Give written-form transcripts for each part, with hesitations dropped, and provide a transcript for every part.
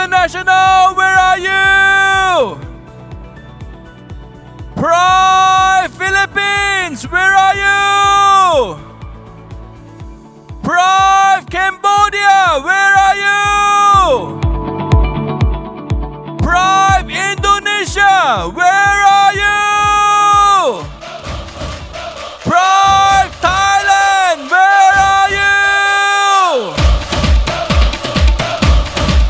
International, where are you? Prife Philippines, where are you? Prife Cambodia, where are you? Prife Indonesia, where are you? Prife Thailand, where are you?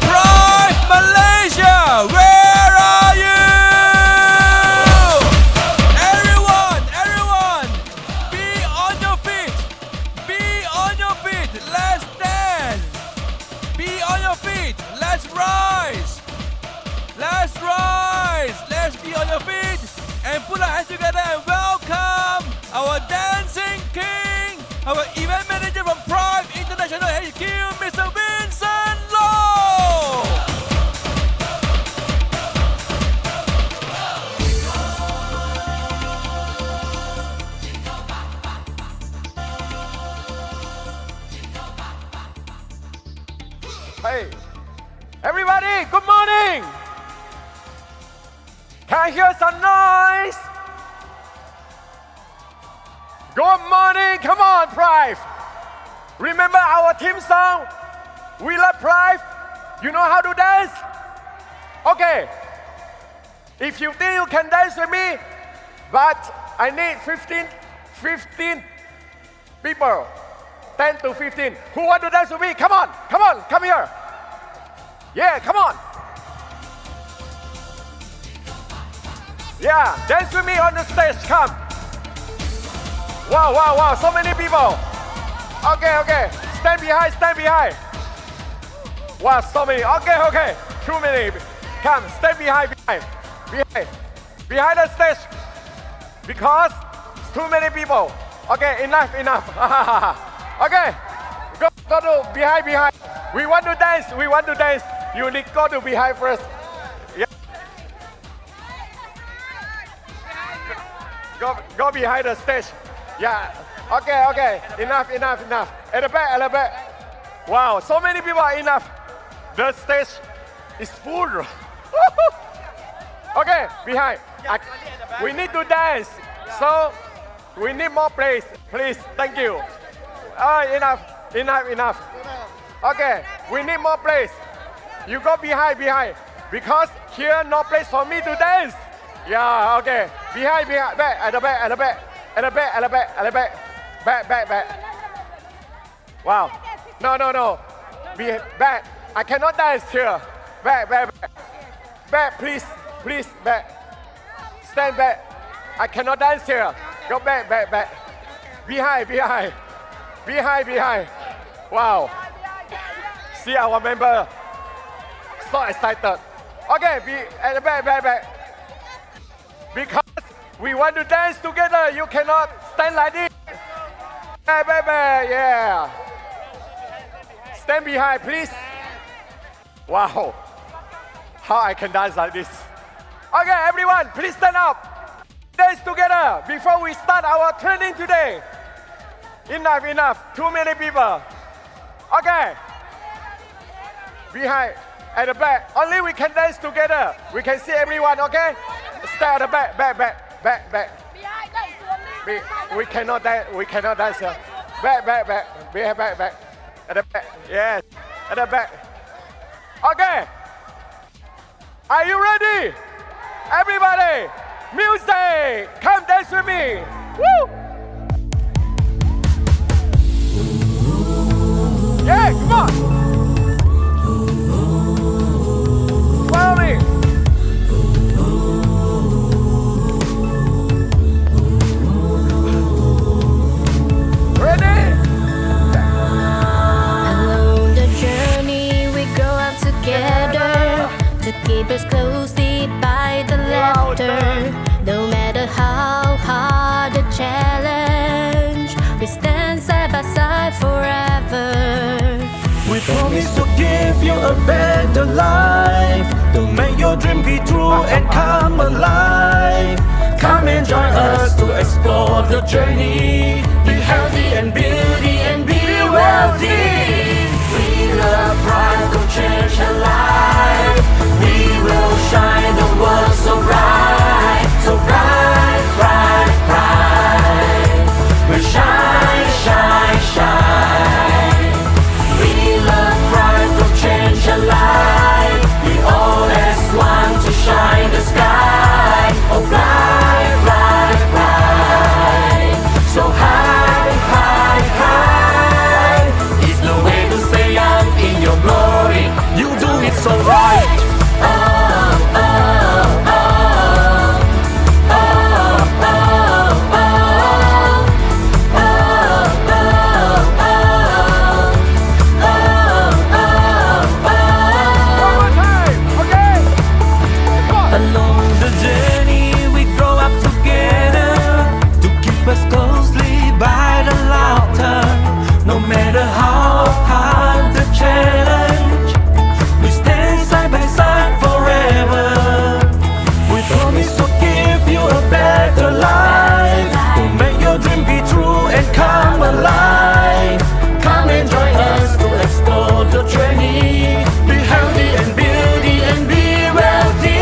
Prife Malaysia, where are you? Everyone, be on your feet. Be on your feet. Let's dance. Be on your feet. Let's rise. Let's rise. Let's be on your feet and put our hands together and welcome our dancing king, our event manager from Prife International HQ, Mr. Vincent Low. Hey, everybody, good morning. Can I hear some noise? Good morning, come on, Prife. Remember our team song? We love Prife. You know how to dance? Okay. If you think you can dance with me, but I need 15 people. 10 to 15. Who want to dance with me? Come on, come here. Yeah, come on. Yeah, dance with me on the stage, come. Wow, so many people. Okay, stand behind. Wow, so many, okay, too many. Come, stand behind the stage. Because too many people. Okay, enough. Okay, go to behind. We want to dance. You need to go to behind first. Yeah. Go behind the stage. Yeah. Okay. Enough. At the back. Wow, so many people are enough. The stage is full. Okay, behind. We need to dance. So we need more place. Please, thank you. Enough. Okay, we need more place. You go behind. Because here no place for me to dance. Yeah, okay. Behind, back, at the back. Wow. No. Back. I cannot dance here. Back, please, back. Stand back. I cannot dance here. Go back. Behind. Wow. See our member. So excited. Okay, be at the back. Because we want to dance together, you cannot stand like this. Back, yeah. Stand behind, please. Wow. How I can dance like this. Okay, everyone, please stand up. Dance together before we start our training today. Enough. Too many people. Okay. Behind, at the back. Only we can dance together. We can see everyone, okay? Stay at the back. We cannot dance here. Back. At the back. Yes. At the back. Okay. Are you ready? Everybody, music. Come dance with me. Woo! Yeah, come on. Follow me. Ready? Along the journey we grow up together, to keep us closely by the laughter. No matter how hard the challenge, we stand side by side forever. We promise to give you a better life, to make your dream be true and come alive. Come and join us to explore the journey. Be healthy and beauty and be wealthy. We love Prife, go change your life. so right. One more time. Okay. Come on. Along the journey we grow up together to keep us closely by the laughter. No matter how hard the challenge, we stand side by side forever. We promise to give you a better life, to make your dream be true and come alive. Come and join us to explore the journey. Be healthy and beauty and be wealthy.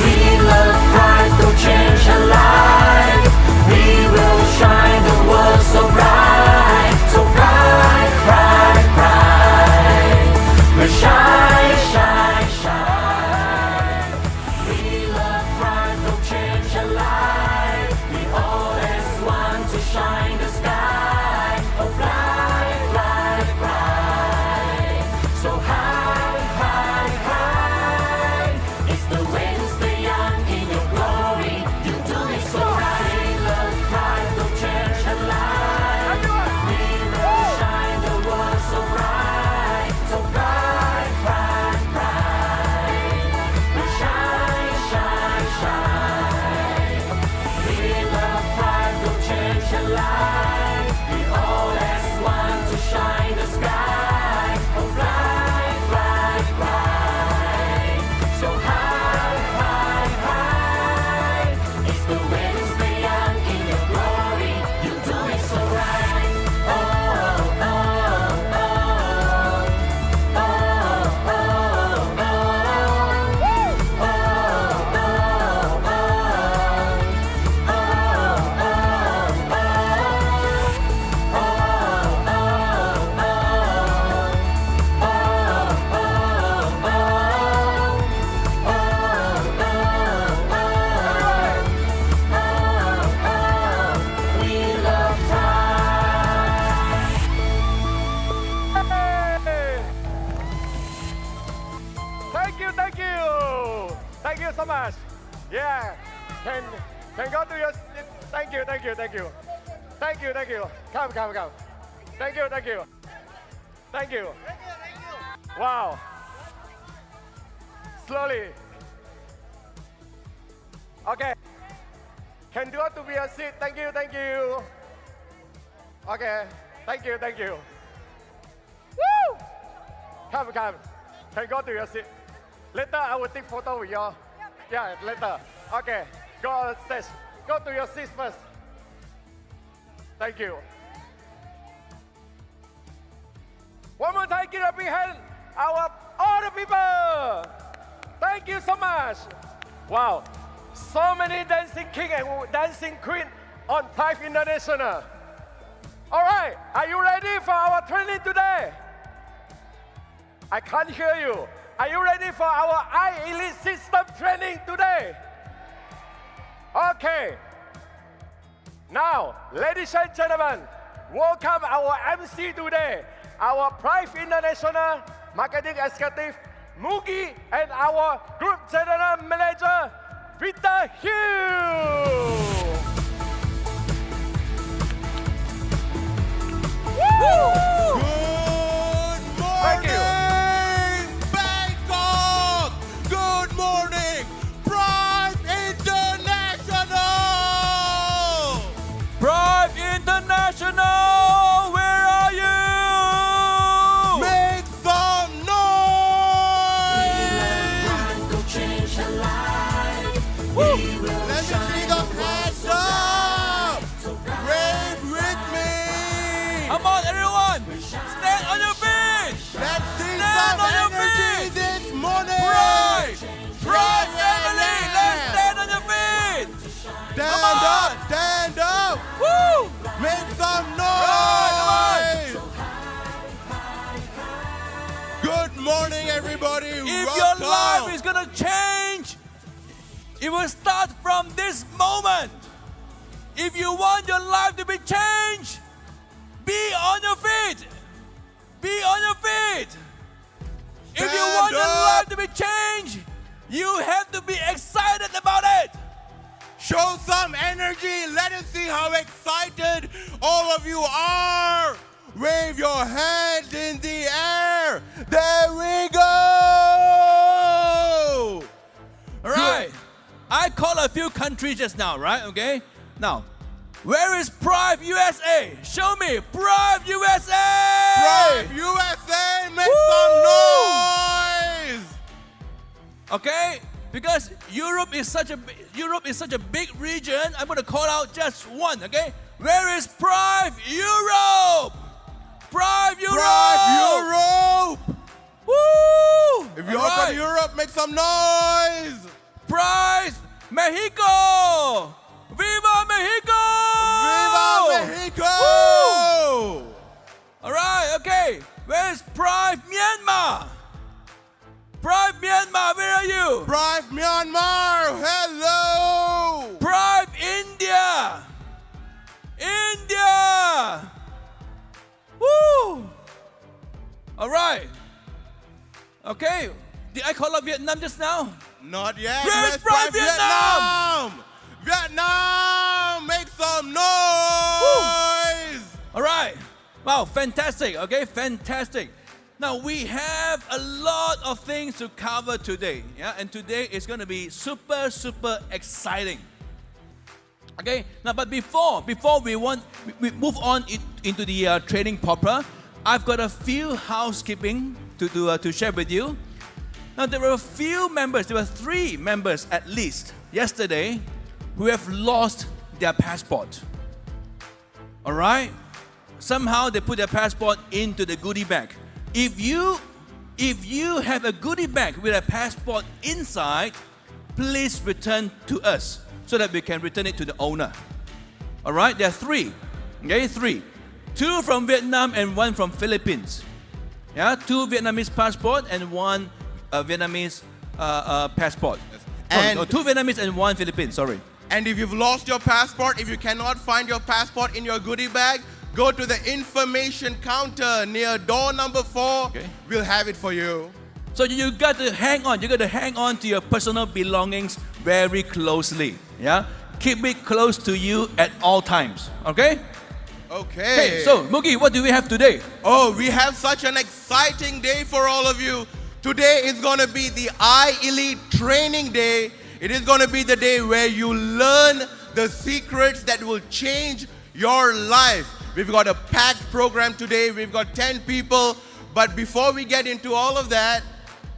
We love Prife to change a life. We will shine the world so bright, so bright, bright, bright. We shine, shine, shine. We love Prife to change a life. We always want to shine the sky. Oh, fly, fly, fly. So high, high, high. It's the winds, the young in your glory. You do it so right. Love Prife to change a life. We will shine the world so bright, so bright, bright, bright. We shine, shine, shine. We love Prife to change a life. We always want to shine the sky. Oh, fly, fly, fly. So high, high, high. It's the winds, the young in your glory. You do it so right. Oh, oh, oh, oh, oh, we love Hey. Thank you, thank you. Thank you so much. Yeah. Can go to your seat. Thank you, thank you, thank you. Thank you, thank you. Come, come, come. Thank you, thank you. Thank you. Wow. Slowly. Okay. Can go to your seat. Thank you, thank you. Okay. Thank you, thank you. Woo! Come, come. Can go to your seat. Later, I will take photo with you. Yeah, later. Okay. Go on stage. Go to your seats first. Thank you. One more time, give a big hand. All the people. Thank you so much. Wow. So many dancing king and dancing queen on Prife International. All right. Are you ready for our training today? I can't hear you. Are you ready for our eye elite system training today? Okay. Now, ladies and gentlemen, welcome our MC today, our Prife International Marketing Executive, Mugi, and our Group General Manager, Peter Hugh. Woo! Thank you. Bangkok! Good morning, Prife International! Prife International, where are you? Make some noise! Let me see the hands up! Wave with me! Come on, everyone, stand on your feet. Let's see Stand some on your energy feet. this morning! Prife, Prife Yeah, family, yeah. let's stand on your feet. Stand Come up! on. Stand up! Woo! Make some Come on. noise! Good morning, everybody! If Rock your on. life is gonna change, it will start from this moment. If you want your life to be changed, be on your feet. Be on your feet. If you Stand want your up. You have to be excited about it. Show some energy. Let us see how excited all of you are. Wave your hands in the air. There we go. All right. I called a few countries just now, right? Okay. Now, where is Prife USA? Show me Prife USA. Prife USA, make some noise. Okay. Because Europe is such a big region. I'm going to call out just one. Okay. Where is Prife Europe? Prife Europe. Prife Europe. Woo! If you're All from right. Europe, make some noise. Prife Mexico. Viva Mexico! Viva Mexico! Woo! All right, okay. Where's Prife Myanmar? Prife Myanmar, where are you? Prife Myanmar, hello! Prife India. India. Woo! All right. Okay. Did I call up Vietnam just now? Not yet. Where's Prife Vietnam? Vietnam, make some noise! All right. Wow, fantastic. Okay, fantastic. Now we have a lot of things to cover today. Yeah, and today is going to be super exciting. Okay. Now, but before we move on into the training proper, I've got a few housekeeping to share with you. Now there were a few members. There were 3 members at least yesterday who have lost their passport. All right? Somehow they put their passport into the goodie bag. If you have a goodie bag with a passport inside, please return to us so that we can return it to the owner. All right? There are 3. Okay, 3. 2 from Vietnam and 1 from Philippines. Yeah, 2 Vietnamese passport and 1 Vietnamese passport. And- 2 Vietnamese and 1 Philippines, sorry. And if you've lost your passport, if you cannot find your passport in your goodie bag, go to the information counter near door number 4. Okay. We'll have it for you. So you got to hang on. You got to hang on to your personal belongings very closely. Yeah, keep it close to you at all times. Okay. Okay. Okay. So Moogie, what do we have today? Oh, we have such an exciting day for all of you. Today is going to be the iElite training day. It is going to be the day where you learn the secrets that will change your life. We've got a packed program today. We've got 10 people. But before we get into all of that,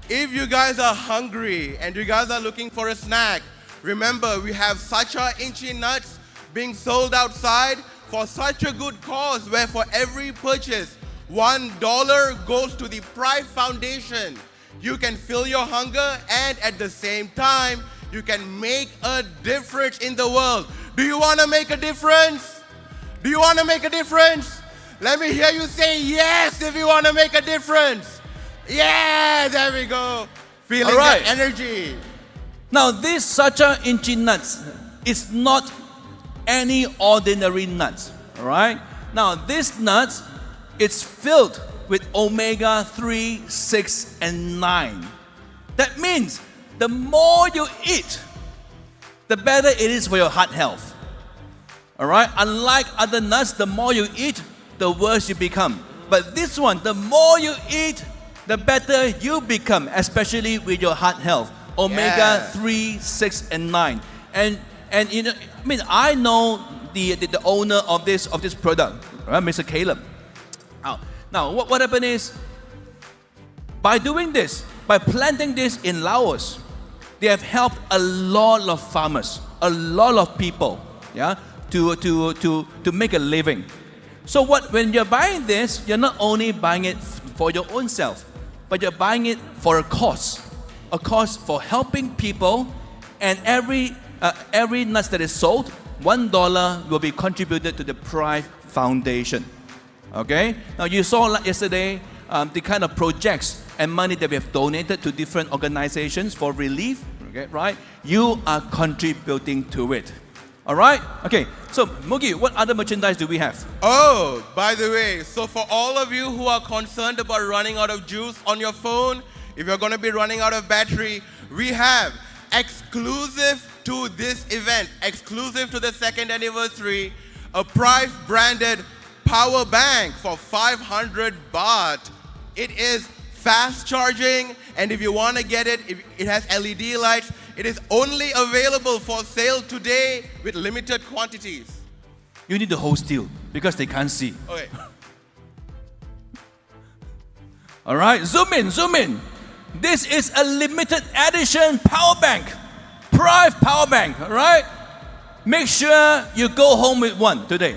if you guys are hungry and you guys are looking for a snack, remember we have Sacha Inchi nuts being sold outside for such a good cause, where for every purchase, $1 goes to the Prife Foundation. You can fill your hunger and at the same time, you can make a difference in the world. Do you want to make a difference? Do you want to make a difference? Let me hear you say yes if you want to make a difference. Yeah, there we go. Feeling All right. that energy. Now this Sacha Inchi nuts is not any ordinary nuts. All right. Now this nuts, it's filled with omega 3, 6, and 9. That means the more you eat, the better it is for your heart health. All right. Unlike other nuts, the more you eat, the worse you become. But this one, the more you eat, the better you become, especially with your heart health. Omega 3, 6, and 9. And you know, I mean, I know the owner of this product, right, Mr. Caleb. Now, what happened is, by doing this, by planting this in Laos, they have helped a lot of farmers, a lot of people, yeah, to make a living. So when you're buying this, you're not only buying it for your own self, but you're buying it for a cause for helping people. And every nut that is sold, $1 will be contributed to the Prife Foundation. Okay. Now you saw yesterday the kind of projects and money that we have donated to different organizations for relief. Okay, right? You are contributing to it. All right? Okay, so Moogie, what other merchandise do we have? Oh, by the way, so for all of you who are concerned about running out of juice on your phone, if you're going to be running out of battery, we have exclusive to this event, exclusive to the second anniversary, a Prife branded power bank for 500 baht. It is fast charging, and if you want to get it, it has LED lights. It is only available for sale today with limited quantities. You need to hold still because they can't see. Okay. All right, zoom in, zoom in. This is a limited edition power bank, Prife power bank, all right? Make sure you go home with one today.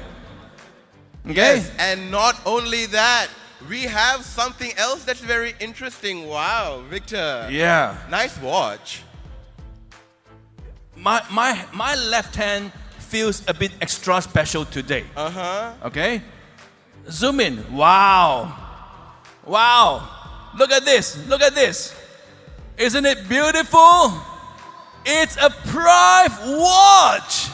Okay? Yes, and not only that, we have something else that's very interesting. Wow, Victor. Yeah. Nice watch. My left hand feels a bit extra special today. Okay? Zoom in. Wow. Wow. Look at this. Look at this. Isn't it beautiful? It's a Prife watch.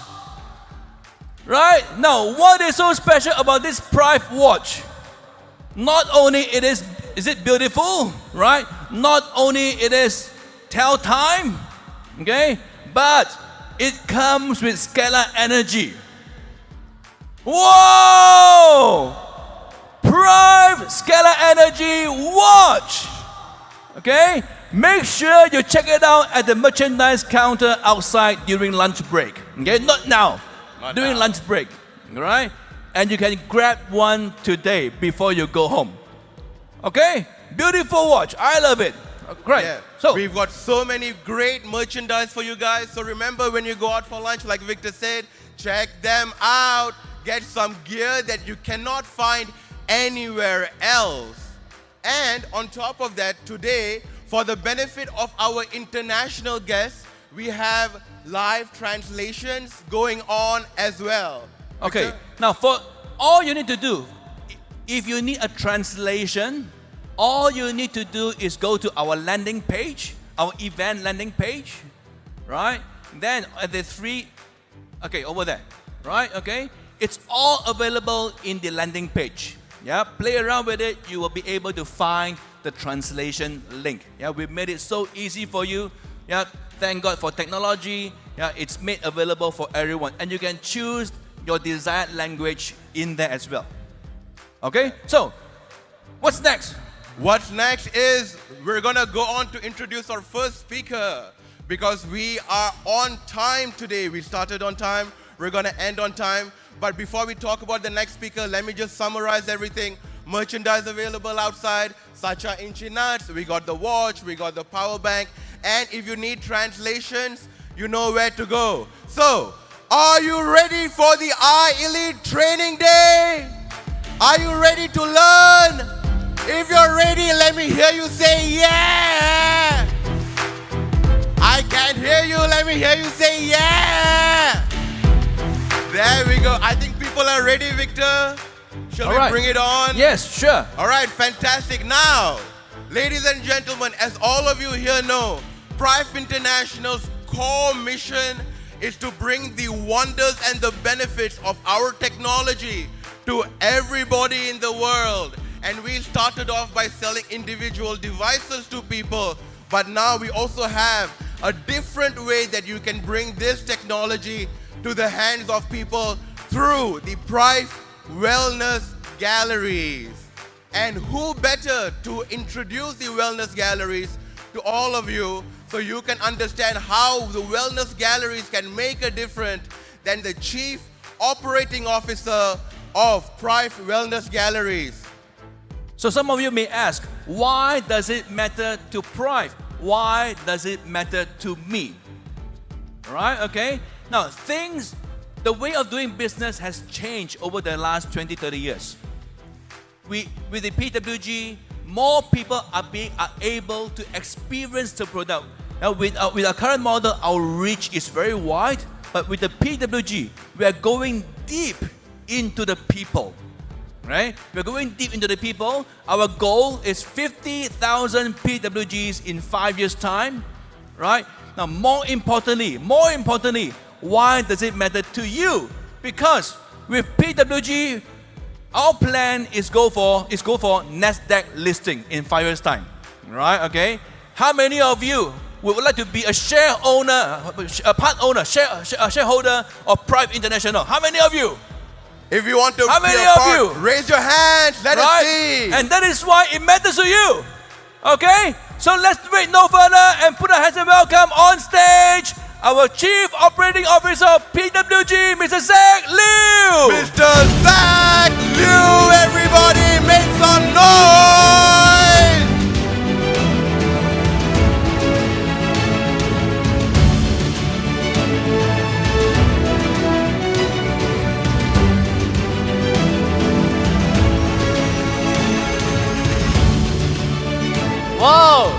Right? Now, what is so special about this Prife watch? Not only is it beautiful, right? Not only it is tell time, okay? But it comes with scalar energy. Whoa! Prife scalar energy watch. Okay? Make sure you check it out at the merchandise counter outside during lunch break. Okay? Not now. During lunch break. All right? And you can grab one today before you go home. Okay? Beautiful watch. I love it. Great. Yeah. So we've got so many great merchandise for you guys. So remember, when you go out for lunch, like Victor said, check them out. Get some gear that you cannot find anywhere else. And on top of that, today, for the benefit of our international guests, we have live translations going on as well. okay. Victor? Now, for all you need to do, if you need a translation, all you need to do is go to our landing page, our event landing page, right? Then at the over there, right? Okay, it's all available in the landing page. Yeah, play around with it. You will be able to find the translation link. Yeah, we made it so easy for you. Yeah, thank God for technology. Yeah, it's made available for everyone, and you can choose your desired language in there as well. Okay, so what's next? What's next is we're gonna go on to introduce our first speaker, because we are on time today. We started on time, we're gonna end on time. But before we talk about the next speaker, let me just summarize everything. Merchandise available outside, Sacha Inchi Nuts, we got the watch, we got the power bank, and if you need translations, you know where to go. So, are you ready for the iElite Training Day? Are you ready to learn? If you're ready, let me hear you say yeah. I can't hear you. Let me hear you say yeah. There we go. I think people are ready, Victor. Shall we bring it on? Yes, sure. All right, fantastic. Now, ladies and gentlemen, as all of you here know, Prife International's core mission is to bring the wonders and the benefits of our technology to everybody in the world. And we started off by selling individual devices to people, but now we also have a different way that you can bring this technology to the hands of people through the Prife Wellness Galleries. And who better to introduce the Wellness Galleries to all of you so you can understand how the Wellness Galleries can make a difference than the Chief Operating Officer of Prife Wellness Galleries. So some of you may ask, why does it matter to Prife? Why does it matter to me? All right, okay? Now, the way of doing business has changed over the last 20, 30 years. With the PWG, more people are able to experience the product. Now, with our current model, our reach is very wide, but with the PWG, we are going deep into the people. Right? We're going deep into the people. Our goal is 50,000 PWGs in 5 years' time. Right? Now, more importantly, why does it matter to you? Because with PWG, our plan is go for NASDAQ listing in 5 years' time. Right? Okay? How many of you would like to be a share owner, a part owner, shareholder of Prife International? How many of you? If you want to How be many a of part, you? raise your hands. Let us see. And that is why it matters to you. Okay? So let's wait no further and put our hands and welcome on stage our Chief Operating Officer of PWG, Mr. Zach Liu. Mr. Zach Liu, everybody make some noise. Whoa!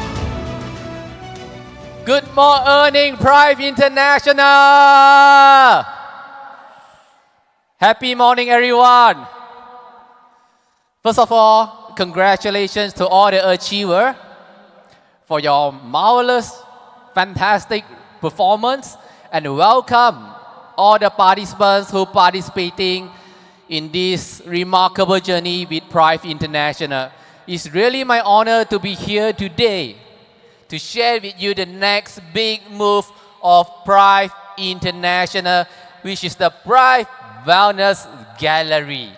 Good morning, Prife International! Happy morning, everyone! First of all, congratulations to all the achievers for your marvelous, fantastic performance, and welcome all the participants who participating in this remarkable journey with Prife International. It's really my honor to be here today to share with you the next big move of Prife International, which is the Prife Wellness Gallery.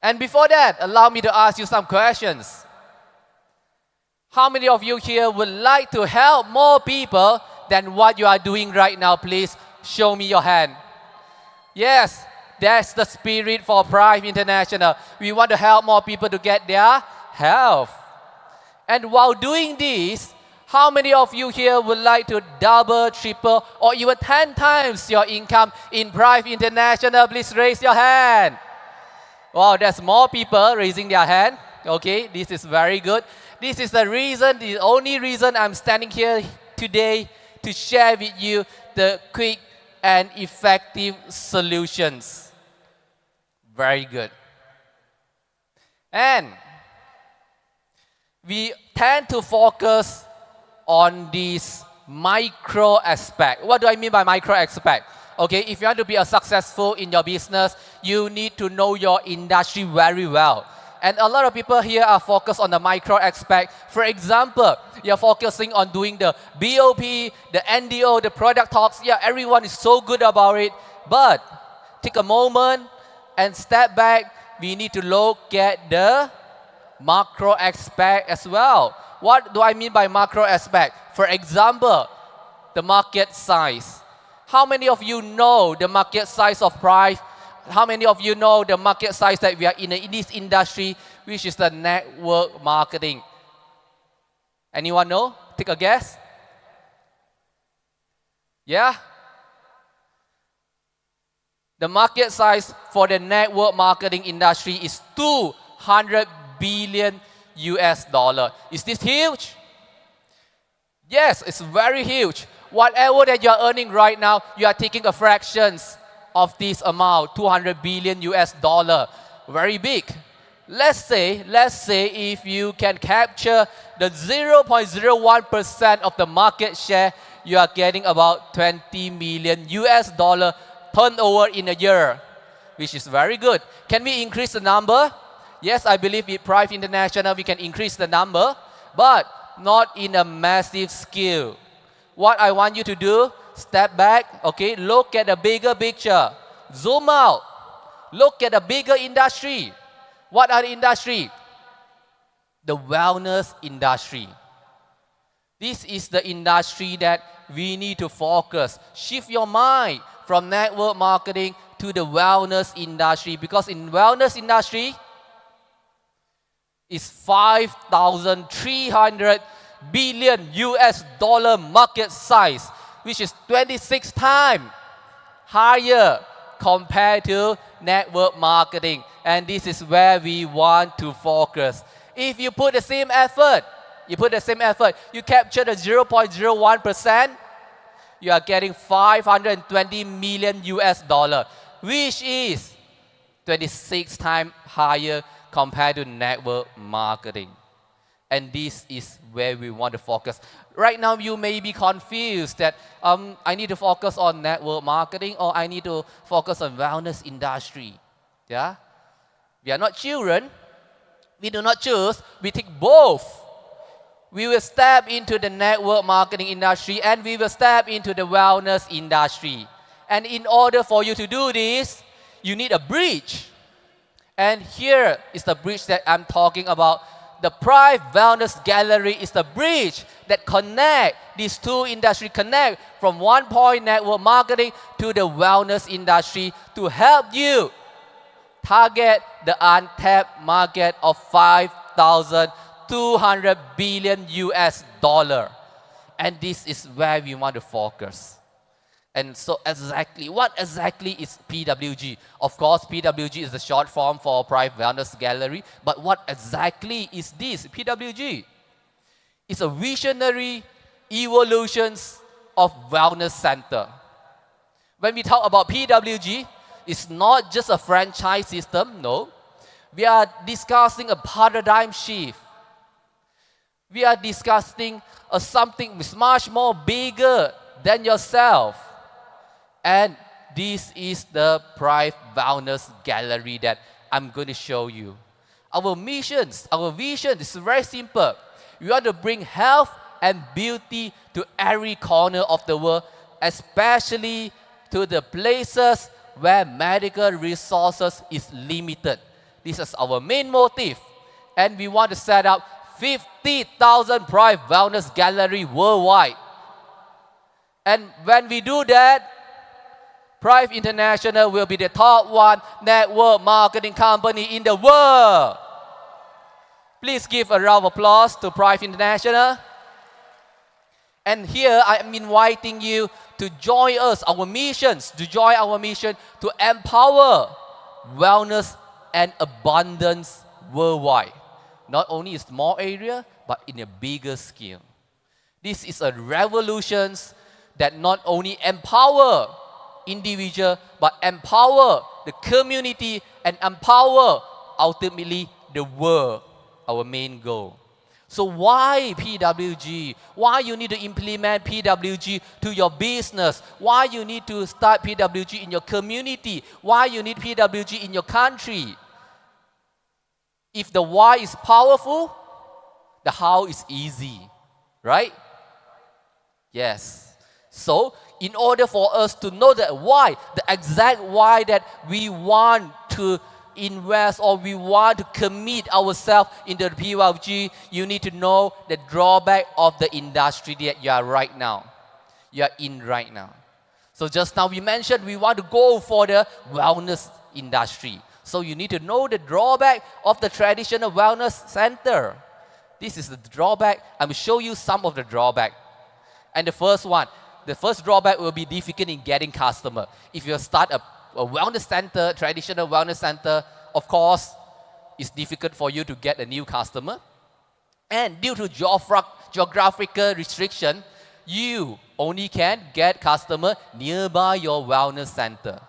And before that, allow me to ask you some questions. How many of you here would like to help more people than what you are doing right now? Please show me your hand. Yes. That's the spirit for Prife International. We want to help more people to get their health. And while doing this, how many of you here would like to double, triple, or even 10 times your income in Prife International? Please raise your hand. Wow, there's more people raising their hand. Okay, this is very good. This is the only reason I'm standing here today to share with you the quick and effective solutions. Very good. And we tend to focus on this micro aspect. What do I mean by micro aspect? Okay, if you want to be successful in your business, you need to know your industry very well. And a lot of people here are focused on the micro aspect. For example, you're focusing on doing the BOP, the NDO, the product talks. Yeah, everyone is so good about it. But take a moment and step back. We need to look at the macro aspect as well. What do I mean by macro aspect? For example, the market size. How many of you know the market size of Prife? How many of you know the market size that we are in this industry, which is the network marketing? Anyone know? Take a guess. Yeah? The market size for the network marketing industry is 200 billion US dollar. Is this huge? Yes, it's very huge. Whatever that you are earning right now, you are taking a fraction of this amount, 200 billion US dollar. Very big. Let's say if you can capture the 0.01% of the market share, you are getting about 20 million US dollar turnover in a year, which is very good. Can we increase the number? Yes, I believe with Prife International we can increase the number, but not in a massive scale. What I want you to do, step back, okay, look at the bigger picture, zoom out, look at the bigger industry. What are the industry? The wellness industry. This is the industry that we need to focus. Shift your mind from network marketing to the wellness industry, because in wellness industry is 5,300 billion US dollar market size, which is 26 times higher compared to network marketing. And this is where we want to focus. If you put the same effort, you capture the 0.01%, you are getting 520 million US dollar, which is 26 times higher compared to network marketing. And this is where we want to focus. Right now, you may be confused that I need to focus on network marketing or I need to focus on wellness industry. Yeah? We are not children. We do not choose. We take both. we will step into the network marketing industry and we will step into the wellness industry. And in order for you to do this, you need a bridge. And here is the bridge that I'm talking about. The Prife Wellness Gallery is the bridge that connect these two industries, connect from one point network marketing to the wellness industry to help you target the untapped market of 5,200 billion US dollar. And this is where we want to focus. And so what exactly is PWG? Of course, PWG is the short form for Prife Wellness Gallery. But what exactly is this? PWG is a visionary evolutions of wellness center. When we talk about PWG, it's not just a franchise system, no. We are discussing a paradigm shift. We are discussing something which is much more bigger than yourself. And this is the Prife Wellness Gallery that I'm going to show you. Our vision is very simple. We want to bring health and beauty to every corner of the world, especially to the places where medical resources is limited. This is our main motive. And we want to set up 50,000 Prife Wellness Gallery worldwide. And when we do that, Prife International will be the top one network marketing company in the world. Please give a round of applause to Prife International. And here I am inviting you to join us, to join our mission to empower wellness and abundance worldwide. Not only in a small area, but in a bigger scale. This is a revolution that not only empower individual, but empower the community and empower ultimately the world, our main goal. So why PWG? Why you need to implement PWG to your business? Why you need to start PWG in your community? Why you need PWG in your country? If the why is powerful, the how is easy, right? Yes. So in order for us to know the why, the exact why that we want to invest or we want to commit ourselves into the PWG, you need to know the drawback of the industry that you are in right now. So just now we mentioned we want to go for the wellness industry. So you need to know the drawback of the traditional wellness center. This is the drawback. I will show you some of the drawback. And the first drawback will be difficult in getting customer. If you start a wellness center, traditional wellness center, of course, it's difficult for you to get a new customer. And due to geographical restriction, you only can get customer nearby your wellness center.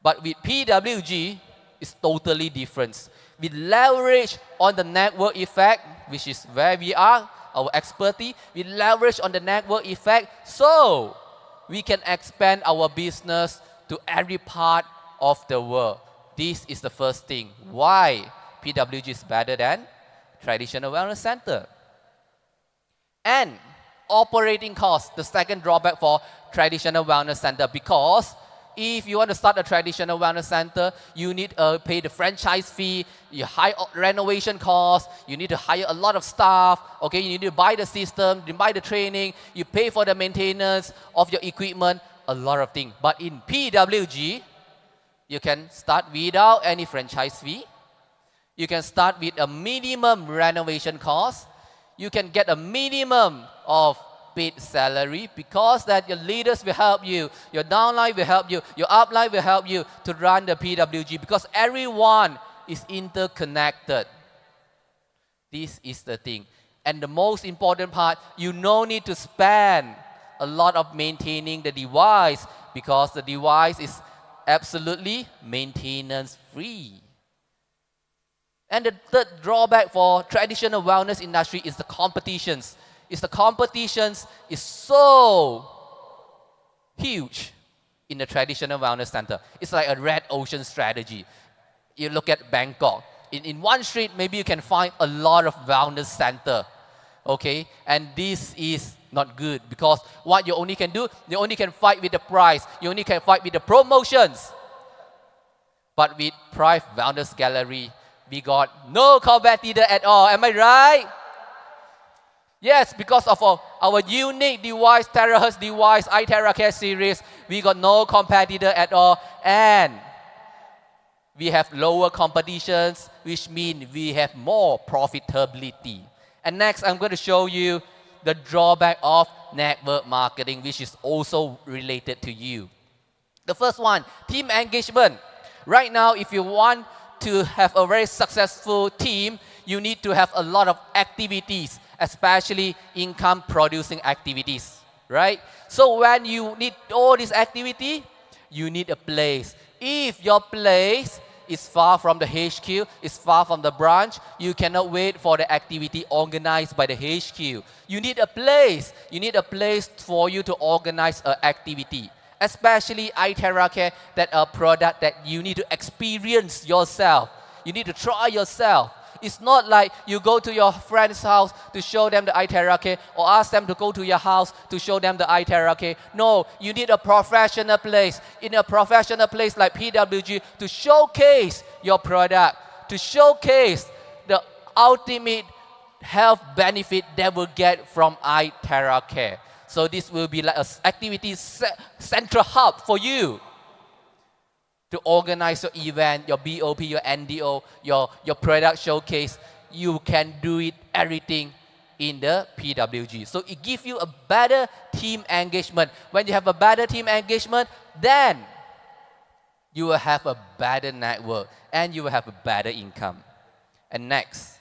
But with PWG, it's totally different. We leverage on the network effect, which is where we are, our expertise. We leverage on the network effect so we can expand our business to every part of the world. This is the first thing. Why PWG is better than traditional wellness center. And operating costs, the second drawback for traditional wellness center, because if you want to start a traditional wellness center, you need to pay the franchise fee, you hire renovation costs, you need to hire a lot of staff, okay? You need to buy the system, you buy the training, you pay for the maintenance of your equipment, a lot of things. But in PWG, you can start without any franchise fee. You can start with a minimum renovation cost. You can get a minimum of paid salary because that your leaders will help you, your downline will help you, your upline will help you to run the PWG because everyone is interconnected. This is the thing. And the most important part, you no need to spend a lot of maintaining the device because the device is absolutely maintenance free. And the third drawback for traditional wellness industry is the competitions. The competitions is so huge in the traditional wellness center. It's like a red ocean strategy. You look at Bangkok. In one street, maybe you can find a lot of wellness center. Okay, and this is not good because what you only can do, you only can fight with the price, you only can fight with the promotions. But with Prife Wellness Gallery, we got no competitor at all. Am I right? Yes, because of our unique device, terahertz device, iTeraCare series, we got no competitor at all. And we have lower competitions, which means we have more profitability. And next, I'm going to show you the drawback of network marketing, which is also related to you. The first one, team engagement. Right now, if you want to have a very successful team, you need to have a lot of activities, especially income producing activities, right? So when you need all this activity, you need a place. If your place is far from the HQ, is far from the branch, you cannot wait for the activity organized by the HQ. You need a place. You need a place for you to organize an activity. Especially iTeraCare, that a product that you need to experience yourself. You need to try yourself. It's not like you go to your friend's house to show them the iTeraCare or ask them to go to your house to show them the iTeraCare. No, you need a professional place. In a professional place like PWG to showcase your product, to showcase the ultimate health benefit that will get from iTeraCare. So this will be like an activity central hub for you to organize your event, your BOP, your NDO, your product showcase. You can do it everything in the PWG. So it gives you a better team engagement. When you have a better team engagement, then you will have a better network and you will have a better income. And next,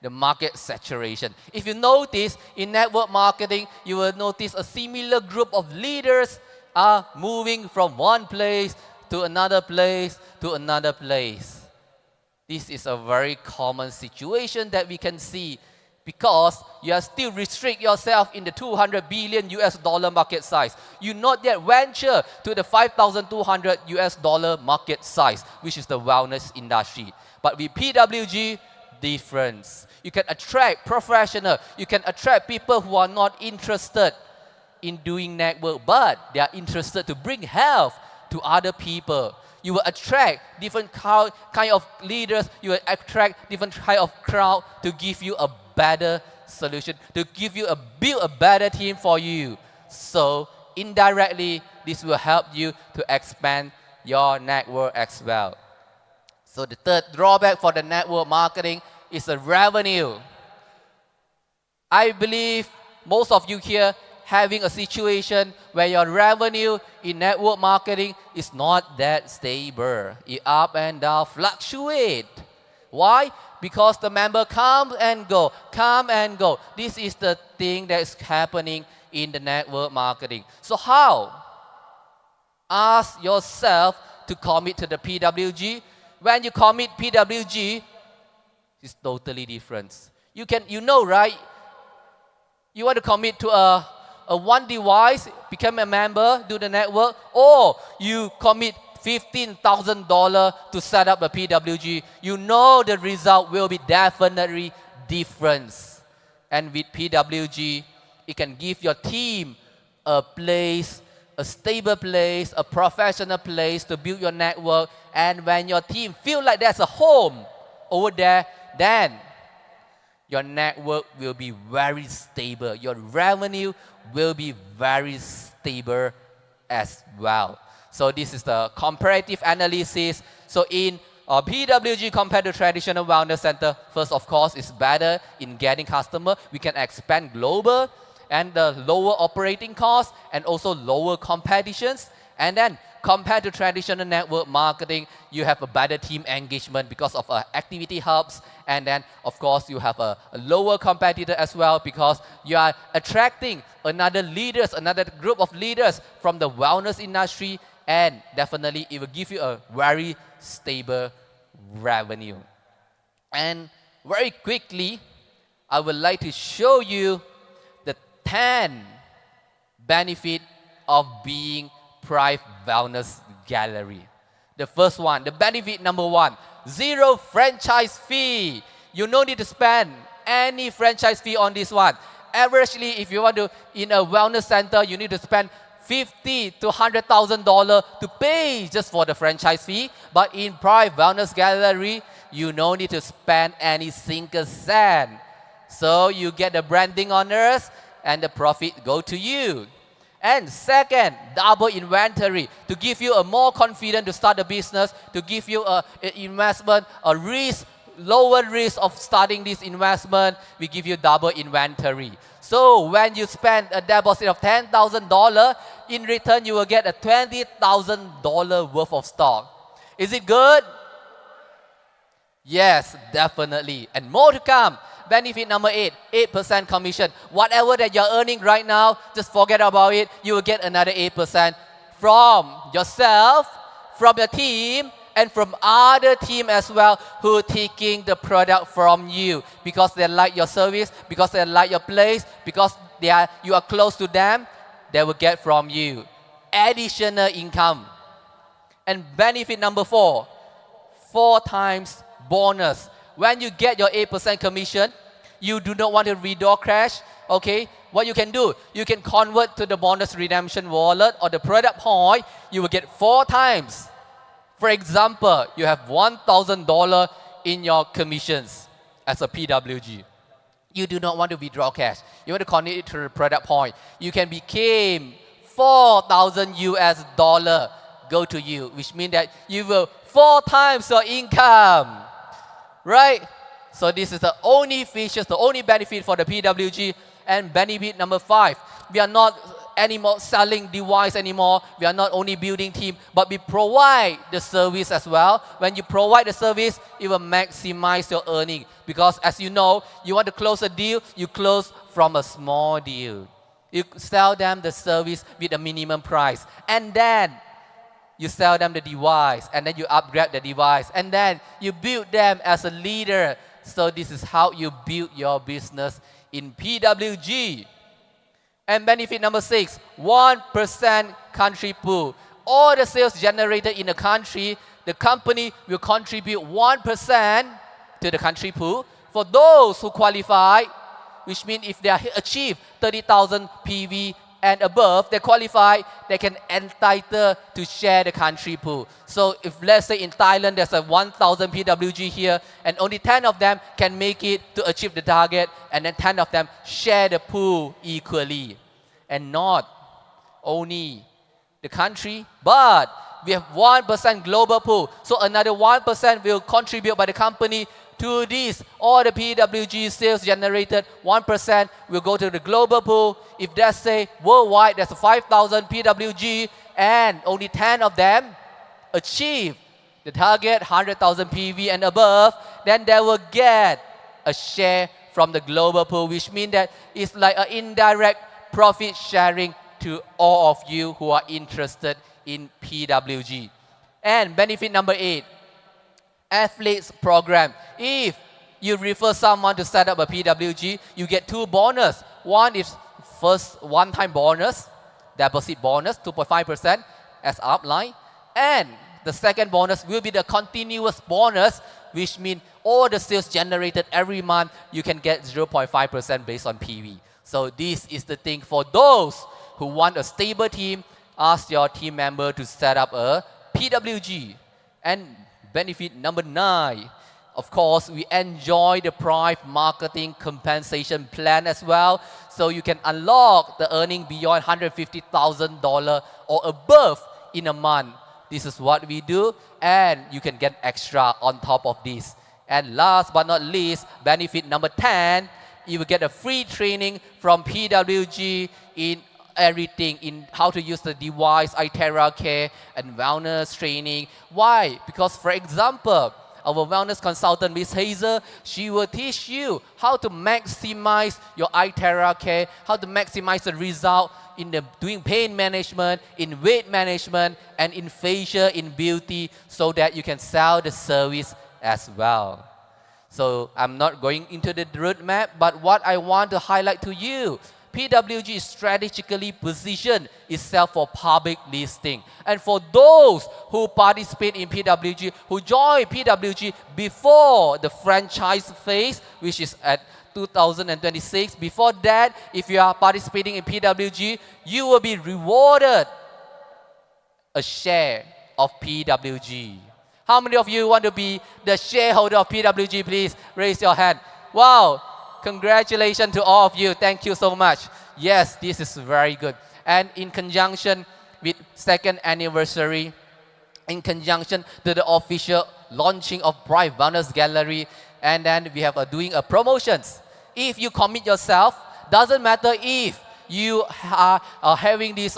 the market saturation. If you notice in network marketing, you will notice a similar group of leaders are moving from one place to another place to another place. This is a very common situation that we can see because you are still restrict yourself in the 200 billion US dollar market size. You not yet venture to the 5,200 US dollar market size, which is the wellness industry. But with PWG, difference. You can attract professionals. You can attract people who are not interested in doing network, but they are interested to bring health to other people. You will attract different kind of leaders. You will attract different kind of crowd to give you a better solution, to give you build a better team for you. So indirectly, this will help you to expand your network as well. So the third drawback for the network marketing is the revenue. I believe most of you here having a situation where your revenue in network marketing is not that stable. It up and down, fluctuate. Why? Because the member come and go, come and go. This is the thing that is happening in the network marketing. So how? Ask yourself to commit to the PWG. When you commit PWG, it's totally different. You know, right? You want to commit to a one device, become a member, do the network, or you commit $15,000 to set up a PWG. You know the result will be definitely different. And with PWG, it can give your team a place, a stable place, a professional place to build your network. And when your team feel like there's a home over there, then your network will be very stable. Your revenue will be very stable as well. So this is the comparative analysis. So in PWG compared to traditional wellness center, first of course is better in getting customer. We can expand global and the lower operating costs and also lower competitions. And then compared to traditional network marketing, you have a better team engagement because of activity hubs. And then, of course, you have a lower competitor as well because you are attracting another group of leaders from the wellness industry. And definitely, it will give you a very stable revenue. And very quickly, I would like to show you the 10 benefits of being Prife Wellness Gallery. The first one, the benefit number one, zero franchise fee. You no need to spend any franchise fee on this one. Averagely, if you want to, in a wellness center, you need to spend $50,000 to $100,000 to pay just for the franchise fee. But in Prife Wellness Gallery, you no need to spend any single cent. So you get the branding honors and the profit go to you. And second, double inventory to give you a more confidence to start a business, to give you an investment, a risk, lower risk of starting this investment. We give you double inventory. So when you spend a deposit of $10,000, in return you will get a $20,000 worth of stock. Is it good? Yes, definitely. And more to come. Benefit number 8, 8% commission. Whatever that you're earning right now, just forget about it. You will get another 8% from yourself, from your team, and from other team as well who are taking the product from you because they like your service, because they like your place, because you are close to them, they will get from you. Additional income. And benefit number 4, 4 times bonus. When you get your 8% commission, you do not want to withdraw cash, okay? What you can do, you can convert to the bonus redemption wallet or the product point, you will get 4 times. For example, you have $1,000 in your commissions as a PWG. You do not want to withdraw cash. You want to connect it to the product point. You can become $4,000 go to you, which means that you will 4 times your income, right? So this is the only features, the only benefit for the PWG. And benefit number 5, we are not anymore selling device anymore. We are not only building team, but we provide the service as well. When you provide the service, it will maximize your earning. Because as you know, you want to close a deal, you close from a small deal. You sell them the service with a minimum price. And then you sell them the device. And then you upgrade the device. And then you build them as a leader. So this is how you build your business in PWG. And benefit number 6, 1% country pool. All the sales generated in the country, the company will contribute 1% to the country pool. For those who qualify, which means if they achieve 30,000 PV and above, they qualify, they can entitle to share the country pool. So if let's say in Thailand there's a 1,000 PWG here and only 10 of them can make it to achieve the target, and then 10 of them share the pool equally. And not only the country, but we have 1% global pool. So another 1% will contribute by the company to this. All the PWG sales generated, 1% will go to the global pool. If let's say worldwide there's 5,000 PWG and only 10 of them achieve the target, 100,000 PV and above, then they will get a share from the global pool, which means that it's like an indirect profit sharing to all of you who are interested in PWG. And benefit number 8, athletes program. If you refer someone to set up a PWG, you get 2 bonus. One is first one-time bonus, deposit bonus, 2.5% as outlined. And the second bonus will be the continuous bonus, which means all the sales generated every month, you can get 0.5% based on PV. So this is the thing for those who want a stable team. Ask your team member to set up a PWG. And benefit number 9, of course, we enjoy the Prife marketing compensation plan as well. So you can unlock the earning beyond $150,000 or above in a month. This is what we do, and you can get extra on top of this. And last but not least, benefit number 10, you will get a free training from PWG in everything, in how to use the device, iTerra care, and wellness training. Why? Because, for example, our wellness consultant, Miss Hazel, she will teach you how to maximize your iTerra care, how to maximize the result in doing pain management, in weight management, and in facial, in beauty, so that you can sell the service as well. So I'm not going into the roadmap, but what I want to highlight to you, PWG is strategically positioned itself for public listing. And for those who participate in PWG, who join PWG before the franchise phase, which is at 2026. Before that, if you are participating in PWG, you will be rewarded a share of PWG. How many of you want to be the shareholder of PWG? Please raise your hand. Wow, congratulations to all of you. Thank you so much. Yes, this is very good. And in conjunction with second anniversary, in conjunction to the official launching of Prife Wellness Gallery, and then we have doing a promotions. If you commit yourself, doesn't matter if you are having these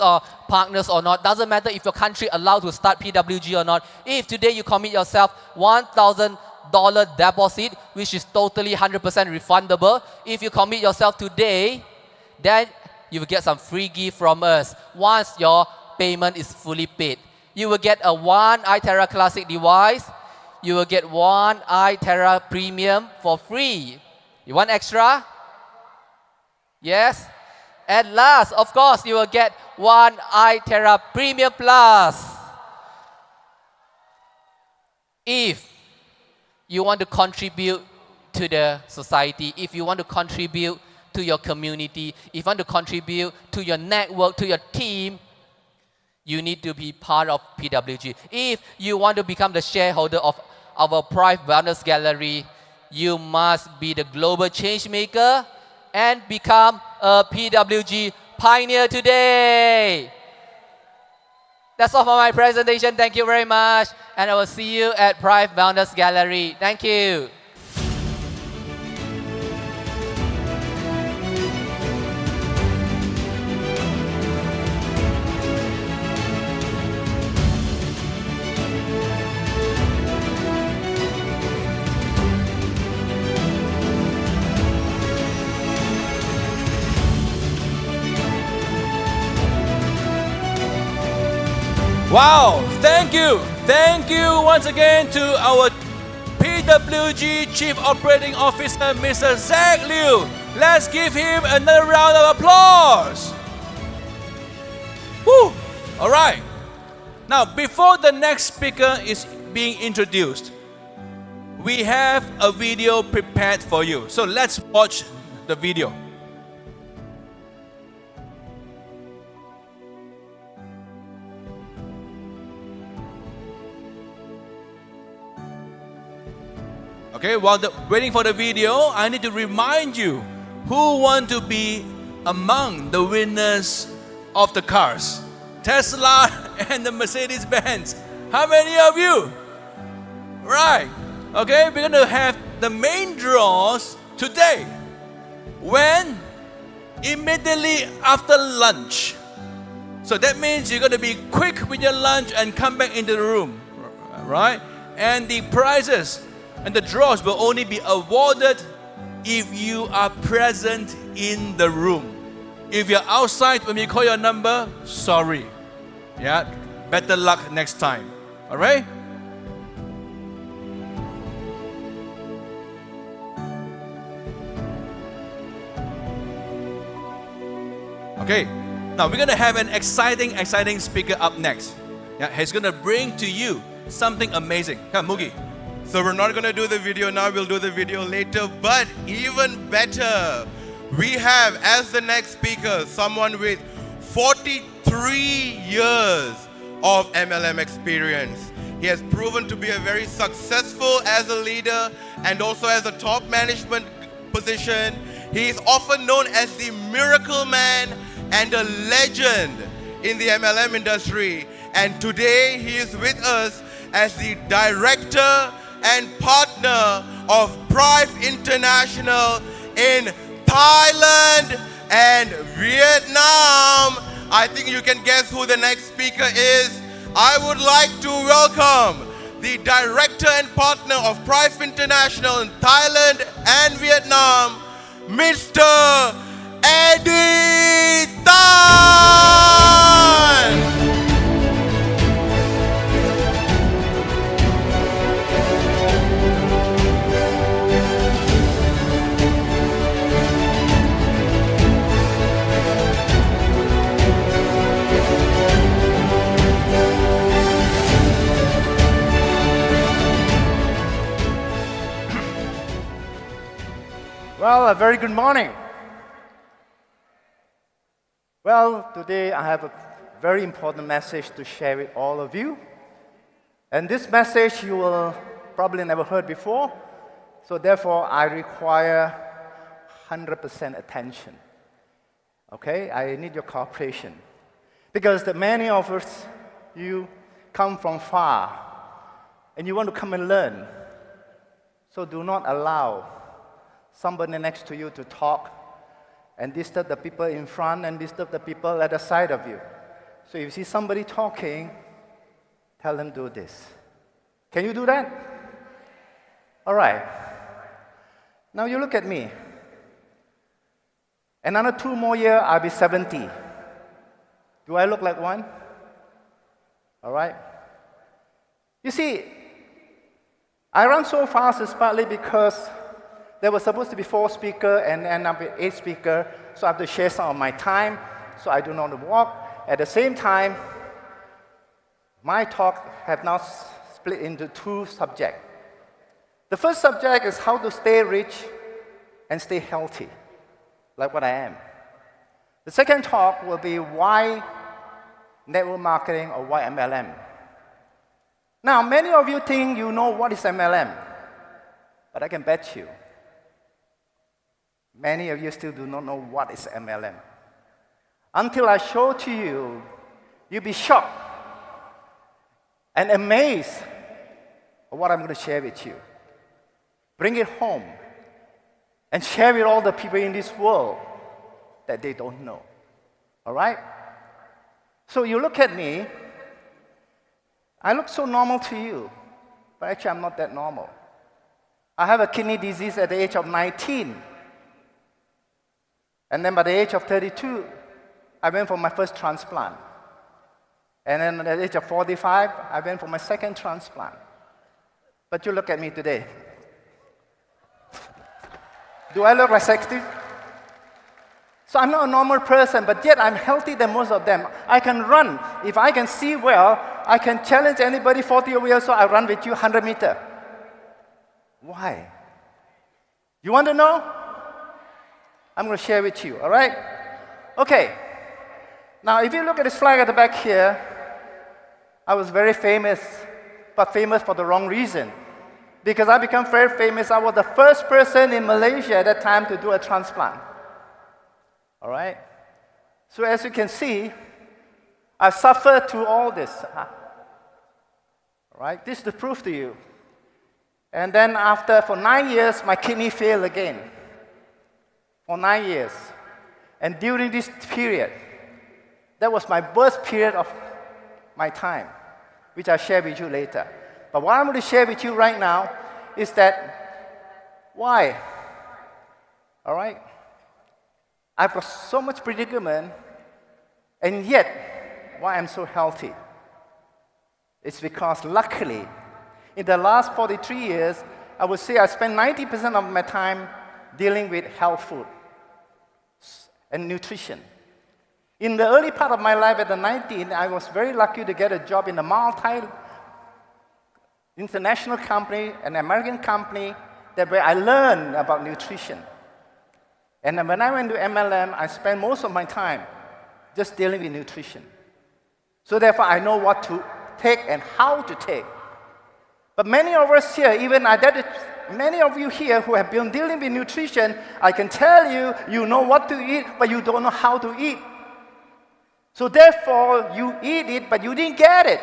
partners or not, doesn't matter if your country allowed to start PWG or not. If today you commit yourself $1,000 deposit, which is totally 100% refundable. If you commit yourself today, then you will get some free gift from us. Once your payment is fully paid, you will get a one iTerra Classic device. You will get one iTerra Premium for free. You want extra? Yes? And last, of course, you will get one iTerra Premium Plus. If you want to contribute to the society, if you want to contribute to your community, if you want to contribute to your network, to your team, you need to be part of PWG. If you want to become the shareholder of our Prife Wellness Gallery, you must be the global change maker and become a PWG pioneer today. That's all for my presentation. Thank you very much. And I will see you at Prife Wellness Gallery. Thank you. Wow, thank you. Thank you once again to our PWG Chief Operating Officer, Mr. Zach Liu. Let's give him another round of applause. Woo! All right. Now, before the next speaker is being introduced, we have a video prepared for you. So let's watch the video. Okay, while waiting for the video, I need to remind you who want to be among the winners of the cars. Tesla and the Mercedes-Benz. How many of you? Right. Okay, we're going to have the main draws today. When? Immediately after lunch. So that means you're going to be quick with your lunch and come back into the room. Right? And the prizes and the draws will only be awarded if you are present in the room. If you're outside when we call your number, sorry. Yeah, better luck next time. All right? Okay, now we're gonna have an exciting speaker up next. Yeah, he's gonna bring to you something amazing. Come, Mugi. So we're not going to do the video now, we'll do the video later. But even better, we have as the next speaker someone with 43 years of MLM experience. He has proven to be a very successful as a leader and also as a top management position. He is often known as the miracle man and a legend in the MLM industry. And today he is with us as the director and partner of Prife International in Thailand and Vietnam. I think you can guess who the next speaker is. I would like to welcome the director and partner of Prife International in Thailand and Vietnam, Mr. Eddie Tan. Well, a very good morning. Well, today I have a very important message to share with all of you. And this message you will probably never heard before, so therefore I require 100% attention. Okay, I need your cooperation. Because many of us, you come from far, and you want to come and learn. So do not allow somebody next to you to talk and disturb the people in front and disturb the people at the side of you. So if you see somebody talking, tell them do this. Can you do that? All right. Now you look at me. Another 2 more years, I'll be 70. Do I look like one? All right. You see, I run so fast is partly because there was supposed to be 4 speakers and end up with 8 speakers, so I have to share some of my time, so I do not walk. At the same time, my talk have now split into 2 subjects. The first subject is how to stay rich and stay healthy, like what I am. The second talk will be why network marketing or why MLM. Now, many of you think you know what is MLM, but I can bet you, many of you still do not know what is MLM. Until I show to you, you'll be shocked and amazed at what I'm going to share with you. Bring it home and share with all the people in this world that they don't know. All right? So you look at me, I look so normal to you, but actually I'm not that normal. I have a kidney disease at the age of 19. And then by the age of 32, I went for my first transplant. And then at the age of 45, I went for my second transplant. But you look at me today. Do I look like 60? So I'm not a normal person, but yet I'm healthy than most of them. I can run. If I can see well, I can challenge anybody 40 years old, I run with you 100 meters. Why? You want to know? I'm going to share with you, all right? Okay. Now, if you look at this flag at the back here, I was very famous, but famous for the wrong reason. Because I became very famous, I was the first person in Malaysia at that time to do a transplant. All right? So as you can see, I suffered through all this. All right? This is the proof to you. And then for 9 years, my kidney failed again. For 9 years. And during this period, that was my worst period of my time, which I'll share with you later. But what I'm going to share with you right now is that, why? All right? I've got so much predicament, and yet, why I'm so healthy? It's because luckily, in the last 43 years, I would say I spent 90% of my time dealing with health food and nutrition. In the early part of my life at the 19, I was very lucky to get a job in a multi-international company, an American company, where I learned about nutrition. And then when I went to MLM, I spent most of my time just dealing with nutrition. So therefore, I know what to take and how to take. But many of us here, many of you here who have been dealing with nutrition, I can tell you, you know what to eat, but you don't know how to eat. So therefore, you eat it, but you didn't get it.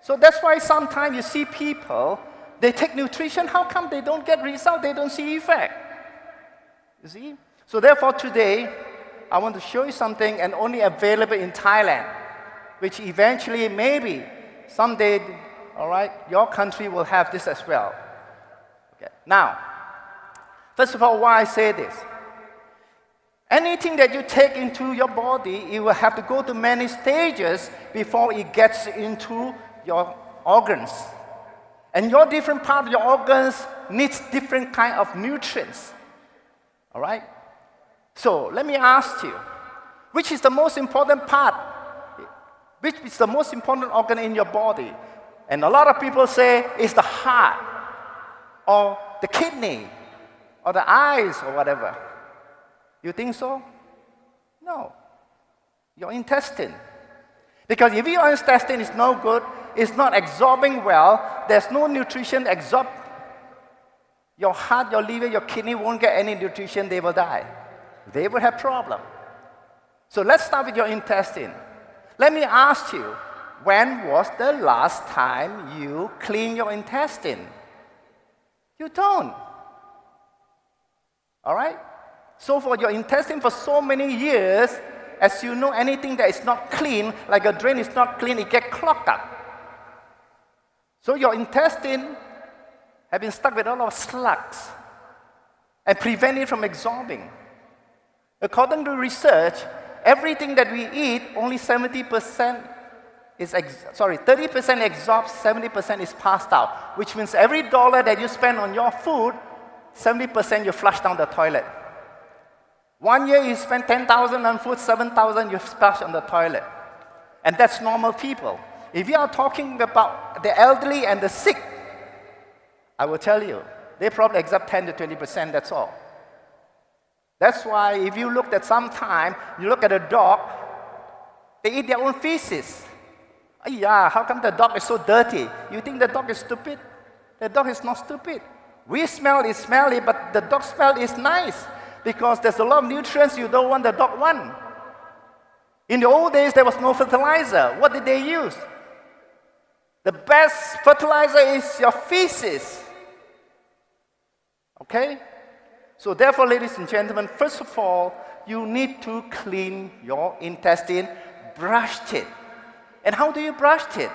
So that's why sometimes you see people, they take nutrition, how come they don't get results, they don't see effect? You see? So therefore today, I want to show you something and only available in Thailand, which eventually, maybe, someday, all right, your country will have this as well. Okay. Now, first of all, why I say this? Anything that you take into your body, it will have to go to many stages before it gets into your organs. And your different part of your organs needs different kind of nutrients. All right? So let me ask you, which is the most important part? Which is the most important organ in your body? And a lot of people say it's the heart or the kidney. or the eyes or whatever. You think so? No. Your intestine. Because if your intestine is no good, it's not absorbing well, there's no nutrition absorb. Your heart, your liver, your kidney won't get any nutrition, they will die. They will have problem. So let's start with your intestine. Let me ask you, when was the last time you cleaned your intestine? You don't. All right? So for your intestine for so many years, as you know, anything that is not clean, like a drain is not clean, it gets clogged up. So your intestine have been stuck with a lot of slugs and prevent it from absorbing. According to research, everything that we eat, only 30% absorbs, 70% is passed out, which means every dollar that you spend on your food, 70% you flush down the toilet. 1 year you spend 10,000 on food, 7,000 you splash on the toilet. And that's normal people. If you are talking about the elderly and the sick, I will tell you, they probably absorb 10 to 20%, that's all. That's why if you look at sometime, you look at a dog, they eat their own feces. Yeah, how come the dog is so dirty? You think the dog is stupid? The dog is not stupid. We smell is smelly, but the dog smell is nice because there's a lot of nutrients you don't want the dog want. In the old days, there was no fertilizer. What did they use? The best fertilizer is your feces. Okay? So therefore, ladies and gentlemen, first of all, you need to clean your intestine, brush it. And how do you brush it?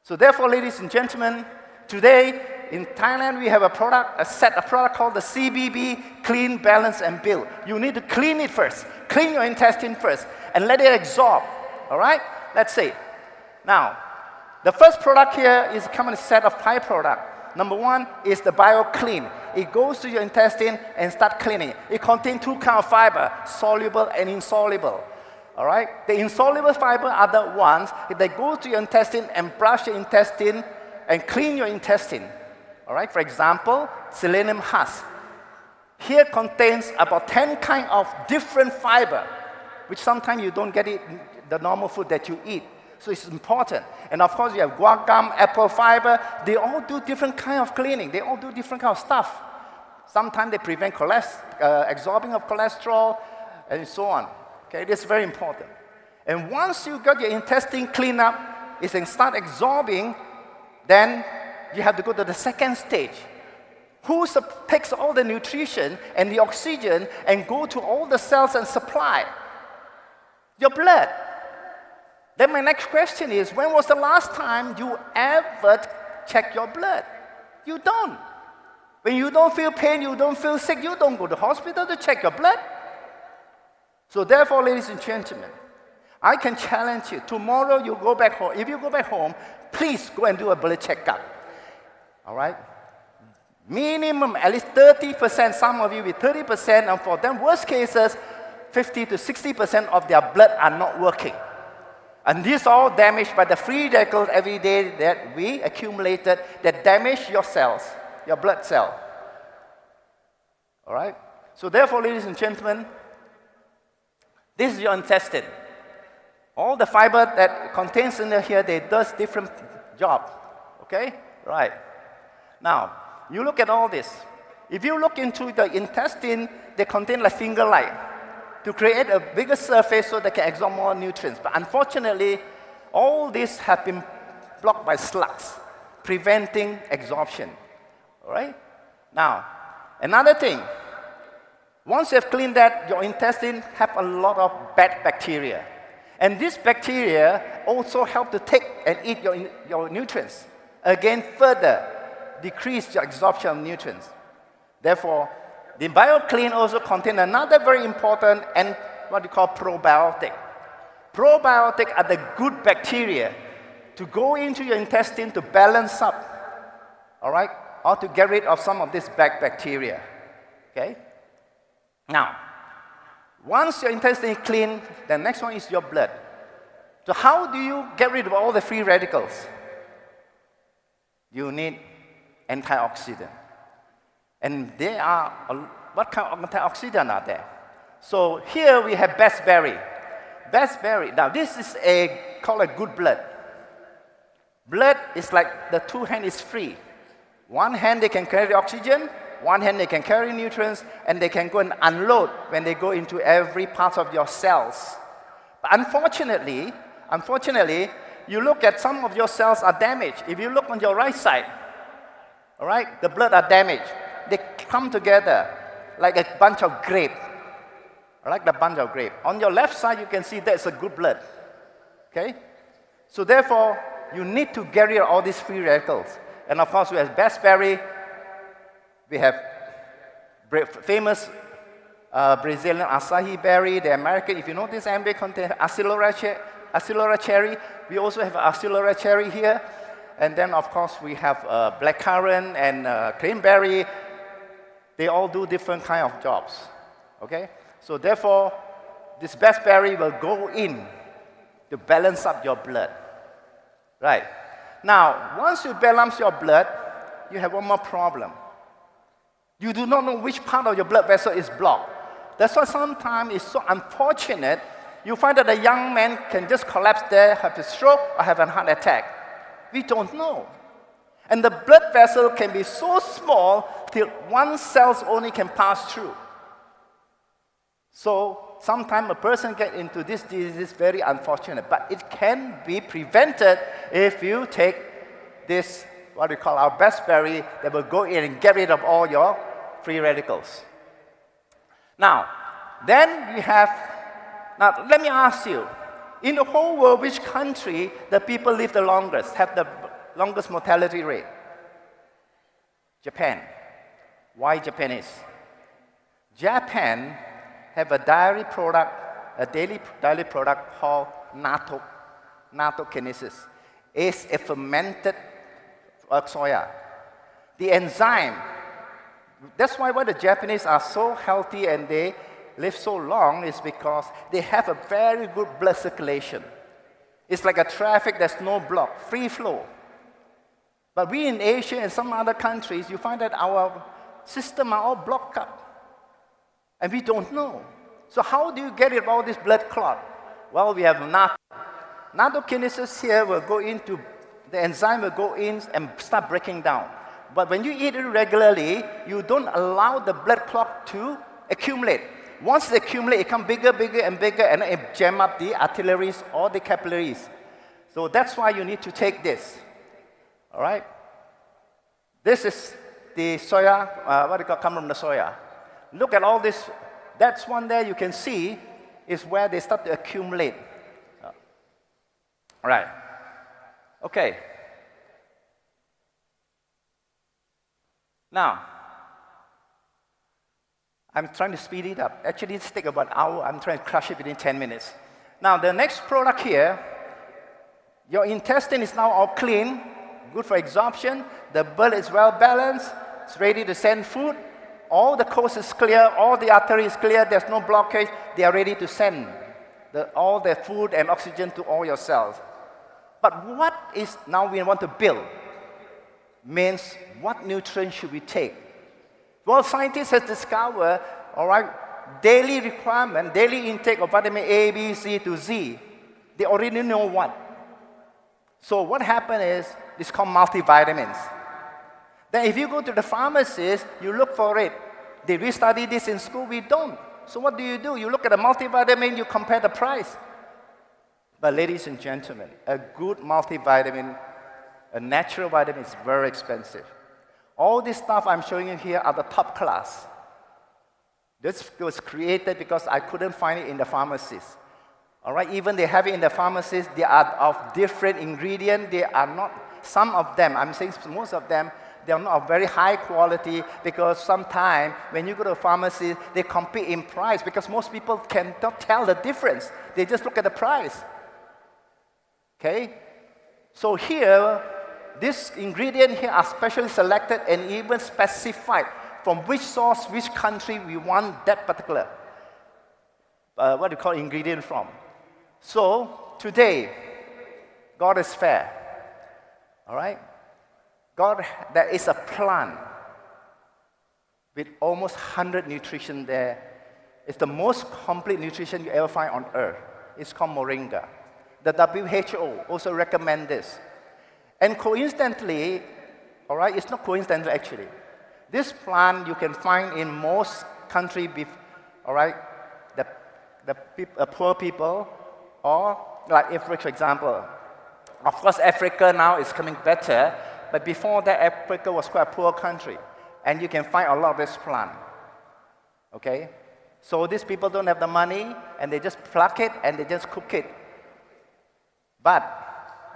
So therefore, ladies and gentlemen, today in Thailand we have a set of product called the CBB, Clean, Balance and Build. You need to clean it first. Clean your intestine first and let it absorb. All right? Let's see. Now, the first product here is come in a set of 5 products. Number 1 is the BioClean. It goes to your intestine and start cleaning. It contains 2 kinds of fiber, soluble and insoluble. All right? The insoluble fiber are the ones that go to your intestine and brush your intestine and clean your intestine. All right? For example, selenium husk. Here contains about 10 kinds of different fiber, which sometimes you don't get it in the normal food that you eat. So it's important. And of course, you have guar gum, apple fiber. They all do different kind of cleaning. They all do different kind of stuff. Sometimes they prevent absorbing of cholesterol and so on. Okay, it is very important. And once you got your intestine cleaned up, it can start absorbing, then you have to go to the second stage. Who takes all the nutrition and the oxygen and go to all the cells and supply? Your blood. Then my next question is, when was the last time you ever checked your blood? You don't. When you don't feel pain, you don't feel sick, you don't go to the hospital to check your blood. So therefore, ladies and gentlemen, I can challenge you. Tomorrow you go back home. If you go back home, please go and do a blood checkup. All right? Minimum, at least 30%, some of you with 30%, and for them, worst cases, 50 to 60% of their blood are not working. And these are all damaged by the free radicals every day that we accumulated that damage your cells, your blood cell. All right? So therefore, ladies and gentlemen, this is your intestine. All the fiber that contains in here, they does different job. Okay? Right. Now, you look at all this. If you look into the intestine, they contain like finger-like to create a bigger surface so they can absorb more nutrients. But unfortunately, all this have been blocked by slugs, preventing absorption. All right? Now, another thing. Once you have cleaned that, your intestine have a lot of bad bacteria. And this bacteria also help to take and eat your nutrients. Again, further decrease your absorption of nutrients. Therefore, the BioClean also contains another very important and what we call probiotic. Probiotic are the good bacteria to go into your intestine to balance up, all right, or to get rid of some of this bad bacteria. Okay? Now, once your intestine is clean, the next one is your blood. So how do you get rid of all the free radicals? You need antioxidant. And they are, what kind of antioxidant are there? So here we have berry. Berry, now this is called a good blood. Blood is like the two hand is free. One hand they can carry oxygen, one hand they can carry nutrients, and they can go and unload when they go into every part of your cells. But unfortunately, you look at some of your cells are damaged. If you look on your right side, all right, the blood are damaged. They come together like a bunch of grape. Like the bunch of grape. On your left side, you can see that's a good blood. Okay? So therefore, you need to get rid of all these free radicals. And of course, we have berry. We have famous Brazilian acai berry. The American, if you know this berry contains acylora cherry. We also have acylora cherry here. And then, of course, we have blackcurrant and cranberry. They all do different kind of jobs. Okay? So therefore, this berry will go in to balance up your blood. Right. Now, once you balance your blood, you have one more problem. You do not know which part of your blood vessel is blocked. That's why sometimes it's so unfortunate. You find that a young man can just collapse there, have a stroke, or have a heart attack. We don't know. And the blood vessel can be so small till one cell only can pass through. So sometimes a person gets into this disease is very unfortunate, but it can be prevented if you take this, what we call our berry, that will go in and get rid of all your free radicals. Now, then we have, now let me ask you, in the whole world, which country the people live the longest, have the longest mortality rate? Japan. Why Japanese? Japan have a daily product called natto, nattokinesis. It's a fermented soya. The enzyme, that's why the Japanese are so healthy and they live so long is because they have a very good blood circulation. It's like a traffic, there's no block, free flow. But we in Asia and some other countries, you find that our system are all blocked up. And we don't know. So how do you get rid of all this blood clot? Well, we have nattokinesis here will go into, the enzyme will go in and start breaking down. But when you eat it regularly, you don't allow the blood clot to accumulate. Once it accumulates, it becomes bigger, and it jam up the arteries or the capillaries. So that's why you need to take this. All right? This is the soya, what do you call, come from the soya. Look at all this. That's one there you can see is where they start to accumulate. All right. Okay. Now, I'm trying to speed it up. Actually, it's take about an hour. I'm trying to crush it within 10 minutes. Now, the next product here, your intestine is now all clean, good for absorption. The blood is well balanced. It's ready to send food. All the coast is clear, all the artery is clear, there's no blockage. They are ready to send all the food and oxygen to all your cells. But what is now we want to build? Means what nutrients should we take? Well, scientists have discovered, all right, daily requirement, daily intake of vitamin A, B, C to Z. They already know what. So what happened is, it's called multivitamins. Then if you go to the pharmacist, you look for it. Did we study this in school? We don't. So what do? You look at a multivitamin, you compare the price. But ladies and gentlemen, a good multivitamin, a natural vitamin is very expensive. All this stuff I'm showing you here are the top class. This was created because I couldn't find it in the pharmacies. All right, even they have it in the pharmacies, they are of different ingredients. They are not, some of them, I'm saying most of them, they are not of very high quality because sometimes when you go to a pharmacy, they compete in price because most people cannot tell the difference. They just look at the price. Okay? So here, this ingredient here are specially selected and even specified from which source, which country we want that particular, what do you call ingredient from. So today, God is fair. All right? God, there is a plan. with almost 100 nutrition there. It's the most complete nutrition you ever find on earth. It's called moringa. The WHO also recommend this. And coincidentally, all right, it's not coincidental actually. This plant you can find in most countries, all right, the poor people, or like if, for example, of course Africa now is coming better, but before that Africa was quite a poor country. And you can find a lot of this plant, okay? So these people don't have the money, and they just pluck it, and they just cook it.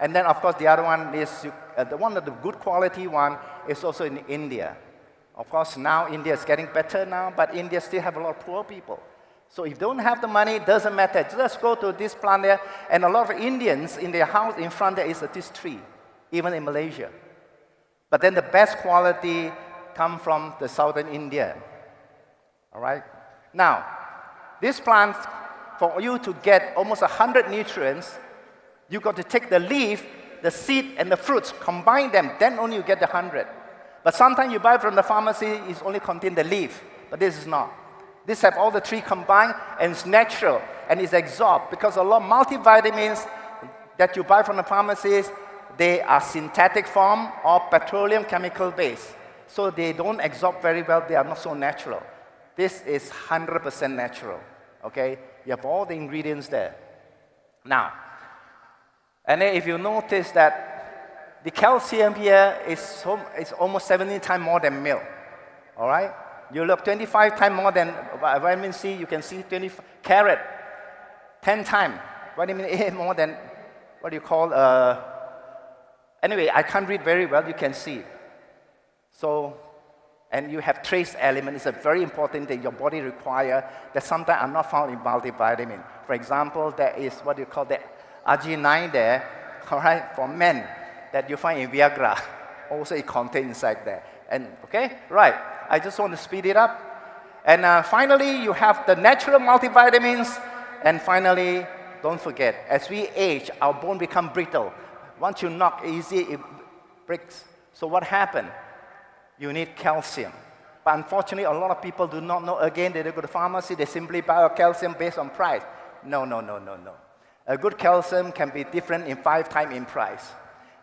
And then of course the other one is, the one of the good quality one is also in India. Of course now India is getting better now, but India still have a lot of poor people. So if you don't have the money, it doesn't matter. Just go to this plant there, and a lot of Indians in their house in front there is this tree, even in Malaysia. But then the best quality come from the southern India. All right? Now, this plant, for you to get almost 100 nutrients, you got to take the leaf, the seed, and the fruits, combine them, then only you get the 100. But sometimes you buy from the pharmacy, it only contains the leaf, but this is not. This have all the three combined, and it's natural, and it's absorbed, because a lot of multivitamins that you buy from the pharmacies, they are synthetic form or petroleum chemical based. So they don't absorb very well, they are not so natural. This is 100% natural, okay? You have all the ingredients there. Now, and then if you notice that the calcium here is almost 70 times more than milk, all right? You look 25 times more than vitamin C, you can see 25, carrot, 10 times. Vitamin A more than, what do you call, anyway, I can't read very well, you can see. So, and you have trace element. It's a very important thing your body requires that sometimes are not found in multivitamin. For example, there is what you call the Arginine there, all right, for men that you find in Viagra. Also, it contains inside there. And okay, right. I just want to speed it up. And finally, you have the natural multivitamins. And finally, don't forget, as we age, our bone become brittle. Once you knock easy, it breaks. So what happened? You need calcium. But unfortunately, a lot of people do not know. Again, they go to the pharmacy, they simply buy a calcium based on price. No. A good calcium can be different in 5 times in price.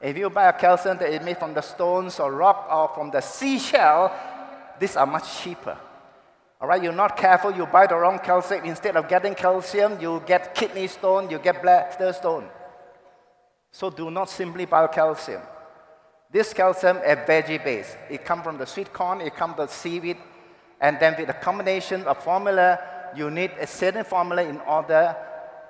If you buy a calcium that is made from the stones or rock or from the seashell, these are much cheaper. All right, you're not careful, you buy the wrong calcium. Instead of getting calcium, you get kidney stone, you get bladder stone. So do not simply buy calcium. This calcium is veggie-based. It comes from the sweet corn, it comes from the seaweed, and then with a combination of formula, you need a certain formula in order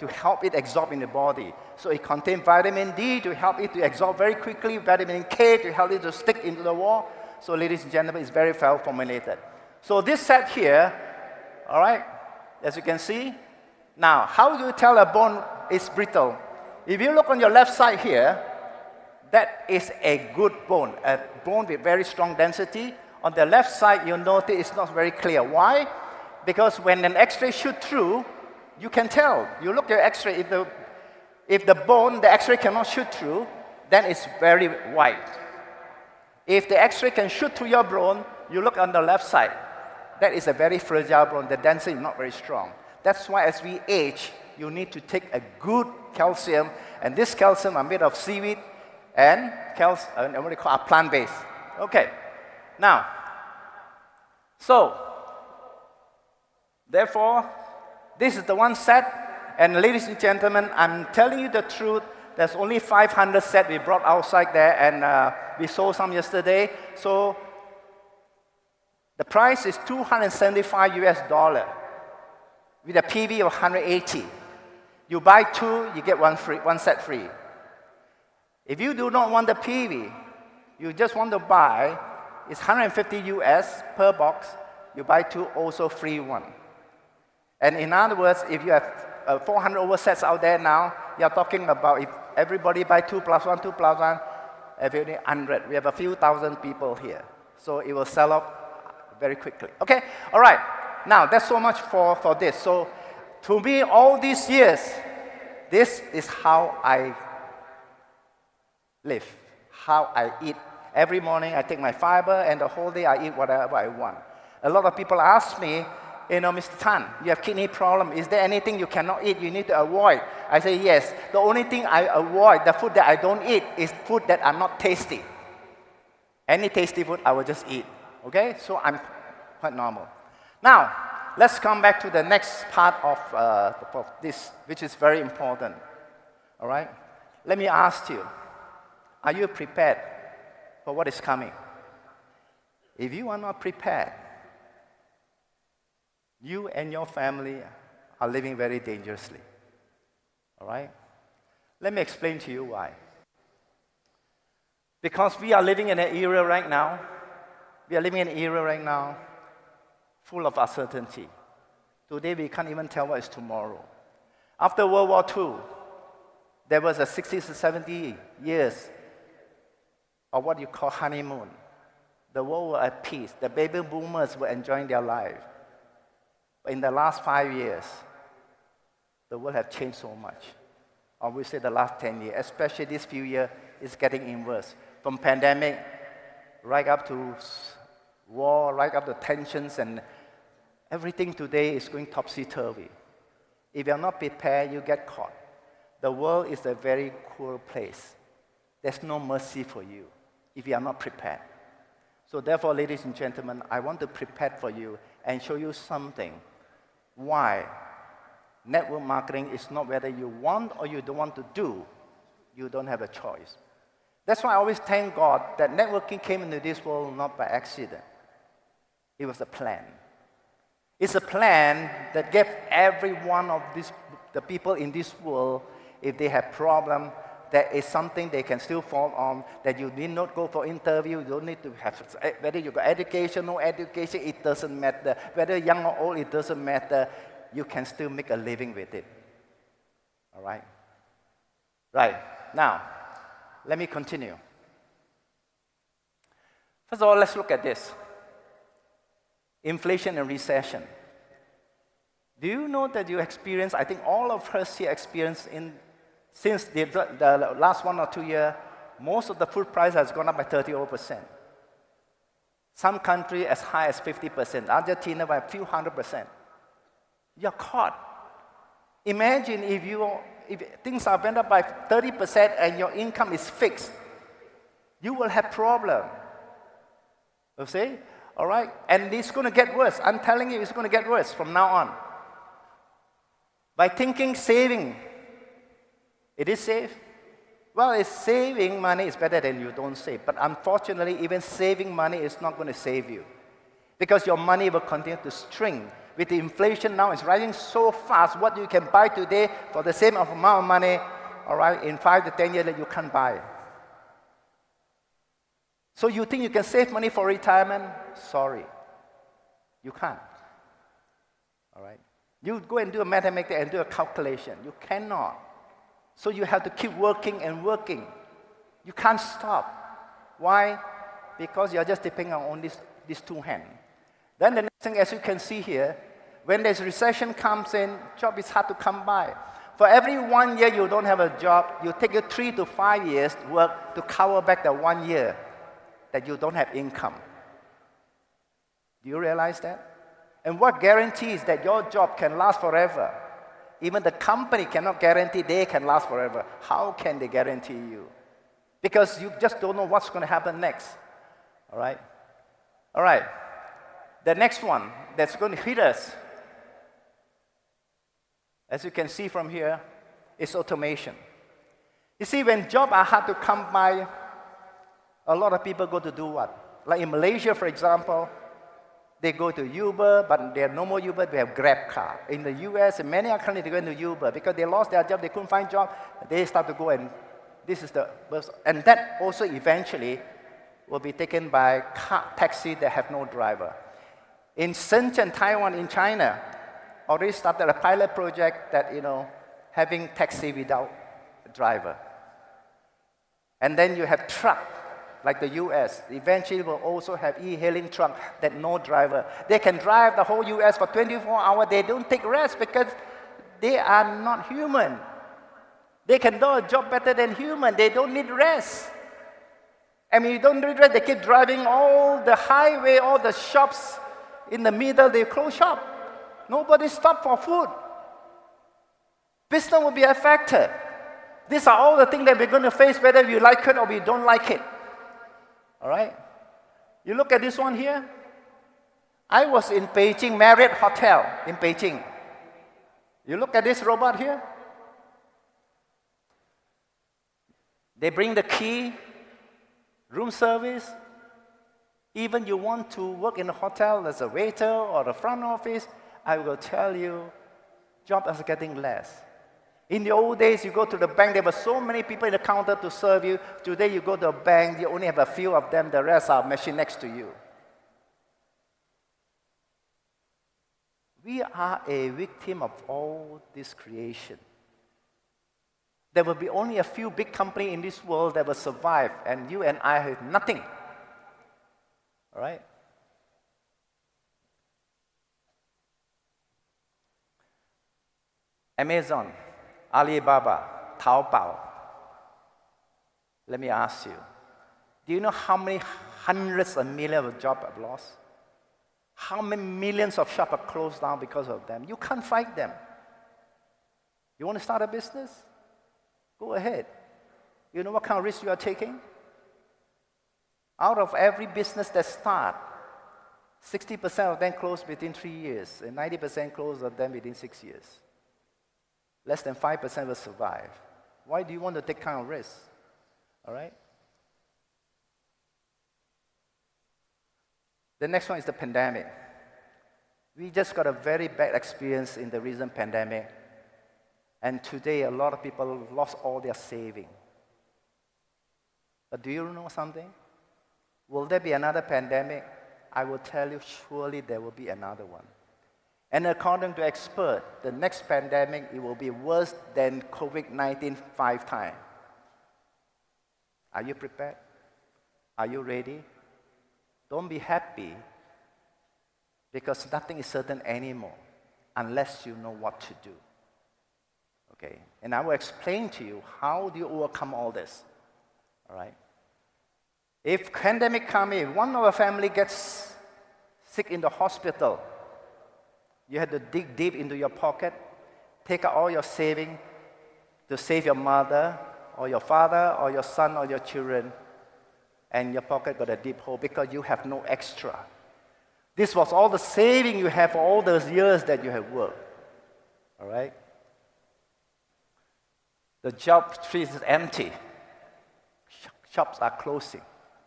to help it absorb in the body. So it contains vitamin D to help it to absorb very quickly, vitamin K to help it to stick into the wall. So ladies and gentlemen, it's very well formulated. So this set here, all right, as you can see. Now, how do you tell a bone is brittle? If you look on your left side here, that is a good bone, a bone with very strong density. On the left side, you'll notice it's not very clear. Why? Because when an X-ray shoots through, you can tell. You look at X-ray, if the bone, the X-ray cannot shoot through, then it's very white. If the X-ray can shoot through your bone, you look on the left side. That is a very fragile bone. The density is not very strong. That's why as we age, you need to take a good calcium. And this calcium are made of seaweed and what do you call plant-based. Okay. Now, so, therefore, this is the one set. And ladies and gentlemen, I'm telling you the truth. There's only 500 sets we brought outside there, and we sold some yesterday. So the price is $275 US with a PV of 180. You buy 2, you get one set free. If you do not want the PV, you just want to buy, it's 150 US per box. You buy 2, also free 1. And in other words, if you have 400 over sets out there now, you're talking about if everybody buy 2 plus 1, 2 plus 1, every 100. We have a few thousand people here. So it will sell off very quickly. Okay? All right. Now, that's so much for this. So to me, all these years, this is how I live, how I eat. Every morning, I take my fiber, and the whole day, I eat whatever I want. A lot of people ask me, Mr. Tan, you have kidney problem. Is there anything you cannot eat, you need to avoid? I say, yes. The only thing I avoid, the food that I don't eat, is food that are not tasty. Any tasty food, I will just eat. Okay? So I'm quite normal. Now, let's come back to the next part of this, which is very important. All right? Let me ask you, are you prepared for what is coming? If you are not prepared, you and your family are living very dangerously. All right? Let me explain to you why. Because we are living in an era right now, full of uncertainty. Today, we can't even tell what is tomorrow. After World War II, there was a 60 to 70 years of what you call honeymoon. The world was at peace. The baby boomers were enjoying their life. But in the last 5 years, the world has changed so much. Or we say the last 10 years, especially this few years, it's getting even worse. From pandemic, right up to war, right up to tensions, and everything today is going topsy-turvy. If you're not prepared, you get caught. The world is a very cruel place. There's no mercy for you if you are not prepared. So therefore, ladies and gentlemen, I want to prepare for you and show you something. Why network marketing is not whether you want or you don't want to do. You don't have a choice. That's why I always thank God that networking came into this world not by accident. It was a plan. It's a plan that gave every one of the people in this world, if they have problem, there is something they can still fall on, that you need not go for interview, you don't need to have, whether you got education, no education, it doesn't matter. Whether young or old, it doesn't matter. You can still make a living with it. All right? Right. Now, let me continue. First of all, let's look at this. Inflation and recession. Do you know that you experience, I think all of us here experience since the last 1 or 2 years, most of the food price has gone up by 30%. Some country as high as 50%. Argentina by a few 100%. You're caught. Imagine if things are went up by 30% and your income is fixed, you will have problem. You see? All right? And it's going to get worse. I'm telling you, it's going to get worse from now on. By thinking saving, it is safe. Well, it's saving money is better than you don't save. But unfortunately, even saving money is not going to save you. Because your money will continue to shrink. With the inflation now, it's rising so fast. What you can buy today for the same amount of money, all right, in 5 to 10 years, you can't buy. So you think you can save money for retirement? Sorry. You can't. All right? You go and do a mathematics and do a calculation. You cannot. So you have to keep working and working. You can't stop. Why? Because you're just depending on these two hands. Then the next thing, as you can see here, when there's recession comes in, job is hard to come by. For every 1 year you don't have a job, you take you 3 to 5 years to work to cover back the 1 year that you don't have income. Do you realize that? And what guarantees that your job can last forever? Even the company cannot guarantee they can last forever. How can they guarantee you? Because you just don't know what's going to happen next. All right? All right. The next one that's going to hit us, as you can see from here, is automation. You see, when jobs are hard to come by, a lot of people go to do what? Like in Malaysia, for example, they go to Uber, but there are no more Uber, they have Grab car. In the US, in many countries, they go into Uber. Because they lost their job, they couldn't find job, they start to go and and that also eventually will be taken by taxi that have no driver. In Shenzhen, Taiwan, in China, already started a pilot project that, having taxi without a driver. And then you have truck, like the US. Eventually will also have e-hailing truck that no driver. They can drive the whole US for 24 hours. They don't take rest because they are not human. They can do a job better than human. They don't need rest. I mean, you don't need rest. They keep driving all the highway, all the shops, In the middle, they close shop. Nobody stop for food. Business will be affected. These are all the things that we're going to face, whether we like it or we don't like it. All right? You look at this one here. I was in Beijing Marriott Hotel in Beijing. You look at this robot here. They bring the key, room service. Even you want to work in a hotel as a waiter or the front office, I will tell you, jobs are getting less. In the old days, you go to the bank, there were so many people in the counter to serve you. Today, you go to a bank, you only have a few of them, the rest are machine next to you. We are a victim of all this creation. There will be only a few big companies in this world that will survive, and you and I have nothing. All right? Amazon, Alibaba, Taobao. Let me ask you, do you know how many hundreds of millions of jobs are lost? How many millions of shops are closed down because of them? You can't fight them. You want to start a business? Go ahead. You know what kind of risk you are taking? Out of every business that starts, 60% of them close within 3 years, and 90% close of them within 6 years. Less than 5% will survive. Why do you want to take kind of risk? All right? The next one is the pandemic. We just got a very bad experience in the recent pandemic. And today, a lot of people lost all their saving. But do you know something? Will there be another pandemic? I will tell you, surely there will be another one. And according to experts, the next pandemic, it will be worse than COVID-19 5 times. Are you prepared? Are you ready? Don't be happy, because nothing is certain anymore unless you know what to do. Okay? And I will explain to you how do you overcome all this. All right? If pandemic comes in, one of a family gets sick in the hospital, you have to dig deep into your pocket, take out all your savings to save your mother or your father or your son or your children, and your pocket got a deep hole because you have no extra. This was all the saving you have for all those years that you have worked. All right? The job street is empty. Shops are closing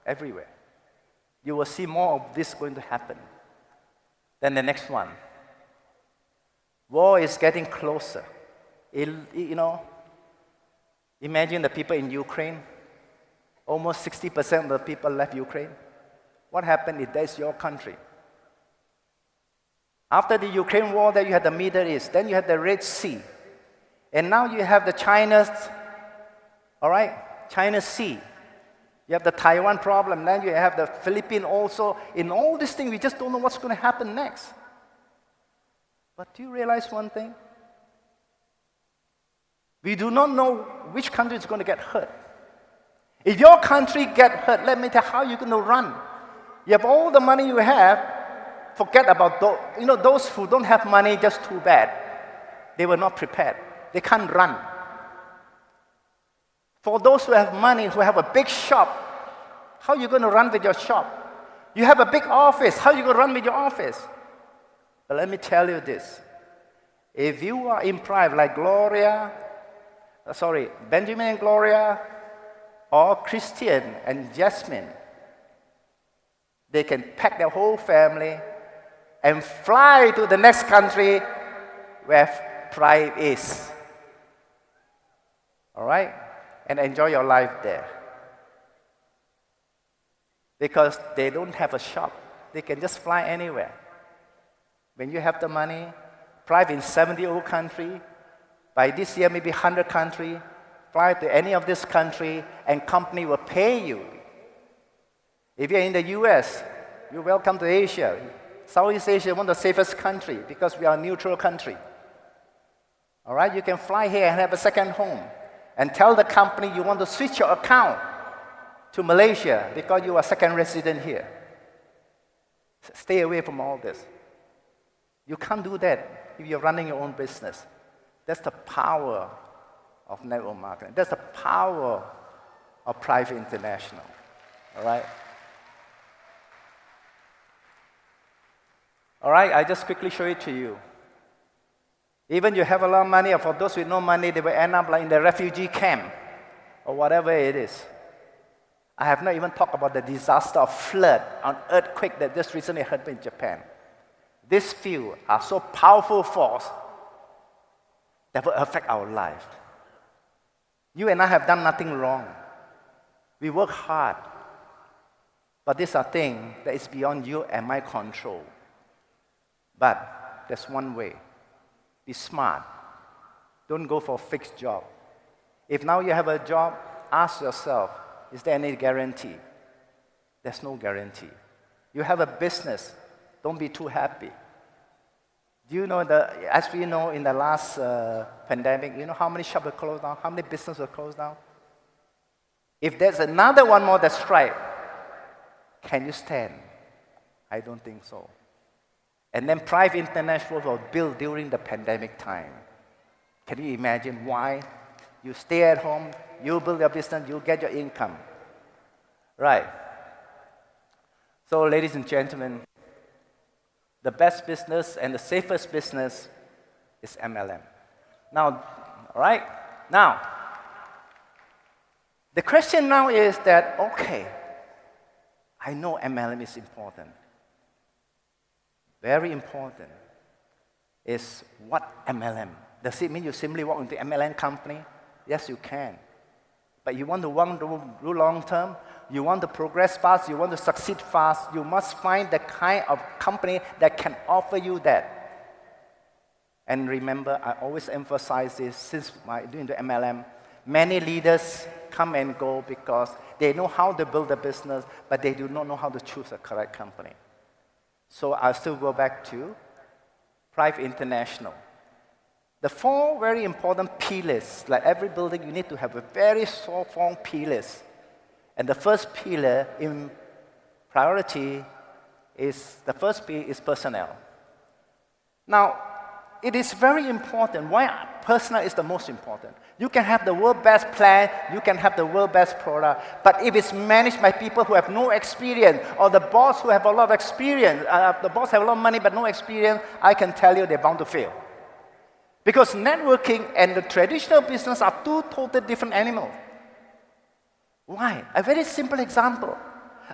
everywhere. You will see more of this going to happen. Then the next one. War is getting closer. Imagine the people in Ukraine. Almost 60% of the people left Ukraine. What happened if that's your country? After the Ukraine war, then you had the Middle East. Then you had the Red Sea. And now you have the China Sea. You have the Taiwan problem. Then you have the Philippines also. In all these things, we just don't know what's going to happen next. But do you realize one thing? We do not know which country is going to get hurt. If your country get hurt, let me tell you how you're going to run. You have all the money you have, forget about those. Those who don't have money, just too bad. They were not prepared. They can't run. For those who have money, who have a big shop, how are you going to run with your shop? You have a big office, how are you going to run with your office? But let me tell you this. If you are in Prife like Benjamin and Gloria, or Christian and Jasmine, they can pack their whole family and fly to the next country where Prife is. All right? And enjoy your life there. Because they don't have a shop. They can just fly anywhere. When you have the money, Prife in 70 old country, by this year maybe 100 country, fly to any of this country and company will pay you. If you're in the US, you're welcome to Asia. Southeast Asia is one of the safest countries because we are a neutral country. All right, you can fly here and have a second home and tell the company you want to switch your account to Malaysia because you are second resident here. Stay away from all this. You can't do that if you're running your own business. That's the power of network marketing. That's the power of Prife International. All right? All right, I just quickly show it to you. Even you have a lot of money, or for those with no money, they will end up like in the refugee camp or whatever it is. I have not even talked about the disaster of flood and earthquake that just recently happened in Japan. These few are so powerful force that will affect our life. You and I have done nothing wrong. We work hard. But these are things that is beyond you and my control. But there's one way. Be smart. Don't go for a fixed job. If now you have a job, ask yourself, is there any guarantee? There's no guarantee. You have a business, don't be too happy. Do you know as we know in the last pandemic, you know how many shops were closed down? How many businesses were closed down? If there's another one more that strike, can you stand? I don't think so. And then Prife International was built during the pandemic time. Can you imagine why? You stay at home, you build your business, you get your income. Right. So ladies and gentlemen, the best business and the safest business is MLM. Now, all right? Now, the question now is that, okay, I know MLM is important. Very important is what MLM. Does it mean you simply walk into MLM company? Yes, you can. But you want to do long term, you want to progress fast, you want to succeed fast, you must find the kind of company that can offer you that. And remember, I always emphasize this since doing the MLM, many leaders come and go because they know how to build a business, but they do not know how to choose a correct company. So I'll still go back to Prife International. The 4 very important pillars, like every building, you need to have a very strong pillars. And the first pillar in priority is, the first pillar is personnel. Now, it is very important. Why personnel is the most important? You can have the world's best plan, you can have the world's best product, but if it's managed by people who have no experience, or the boss who have a lot of experience, the boss have a lot of money but no experience, I can tell you they're bound to fail. Because networking and the traditional business are two totally different animals. Why? A very simple example.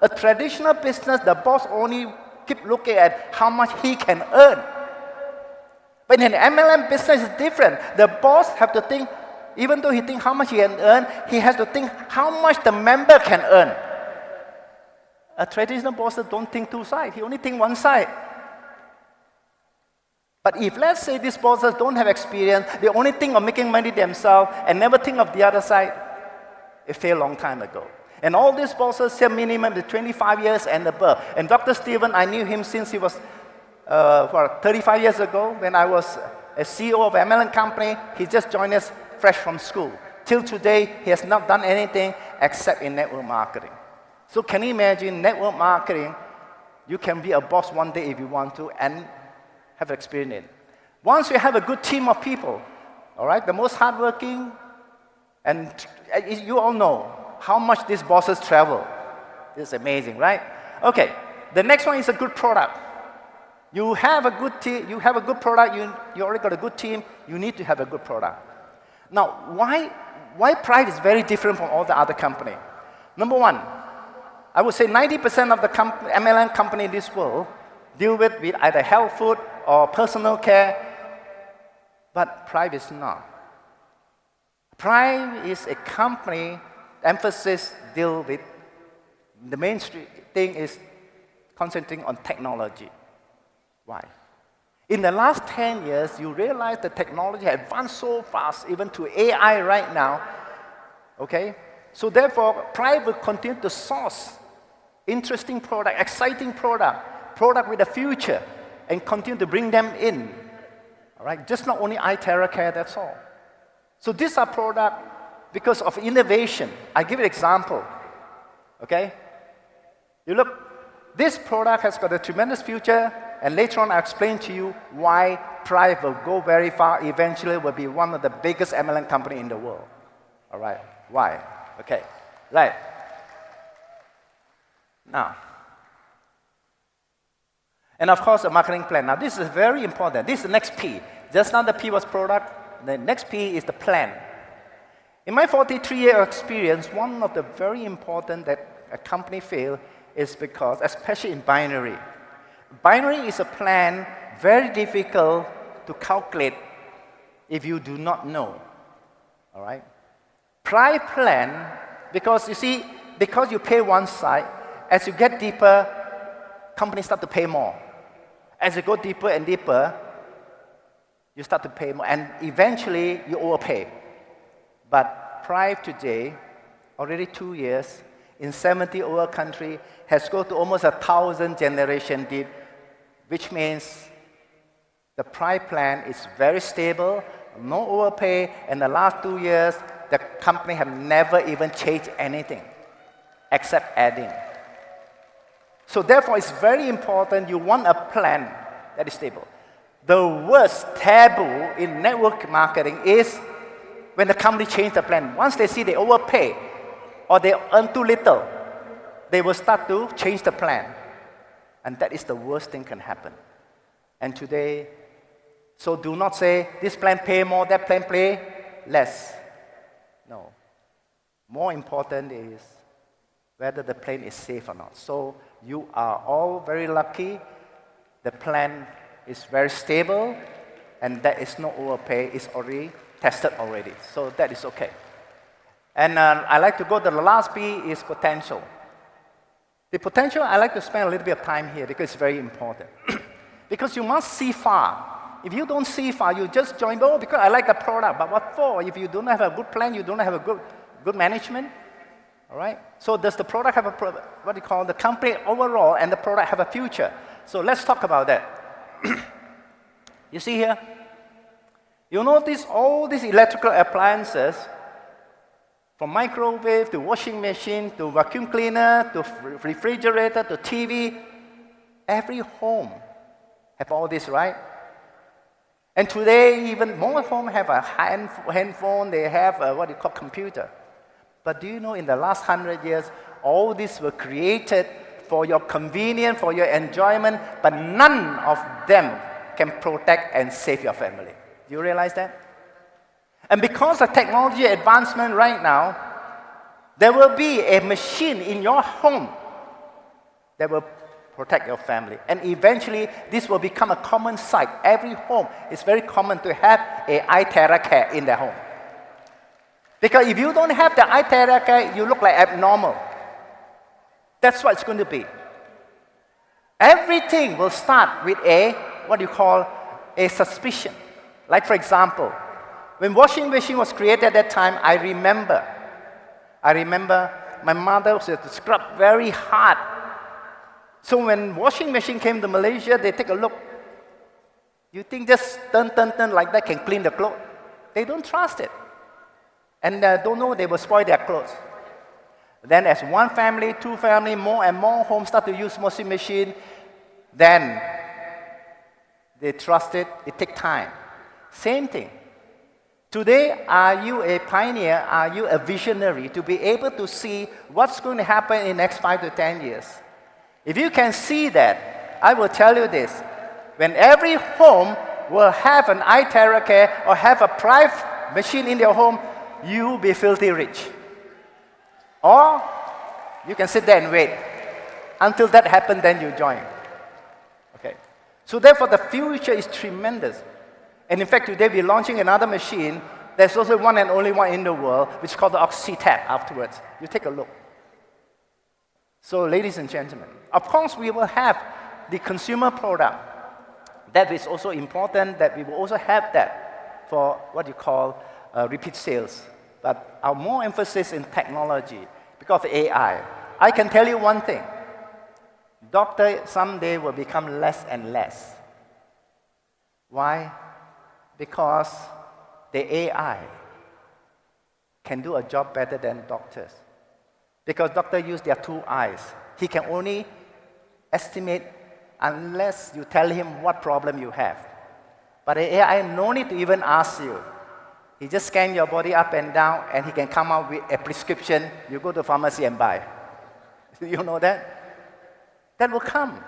A traditional business, the boss only keep looking at how much he can earn. But in an MLM business, it's different. The boss have to think, even though he thinks how much he can earn, he has to think how much the member can earn. A traditional boss don't think two sides. He only think one side. But if, let's say, these bosses don't have experience, they only think of making money themselves and never think of the other side, it failed a long time ago. And all these bosses have minimum 25 years and above. And Dr. Steven, I knew him since he was 35 years ago when I was a CEO of an MLM company. He just joined us fresh from school. Till today, he has not done anything except in network marketing. So can you imagine network marketing? You can be a boss one day if you want to and have experience in. Once you have a good team of people, all right, the most hardworking, and you all know how much these bosses travel. It's amazing, right? Okay, the next one is a good product. You have a good team, you have a good product, you already got a good team, you need to have a good product. Now, why Prife is very different from all the other companies? Number one, I would say 90% of the MLM company in this world deal with either health food or personal care, but Prife is not. Prife is a company, emphasis deal with, the main thing is concentrating on technology. Why? In the last 10 years, you realize the technology has advanced so fast, even to AI right now, okay? So therefore, Prife will continue to source interesting product, exciting product with a future, and continue to bring them in. All right, just not only iTerra Care, that's all. So these are products because of innovation. I give you an example. Okay, you look this product has got a tremendous future, and later on I'll explain to you why Prife will go very far, eventually will be one of the biggest MLM company in the world. All right, why? Okay, right. Now, and of course, a marketing plan. Now, this is very important. This is the next P. Just now the P was product. The next P is the plan. In my 43-year experience, one of the very important that a company fail is because, especially in binary. Binary is a plan very difficult to calculate if you do not know. All right? Price plan, because you see, because you pay one side, as you get deeper, companies start to pay more. As you go deeper and deeper, you start to pay more, and eventually you overpay. But Prife today, already 2 years, in 70 over country, has gone to almost 1,000 generation deep, which means the price plan is very stable, no overpay, and the last 2 years, the company have never even changed anything, except adding. So therefore, it's very important you want a plan that is stable. The worst taboo in network marketing is when the company change the plan. Once they see they overpay or they earn too little, they will start to change the plan. And that is the worst thing can happen. And today, so do not say, this plan pay more, that plan pay less. No. More important is whether the plane is safe or not. So you are all very lucky. The plan is very stable, and there is no overpay. It's already tested already. So that is okay. And I like to go to the last P is potential. The potential, I like to spend a little bit of time here because it's very important. Because you must see far. If you don't see far, you just join, oh, because I like the product. But what for? If you don't have a good plan, you don't have a good management. All right? So does the product have what do you call the company overall and the product have a future? So let's talk about that. You see here? You notice all these electrical appliances, from microwave to washing machine to vacuum cleaner to refrigerator to TV, every home have all this, right? And today, even more homes have a handphone, they have what you call computer. But do you know in the last 100 years, all these were created for your convenience, for your enjoyment, but none of them can protect and save your family. Do you realize that? And because of technology advancement right now, there will be a machine in your home that will protect your family. And eventually, this will become a common sight. Every home, it's very common to have an iTerra in their home. Because if you don't have the iTerra, you look like abnormal. That's what it's going to be. Everything will start with a, what you call, a suspicion. Like for example, when washing machine was created at that time, I remember my mother was to scrub very hard. So when washing machine came to Malaysia, they take a look. You think just turn like that can clean the clothes? They don't trust it. And don't know they will spoil their clothes. Then as one family, two family, more and more homes start to use washing machine, then they trust it, it takes time. Same thing. Today, are you a pioneer? Are you a visionary to be able to see what's going to happen in the next 5 to 10 years? If you can see that, I will tell you this. When every home will have an iTerra or have a Prife machine in their home, you will be filthy rich. Or you can sit there and wait. Until that happens, then you join. Okay. So therefore, the future is tremendous. And in fact, today we're launching another machine. There's also one and only one in the world, which is called the OxyTap afterwards. You take a look. So ladies and gentlemen, of course we will have the consumer product. That is also important that we will also have that for what you call repeat sales. But our more emphasis in technology because of AI. I can tell you one thing. Doctor someday will become less and less. Why? Because the AI can do a job better than doctors. Because doctors use their two eyes. He can only estimate unless you tell him what problem you have. But the AI no need to even ask you. He just scan your body up and down, and he can come out with a prescription. You go to pharmacy and buy. You know that? That will come.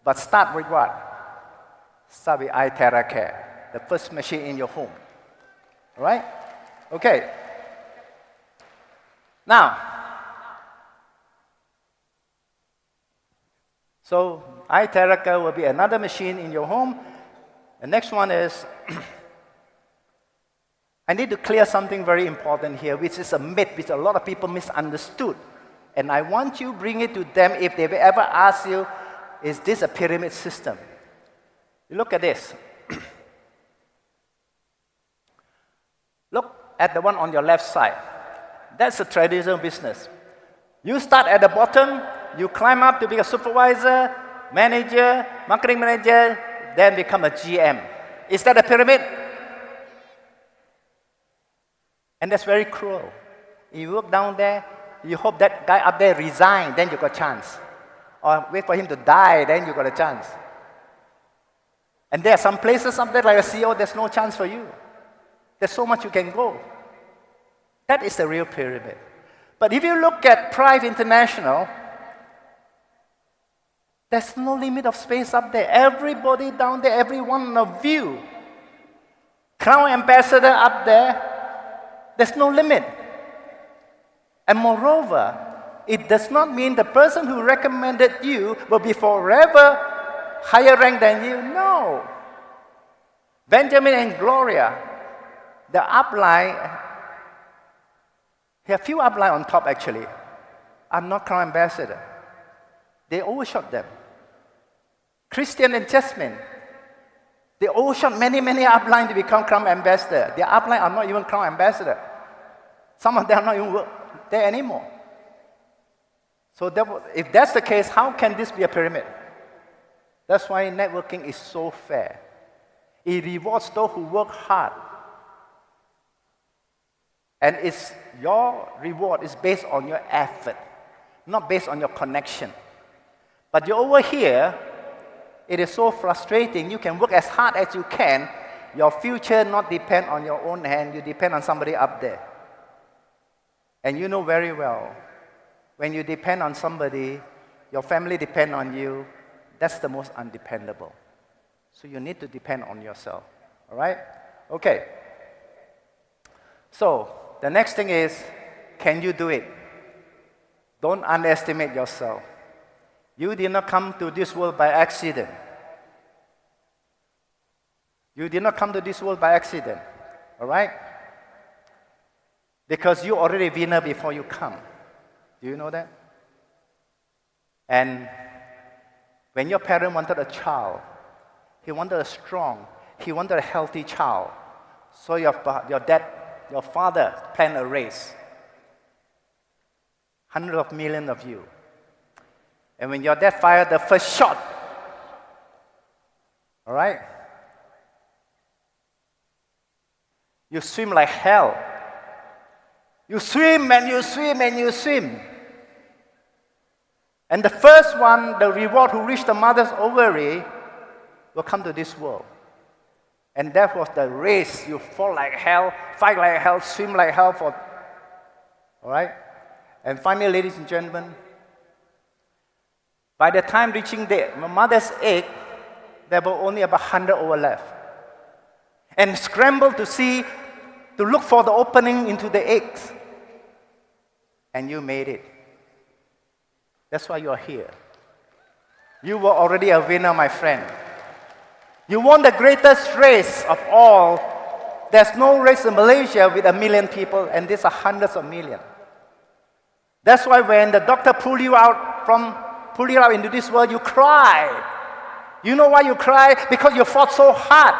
But start with what? Start with iTerra Care, the first machine in your home. All right? Okay. Now, so iTerra Care will be another machine in your home. The next one is, I need to clear something very important here, which is a myth which a lot of people misunderstood. And I want you to bring it to them if they ever ask you, is this a pyramid system? You look at this. Look at the one on your left side. That's a traditional business. You start at the bottom, you climb up to be a supervisor, manager, marketing manager, then become a GM. Is that a pyramid? And that's very cruel. You work down there, you hope that guy up there resign, then you got a chance. Or wait for him to die, then you got a chance. And there are some places up there like a CEO, there's no chance for you. There's so much you can go. That is the real pyramid. But if you look at Prife International, there's no limit of space up there. Everybody down there, every one of you. Crown Ambassador up there, there's no limit. And moreover, it does not mean the person who recommended you will be forever higher rank than you. No. Benjamin and Gloria, the upline, here are few upline on top actually, are not Crown Ambassador. They overshot them. Christian and Jasmine, they overshot many upline to become Crown Ambassador. Their upline are not even Crown Ambassador. Some of them are not even there anymore. So if that's the case, how can this be a pyramid? That's why networking is so fair. It rewards those who work hard. And your reward is based on your effort, not based on your connection. But you're over here, it is so frustrating. You can work as hard as you can. Your future not depend on your own hand. You depend on somebody up there. And you know very well, when you depend on somebody, your family depend on you, that's the most undependable. So you need to depend on yourself. All right? Okay. So the next thing is, can you do it? Don't underestimate yourself. You did not come to this world by accident. You did not come to this world by accident. All right? Because you already winner before you come. Do you know that? And when your parent wanted a child, he wanted a strong, he wanted a healthy child. So your father planned a race. Hundreds of millions of you. And when your dad fired the first shot, all right, you swim like hell. You swim and you swim and you swim. And the first one, the reward who reached the mother's ovary, will come to this world. And that was the race. You fall like hell, fight like hell, swim like hell for. All right? And finally, ladies and gentlemen, by the time reaching the mother's egg, there were only about 100 over left. And scramble to look for the opening into the eggs. And you made it. That's why you are here. You were already a winner, my friend. You won the greatest race of all. There's no race in Malaysia with 1 million people, and these are hundreds of millions. That's why when the doctor pulled you out into this world, you cry. You know why you cry? Because you fought so hard.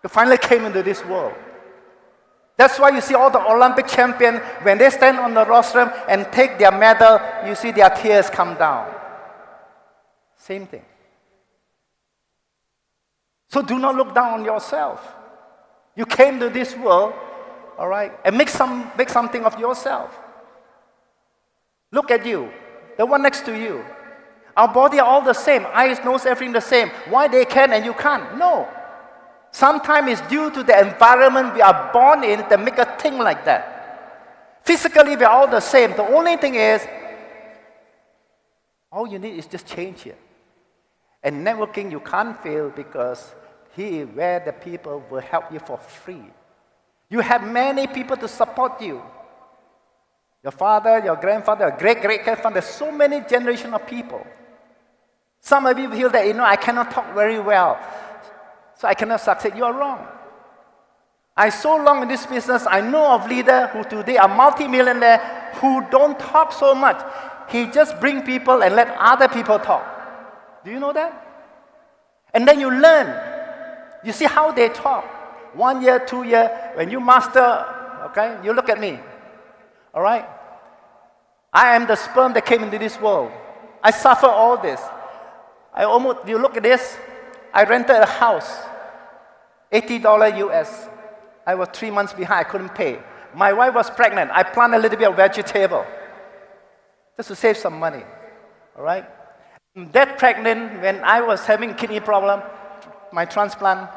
You finally came into this world. That's why you see all the Olympic champions, when they stand on the rostrum and take their medal, you see their tears come down. Same thing. So do not look down on yourself. You came to this world, all right, and make something of yourself. Look at you, the one next to you. Our body are all the same. Eyes, nose, everything the same. Why they can and you can't? No. Sometimes it's due to the environment we are born in that make us think like that. Physically, we are all the same. The only thing is, all you need is just change here. And networking, you can't fail because here is where the people will help you for free. You have many people to support you. Your father, your grandfather, your great-great-grandfather, there's so many generations of people. Some of you feel that, I cannot talk very well, so I cannot succeed. You are wrong. I'm so long in this business, I know of leaders who today are multi-millionaire who don't talk so much. He just bring people and let other people talk. Do you know that? And then you learn. You see how they talk. 1 year, 2 years, when you master, okay, you look at me. All right? I am the sperm that came into this world. I suffer all this. You look at this, I rented a house, $80 US. I was 3 months behind, I couldn't pay. My wife was pregnant. I planted a little bit of vegetable just to save some money. All right? That pregnant, when I was having kidney problem, my transplant,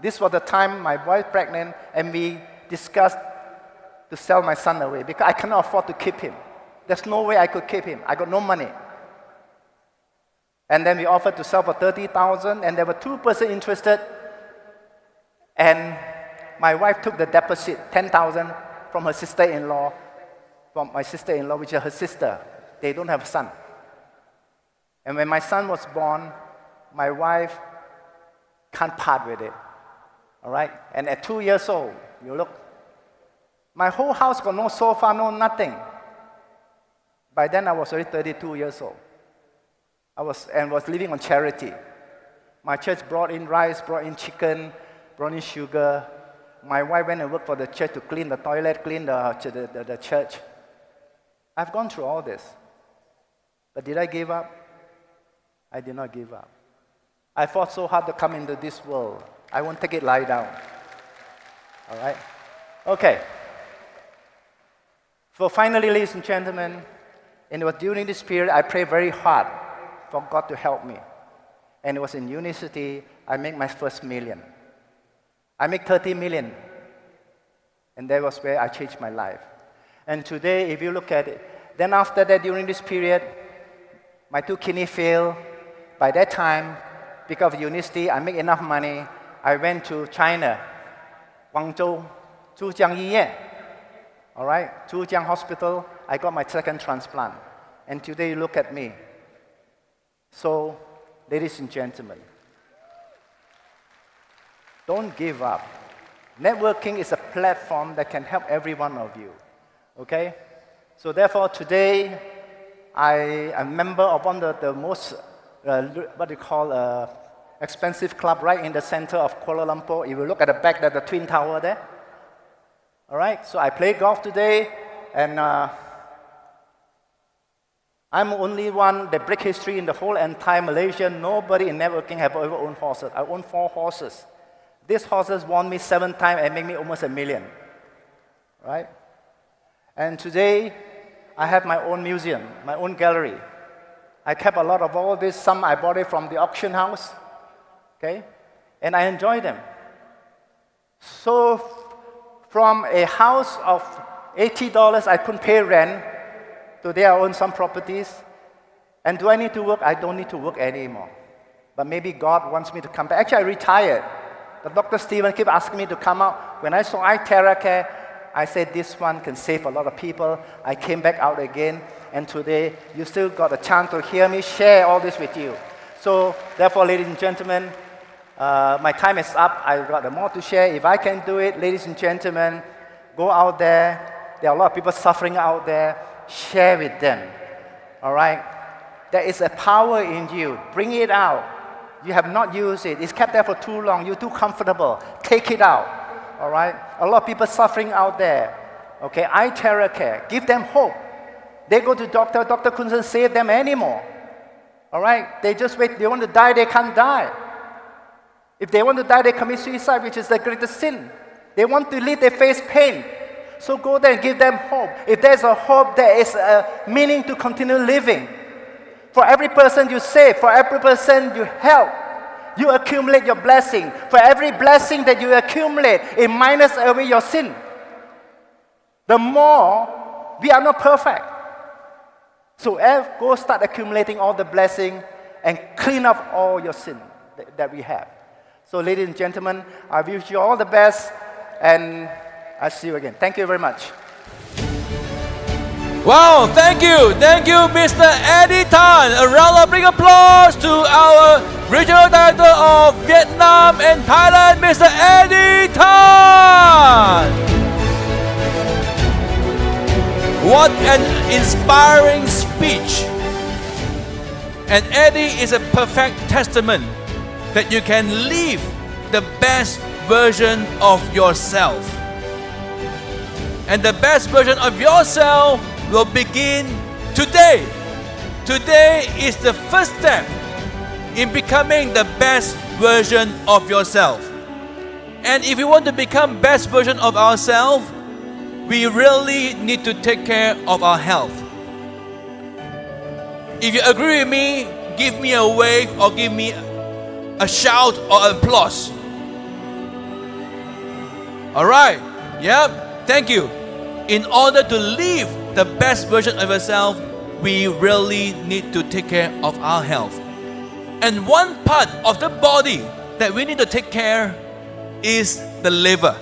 this was the time my wife pregnant, and we discussed to sell my son away because I cannot afford to keep him. There's no way I could keep him. I got no money. And then we offered to sell for $30,000, and there were 2 persons interested. And my wife took the deposit, $10,000, from her sister-in-law, from my sister-in-law, which is her sister. They don't have a son. And when my son was born, my wife can't part with it. All right? And at 2 years old, you look, my whole house got no sofa, no nothing. By then, I was already 32 years old. I was living on charity. My church brought in rice, brought in chicken, brought in sugar. My wife went and worked for the church to clean the toilet, clean the church. I've gone through all this. But did I give up? I did not give up. I fought so hard to come into this world. I won't take it lie down. All right? Okay. So finally, ladies and gentlemen, and it was during this period I prayed very hard for God to help me. And it was in university, I made my first million. I make 30 million. And that was where I changed my life. And today, if you look at it, then after that, during this period, my 2 kidneys failed. By that time, because of university, I make enough money. I went to China, Guangzhou, Zhujiang Yiyan. All right, Zhujiang Hospital. I got my second transplant. And today, you look at me. So, ladies and gentlemen, don't give up. Networking is a platform that can help every one of you. Okay? So therefore, today, I am a member of one of the most, expensive club right in the center of Kuala Lumpur. If you look at the back, there's the Twin Tower there. All right? So I play golf today, and I'm only one that break history in the whole entire Malaysia. Nobody in networking have ever owned horses. I own 4 horses. These horses won me 7 times and make me almost $1 million. Right? And today, I have my own museum, my own gallery. I kept a lot of all this. Some I bought it from the auction house. Okay? And I enjoy them. So from a house of $80 I couldn't pay rent, today I own some properties. And do I need to work? I don't need to work anymore. But maybe God wants me to come back. Actually, I retired. But Dr. Stephen kept asking me to come out. When I saw iTerracare, I said, this one can save a lot of people. I came back out again. And today, you still got a chance to hear me share all this with you. So, therefore, ladies and gentlemen, my time is up. I've got more to share. If I can do it, ladies and gentlemen, go out there. There are a lot of people suffering out there. Share with them. All right? There is a power in you. Bring it out. You have not used it. It's kept there for too long. You're too comfortable. Take it out. All right? A lot of people suffering out there. Okay? iTerracare. Give them hope. They go to doctor. Doctor couldn't save them anymore. All right? They just wait. They want to die. They can't die. If they want to die, they commit suicide, which is the greatest sin. They want to live. They face pain. So go there and give them hope. If there's a hope, there is a meaning to continue living. For every person you save, for every person you help, you accumulate your blessing. For every blessing that you accumulate, it minus away your sin. The more, we are not perfect. So go start accumulating all the blessing and clean up all your sin that we have. So ladies and gentlemen, I wish you all the best and I'll see you again. Thank you very much. Wow, thank you, Mr. Eddie Tan. A round of big applause to our Regional Director of Vietnam and Thailand, Mr. Eddie Tan. What an inspiring speech. And Eddie is a perfect testament that you can live the best version of yourself. And the best version of yourself will begin today. Today is the first step in becoming the best version of yourself. And if you want to become best version of ourselves, we really need to take care of our health. If you agree with me, give me a wave or give me a shout or applause. Alright, yep, thank you. In order to live the best version of yourself, we really need to take care of our health. And one part of the body that we need to take care is the liver.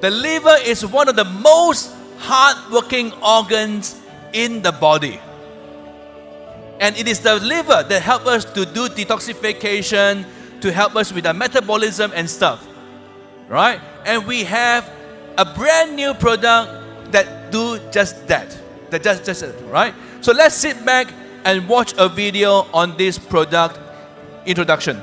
The liver is one of the most hard-working organs in the body. And it is the liver that helps us to do detoxification, to help us with our metabolism and stuff. Right? And we have a brand new product that do just that. That just right? So let's sit back and watch a video on this product introduction.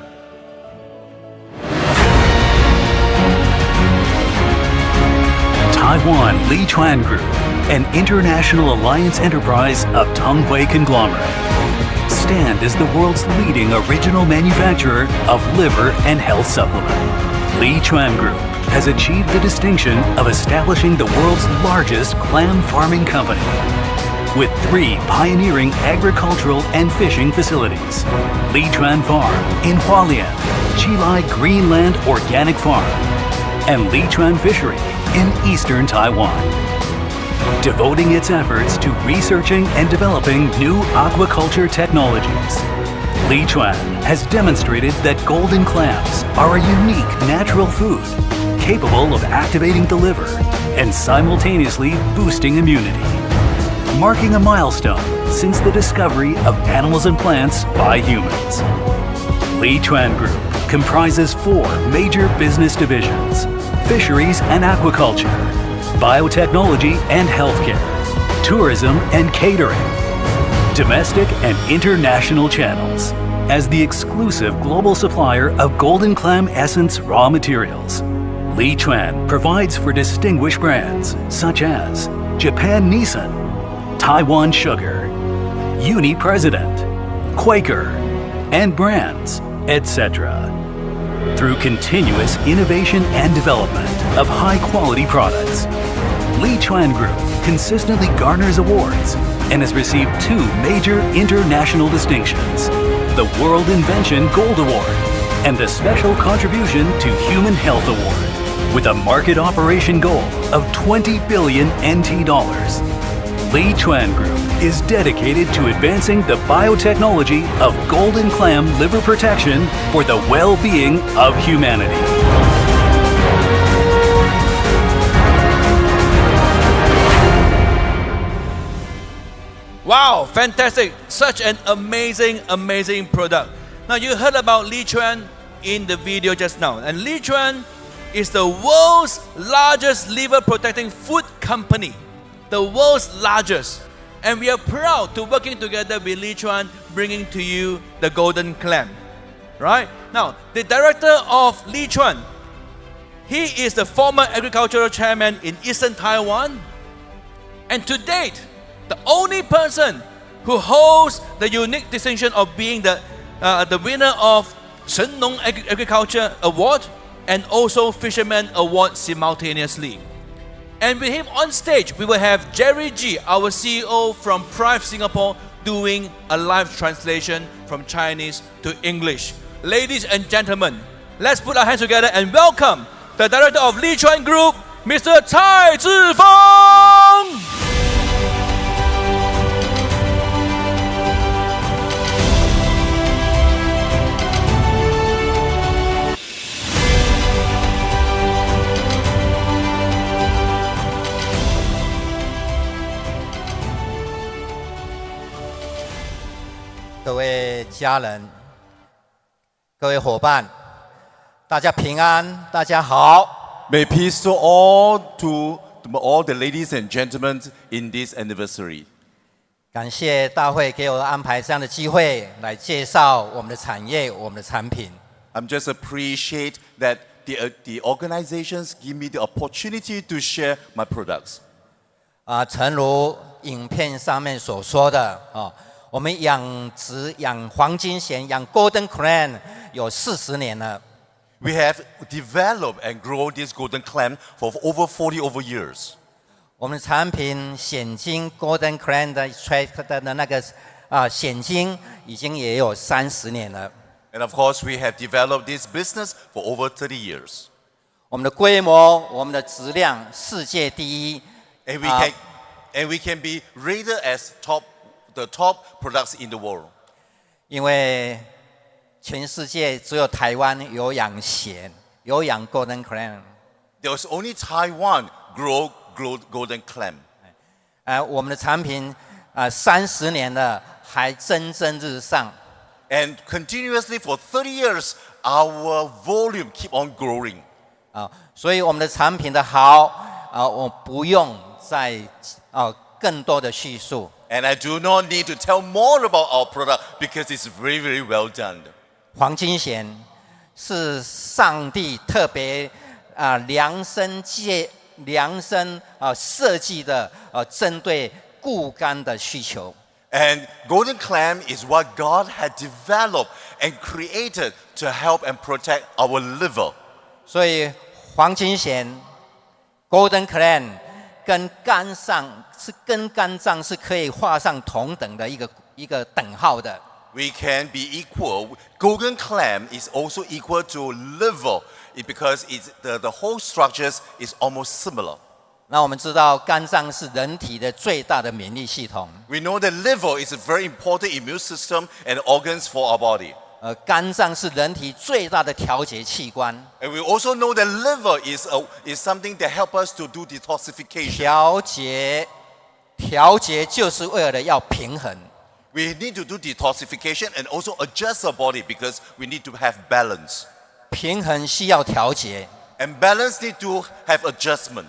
Taiwan Lichuan Group, an international alliance enterprise of Tonghui conglomerate, stand as the world's leading original manufacturer of liver and health supplement. Lichuan Group has achieved the distinction of establishing the world's largest clam farming company, with 3 pioneering agricultural and fishing facilities: Lichuan Farm in Hualien, Chilai Greenland Organic Farm, and Lichuan Fishery in eastern Taiwan. Devoting its efforts to researching and developing new aquaculture technologies, Lichuan has demonstrated that golden clams are a unique natural food capable of activating the liver and simultaneously boosting immunity, marking a milestone since the discovery of animals and plants by humans. Lichuan Group comprises 4 major business divisions: fisheries and aquaculture, biotechnology and healthcare, tourism and catering, domestic and international channels. As the exclusive global supplier of golden clam essence raw materials, Lichuan provides for distinguished brands such as Japan Nissan, Taiwan Sugar, Uni President, Quaker, and brands, etc. Through continuous innovation and development of high-quality products, Lichuan Group consistently garners awards and has received 2 major international distinctions: the World Invention Gold Award and the Special Contribution to Human Health Award, with a market operation goal of 20 billion NT dollars. Lichuan Group is dedicated to advancing the biotechnology of golden clam liver protection for the well-being of humanity. Wow, fantastic. Such an amazing product. Now you heard about Lichuan in the video just now. And Lichuan is the world's largest liver protecting food company. The world's largest. And we are proud to working together with Lichuan, bringing to you the golden clam. Right? Now, the director of Lichuan, he is the former agricultural chairman in eastern Taiwan. And to date, the only person who holds the unique distinction of being the winner of Shen Nong Agriculture Award and also Fisherman Award simultaneously. And with him on stage, we will have Jerry G, our CEO from Prife Singapore, doing a live translation from Chinese to English. Ladies and gentlemen, let's put our hands together and welcome the director of Li Chuan Group, Mr. Cai Zhifeng. 各位家人、各位伙伴，大家平安，大家好。May peace to all the ladies and gentlemen in this anniversary. 感谢大会给我安排这样的机会，来介绍我们的产业、我们的产品。I'm just appreciate that the organizations give me the opportunity to share my products. 诚如影片上面所说的我们养黄金蚬、养 Golden Clam 有40年了。We have developed and grown this golden clam for over 40 years. 我们的产品蚬金 Golden Clam 的那个蚬金已经也有30年了。And of course, we have developed this business for over 30 years. 我们的规模、我们的质量世界第一。And we can be rated as the top products in the world. 因为全世界只有台湾有养蚬，有养 Golden Clam。There's only Taiwan grow golden clam. 我们的产品30年了，还蒸日上。And continuously for 30 years, our volume keep on growing. 所以我们的产品的好我不用再更多的叙述。And I do not need to tell more about our product because it's very, very well done. 黄金蚬是上帝特别量身设计的针对固肝的需求。And golden clam is what God had developed and created to help and protect our liver. 所以黄金蚬 Golden Clam 跟肝脏是可以画上同等的一个等号的。We can be equal. Golden clam is also equal to liver because the whole structures is almost similar. 那我们知道肝脏是人体的最大的免疫系统。We know that liver is a very important immune system and organs for our body. 肝脏是人体最大的调节器官。And we also know that liver is something that helps us to do detoxification. 调节就是为了要平衡。We need to do detoxification and also adjust our body because we need to have balance. 平衡需要调节。And balance need to have adjustment.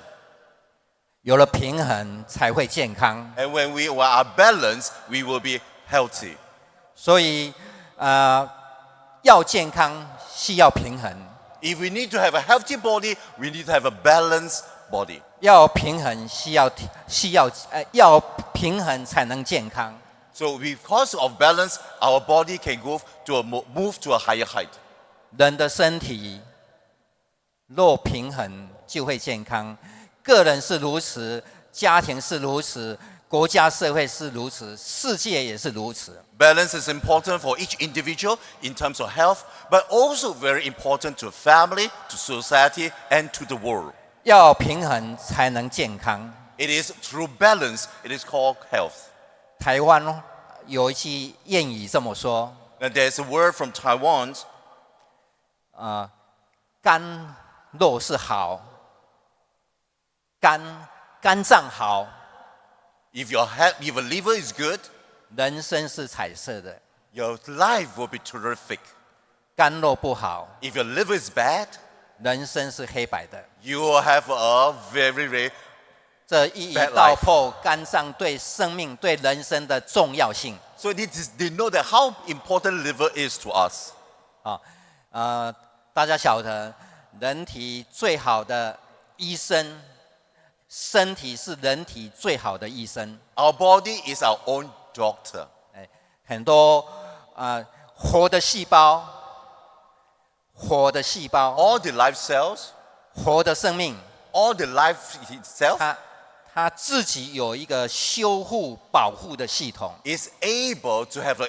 有了平衡才会健康。And when we are balanced, we will be healthy. 所以要健康需要平衡。If we need to have a healthy body, we need to have a balanced body. 要平衡要平衡才能健康。So because of balance, our body can move to a higher height. 人的身体若平衡就会健康，个人是如此，家庭是如此，国家社会是如此，世界也是如此。Balance is important for each individual in terms of health, but also very important to family, to society, and to the world. 要平衡才能健康。It is through balance, it is called health. 台湾有一句谚语这么说 And there's a word from Taiwan. 肝肉是好，肝脏好。If your liver is good, 人生是彩色的。 your life will be terrific. 肝肉不好， If your liver is bad, 人生是黑白的。 you will have a very, very 这一语道破肝脏对生命、对人生的重要性。So they know that how important liver is to us. 大家晓得，人体最好的医生，身体是人体最好的医生。 Our body is our own doctor. 很多活的细胞， all the life cells, 活的生命， all the life itself, 它自己有一个修护保护的系统。 is able to have an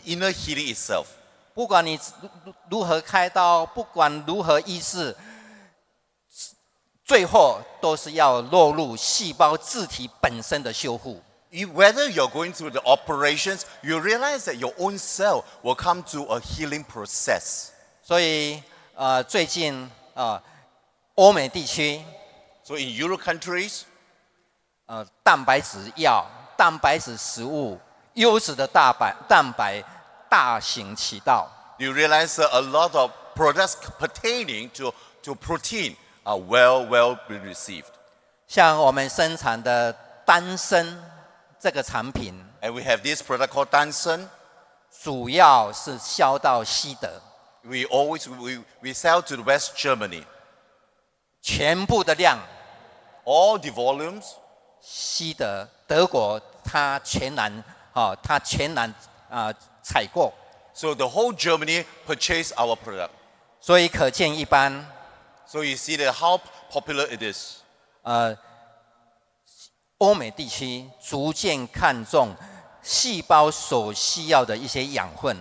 inner healing itself. 不管你如何开刀，不管如何医治，最后都是要落入细胞自体本身的修护。 Whether you're going through the operations, you realize that your own cell will come to a healing process. 所以最近欧美地区 So in Euro countries, 蛋白质药、蛋白质食物、优质的蛋白大行其道。 you realize that a lot of products pertaining to protein are well being received. 像我们生产的丹参这个产品， And we have this product called Dansen. 主要是销到西德， We sell to the West Germany. 全部的量 All the volumes, 西德德国它全然采购， so the whole Germany purchase our product. 所以可见一斑。 So you see that how popular it is. 欧美地区逐渐看重细胞所需要的一些养分。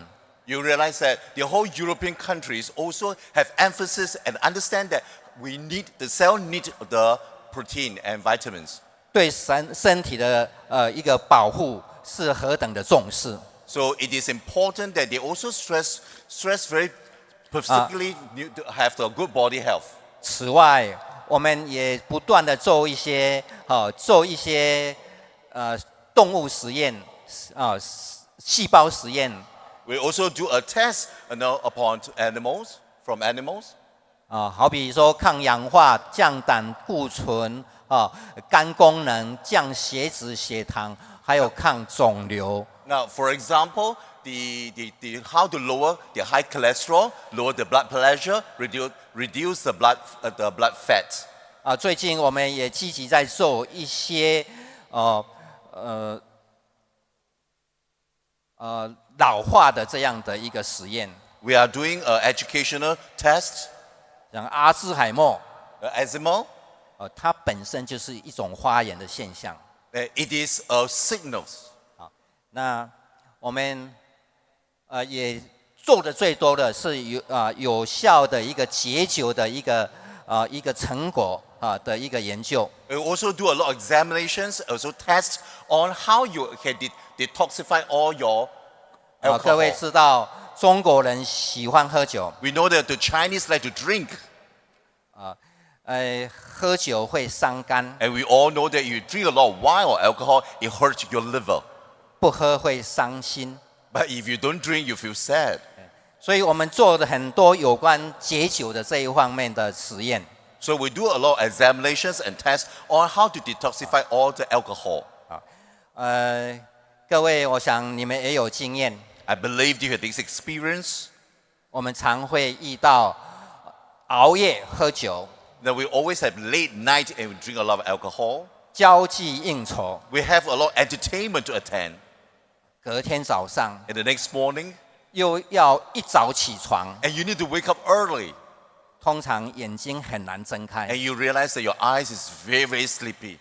You realize that the whole European countries also have emphasis and understand that the cell need the protein and vitamins. 对身体的一个保护是何等的重视。 So it is important that they also stress very specifically to have the good body health. 此外，我们也不断的做一些动物实验细胞实验。 We also do a test upon animals from animals. 好比说抗氧化、降胆固醇肝功能、降血脂、血糖，还有抗肿瘤。 Now, for example, the how to lower the high cholesterol, lower the blood pressure, reduce the blood fat. 最近我们也积极在做一些老化的这样的一个实验。 We are doing an educational test. 像阿兹海默， Eczema, 它本身就是一种发炎的现象。 it is a sickness. 那我们也做的最多的是有效的一个解酒的一个成果的一个研究。 We also do a lot of examinations, also tests on how you can detoxify all your 各位 alcohol. 知道中国人喜欢喝酒， We know that the Chinese like to drink, 喝酒会伤肝， and we all know that you drink a lot of wine or alcohol, it hurts your liver. 不喝会伤心。 But if you don't drink, you feel sad. 所以我们做了很多有关解酒的这一方面的实验。 So we do a lot of examinations and tests on how to detoxify all the alcohol. 各位，我想你们也有经验， I believe you have this experience 我们常会遇到熬夜喝酒、 that we always have late night and we drink a lot of alcohol. 交际应酬， We have a lot of entertainment to attend. 隔天早上 And the next morning, 又要一早起床， and you need to wake up early. 通常眼睛很难睁开 And。you realize that your eyes is very sleepy.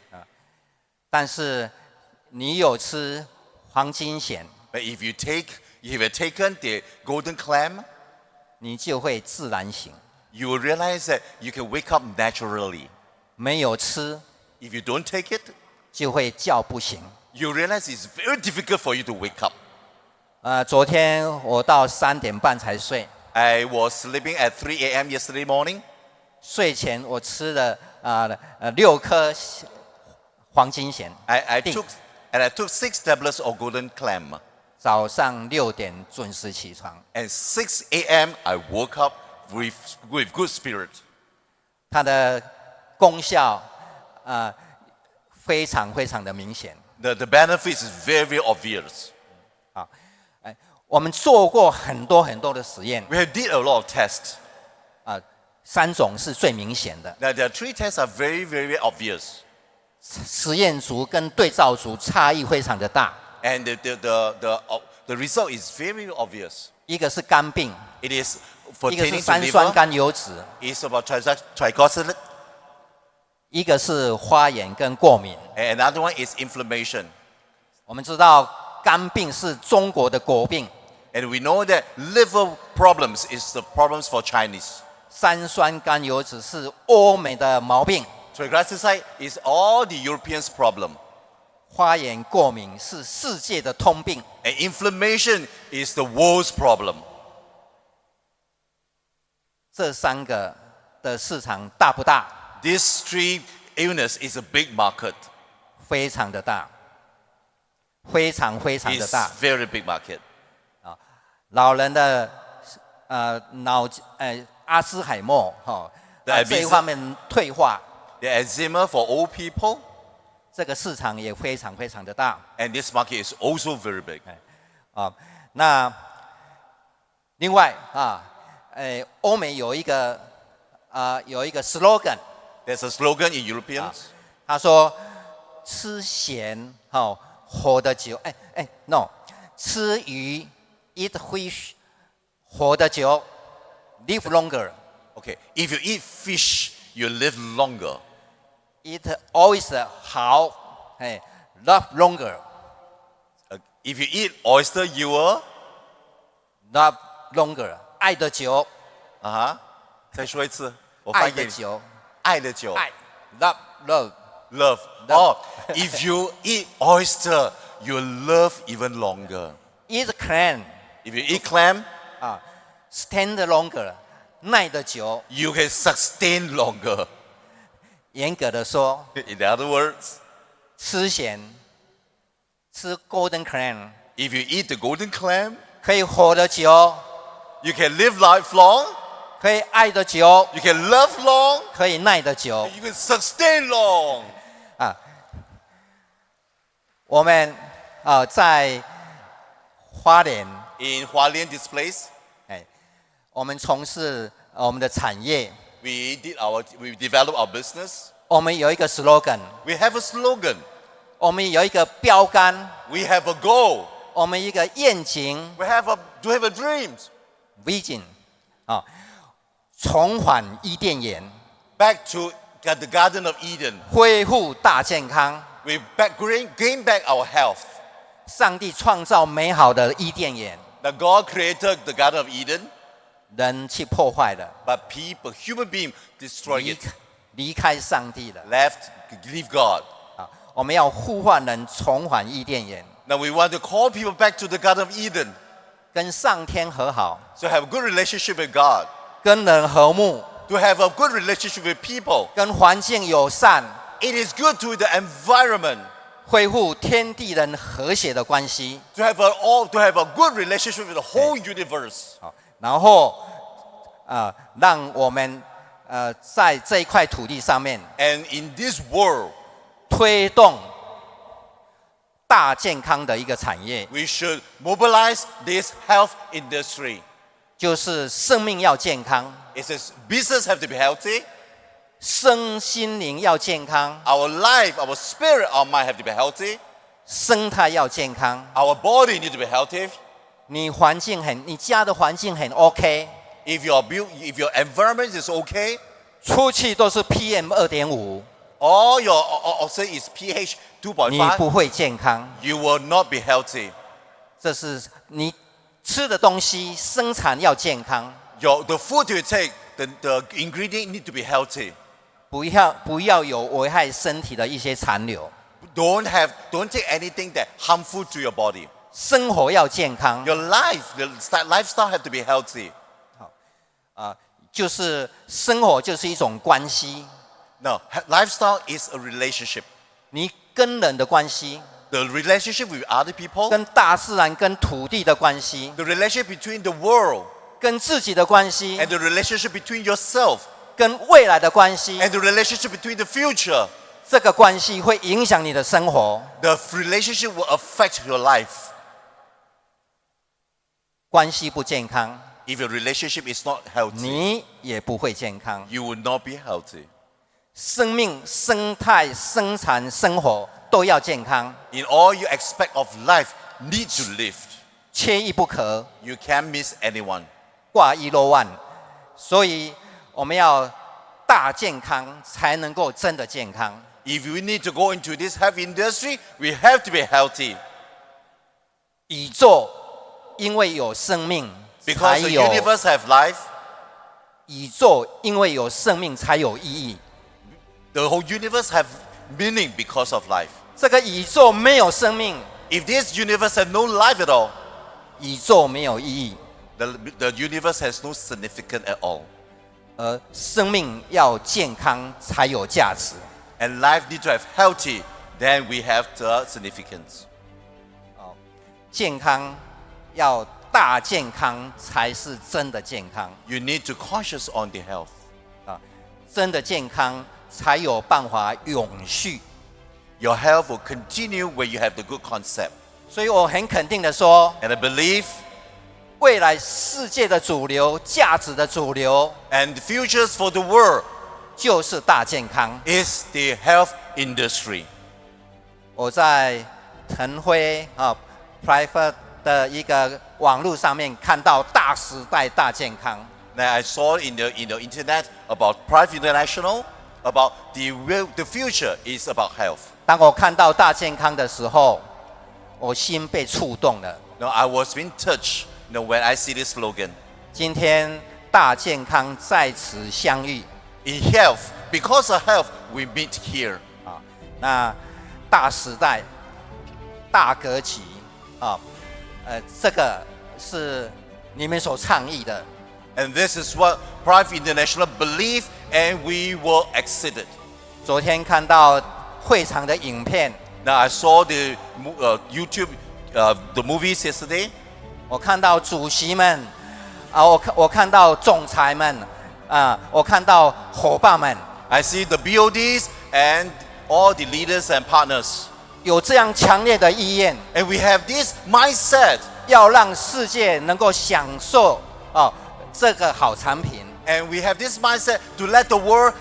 但是你有吃黄金蚬， But if you have taken the golden clam, 你就会自然醒； you will realize that you can wake up naturally. 没有吃， If you don't take it, 就会叫不醒。 you realize it's very difficult for you to wake up. 昨天我到3点半才睡， I was sleeping at 3 a.m. yesterday morning. 睡前我吃了6颗黄金蚬， I took 6 tablets of golden clam. 早上6点准时起床。 And 6 a.m. I woke up with good spirit. 它的功效非常非常的明显。 The benefits is very obvious. 我们做过很多很多的实验， We have did a lot of tests. 3种是最明显的。 Now the 3 tests are very obvious. 实验组跟对照组差异非常的大。 And the result is very obvious. 一个是肝病， It is 一个是 pertaining to 三酸 liver. 甘油脂， It's about triglyceride. 一个是发炎跟过敏。 And another one is inflammation. 我们知道肝病是中国的国病， And we know that liver problems is the problems for Chinese. 三酸甘油酯是欧美的毛病， Triglyceride is all the Europeans' problem. 发炎过敏是世界的通病。 And inflammation is the world's problem. 这三个的市场大不大？ These three illness is a big market. 非常的大，非常非常的 It's 大。 very big market. 老人的阿兹海默这一方面退化， The eczema for old people. 这个市场也非常非常的大。 And this market is also very big. 那另外欧美有一个 slogan， There's a slogan in Europeans. 他说吃咸活得久。no， 吃鱼 eat fish 活得久 live longer。 Okay, if you eat fish, you live longer. Eat always 好love longer。 If you eat oyster, you will love longer 爱得久。再说一次，我爱翻译给你。得久，爱的久。爱 love。 Love. Oh, if you eat oyster, you love even longer. Eat clam If you eat clam, stand longer 耐得久。 you can sustain longer. 严格的说， In other words, 吃咸吃 golden clam if you eat the golden clam, 可以活得久， you can live lifelong, 可以爱得久， you can love long, 可以耐得久。 you can sustain long. 我们在花莲， In Hualien, this place, 我们从事我们的产业， we developed our business. 我们有一个 slogan， We have a slogan. 我们有一个标杆， We have a goal. 我们一个愿景 We have a dream. vision 重返伊甸园， Back to the Garden of Eden. 恢复大健康。 We gain back our health. 上帝创造美好的伊甸园， Now God created the Garden of Eden, 人去破坏了， but human beings destroyed it. 离开上帝了。 Leave God. 我们要呼唤人重返伊甸园， Now we want to call people back to the Garden of Eden. 跟上天和好， So have a good relationship with God. 跟人和睦， To have a good relationship with people. 跟环境友善， It is good to the environment. 恢复天地人和谐的关系。 To have a good relationship with the whole universe. 然后让我们在这一块土地上面 And in this world, 推动大健康的一个产业， we should mobilize this health industry. 就是生命要健康， It says business have to be healthy. 身心灵要健康， Our life, our spirit, our mind have to be healthy. 生态要健康。 Our body need to be healthy. 你家的环境很 OK， If your environment is okay, 出去都是 PM2.5， all your oxygen is pH 你不 2.5, 会健康。 you will not be healthy. 这是你吃的东西生产要健康， The food you take, the ingredient need to be healthy. 不要有危害身体的一些残留。 Don't take anything that harmful to your body. 生活要健康， Your lifestyle have to be healthy. 就是生活就是一种关系， No, lifestyle is a relationship. 你跟人的关系， The relationship with other people, 跟大自然、跟土地的关系， the relationship between the world, 跟自己的关系， and the relationship between yourself, 跟未来的关系， and the relationship between the future. 这个关系会影响你的生活。 The relationship will affect your life. 关系不健康， If your relationship is not healthy, 你也不会健康。 you will not be healthy. 生命、生态、生产、生活都要健康， In all you expect of life, need to live. 缺一不可， You can't miss anyone. 挂一漏万。所以我们要大健康才能够真的健康。 If we need to go into this health industry, we have to be healthy. 宇宙因为有生命，才 Because the 有 universe have life, 宇宙因为有生命才有意义。 the whole universe have meaning because of life. 这个宇宙没有生命， If this universe had no life at all, 宇宙没有意义。 the universe has no significance at all. 而生命要健康才有价值。 And life need to have healthy, then we have the significance. 健康要大健康才是真的健康 You need to conscious on the health. 啊！真的健康才有办法永续。 Your health will continue when you have the good concept. 所以我很肯定的说， And I believe 未来世界的主流、价值的主流 and the futures for the world 就是大健康。 is the health industry. 我在腾辉Prife 的一个网络上面看到大时代大健康。 Now I saw in the internet about Prife International about the future is about health. 当我看到大健康的时候，我心被触动了。 Now I was being touched when I see this slogan. 今天大健康在此相遇 In health, because of health, we meet here. 啊，那大时代、大格局这个是你们所倡议的。 And this is what Prife International believe, and we will exceed it. 昨天看到会场的影片， Now I saw the YouTube, the movies yesterday. 我看到主席们我看到总裁们我看到伙伴们， I see the BODs and all the leaders and partners. 有这样强烈的意愿， And we have this mindset, 要让世界能够享受这个好产品， and we have this mindset to let the world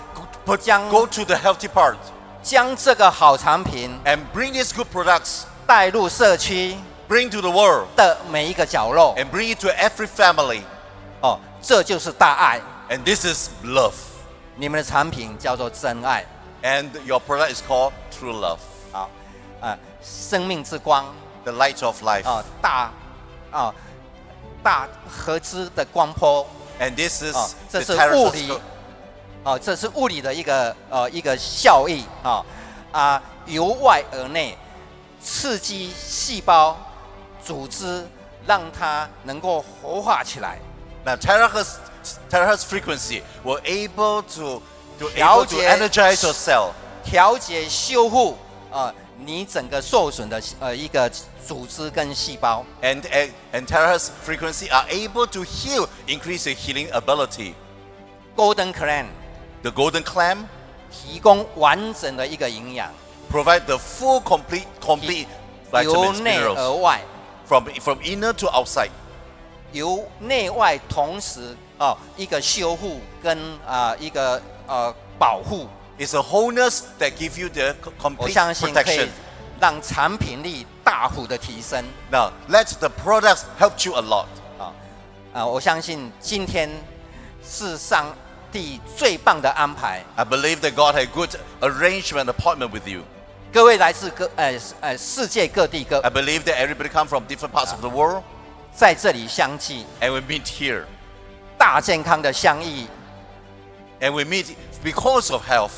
go to the healthy part 将这个好产品 and bring these good products, 带入社区 bring to the world 的每一个角落。 and bring it to every family. 这就是大爱。 And this is love. 你们的产品叫做真爱。 And your product is called true love, 好，生命之光 the light of life. 大合资的光波 And this is 这 the 是 terrace 物 of 理 scope.这是物理的一个效益由外而内刺激细胞组织，让它能够活化起来。 Now terahertz frequency will able to 调节 energize your cell 调节修复你整个受损的一个组织跟细胞。 and terahertz frequency are able to heal, increase your healing ability. Golden Clan The golden clam 提供完整的一个营养， provide the full complete 由 vitamins 内而 minerals 外， from inner to outside. 由内外同时一个修复跟一个保护。 It's a wholeness that gives you the 我 complete 相信可以 protection. 让产品力大幅的提升。 Now let the products help you a lot. 我相信今天是上帝最棒的安排。 I believe that God had good arrangement appointment with you. 各位来自世界各地 I believe that everybody come from different parts of the world 在这里相聚， and we meet here. 大健康的相遇， And we meet because of health,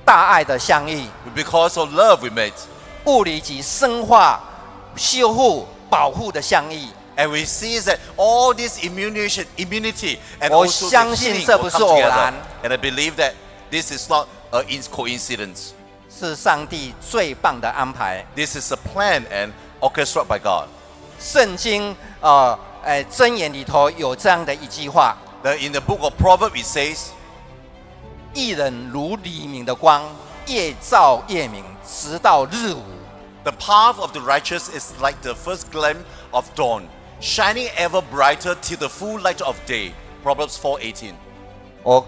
大爱的相遇， because of love we meet. 物理及生化修复保护的相遇。 And we see that all this immunity and 我 also 相 the 信 healing 这 will 不是 come 偶 together. 然， And I believe that this is not a coincidence. 是上帝最棒的安排。 This is a plan and orchestrated by God. 圣经箴言里头有这样的一句话： Now, in the book of Proverbs it says, 一人如黎明的光，越照越明，直到日午。 the path of the righteous is like the first gleam of dawn, shining ever brighter till the full light of day. Proverbs 4:18. 我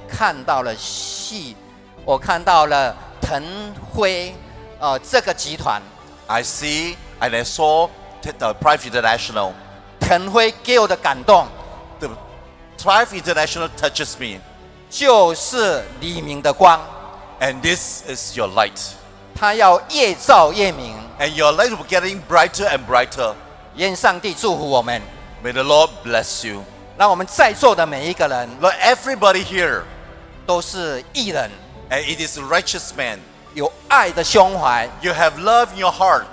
看到了腾辉这个集团， I see and I saw the Prife International. 腾辉给我的感动， The Prife International touches me. 就是黎明的光， And this is your light. 它要越照越明。 And your light will be getting brighter and brighter. 愿上帝祝福我们， May the Lord bless you. 让我们在座的每一个人 Lord, everybody here, 都是义人， and it is a righteous man. 有爱的胸怀， You have love in your heart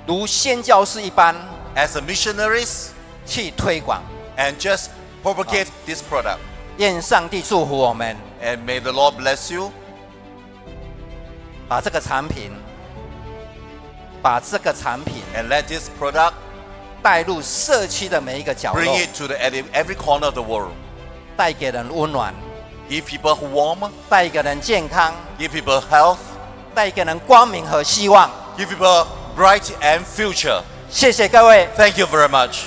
如宣教士一般 as a missionaries 去推广。 and just propagate this product. 愿上帝祝福我们， And may the Lord bless you. 把这个产品 And let this product 带入社区的每一个角 bring 落， it to every corner of the world. 带给人温暖， Give people warmth. 带给人健康， Give people health. 带给人光明和希望。 Give people bright and future. 谢谢各位。 Thank you very much.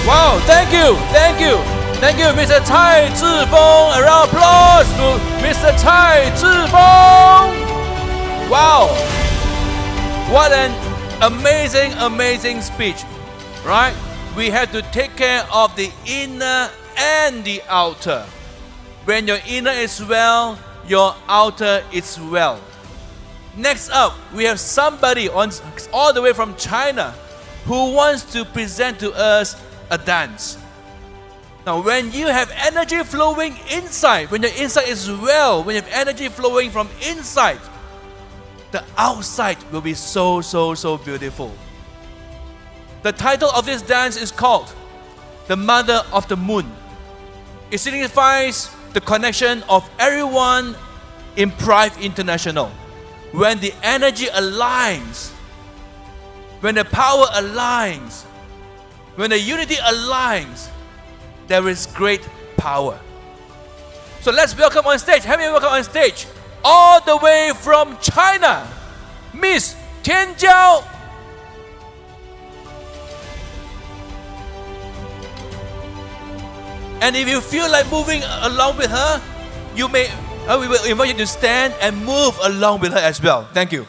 Wow, thank you, thank you, thank you, Mr. Cai Zhifeng. A round of applause to Mr. Cai Zhifeng. Wow, what an amazing, amazing speech, right? We have to take care of the inner and the outer. When your inner is well, your outer is well. Next up, we have somebody all the way from China who wants to present to us a dance. Now, when you have energy flowing inside, when your inside is well, when you have energy flowing from inside, the outside will be so beautiful. The title of this dance is called The Mother of the Moon. It signifies the connection of everyone in Prife International. When the energy aligns, when the power aligns, when the unity aligns, there is great power. So let's welcome on stage, help me welcome on stage, all the way from China, Miss Tian Jiao. And if you feel like moving along with her, we will invite you to stand and move along with her as well. Thank you.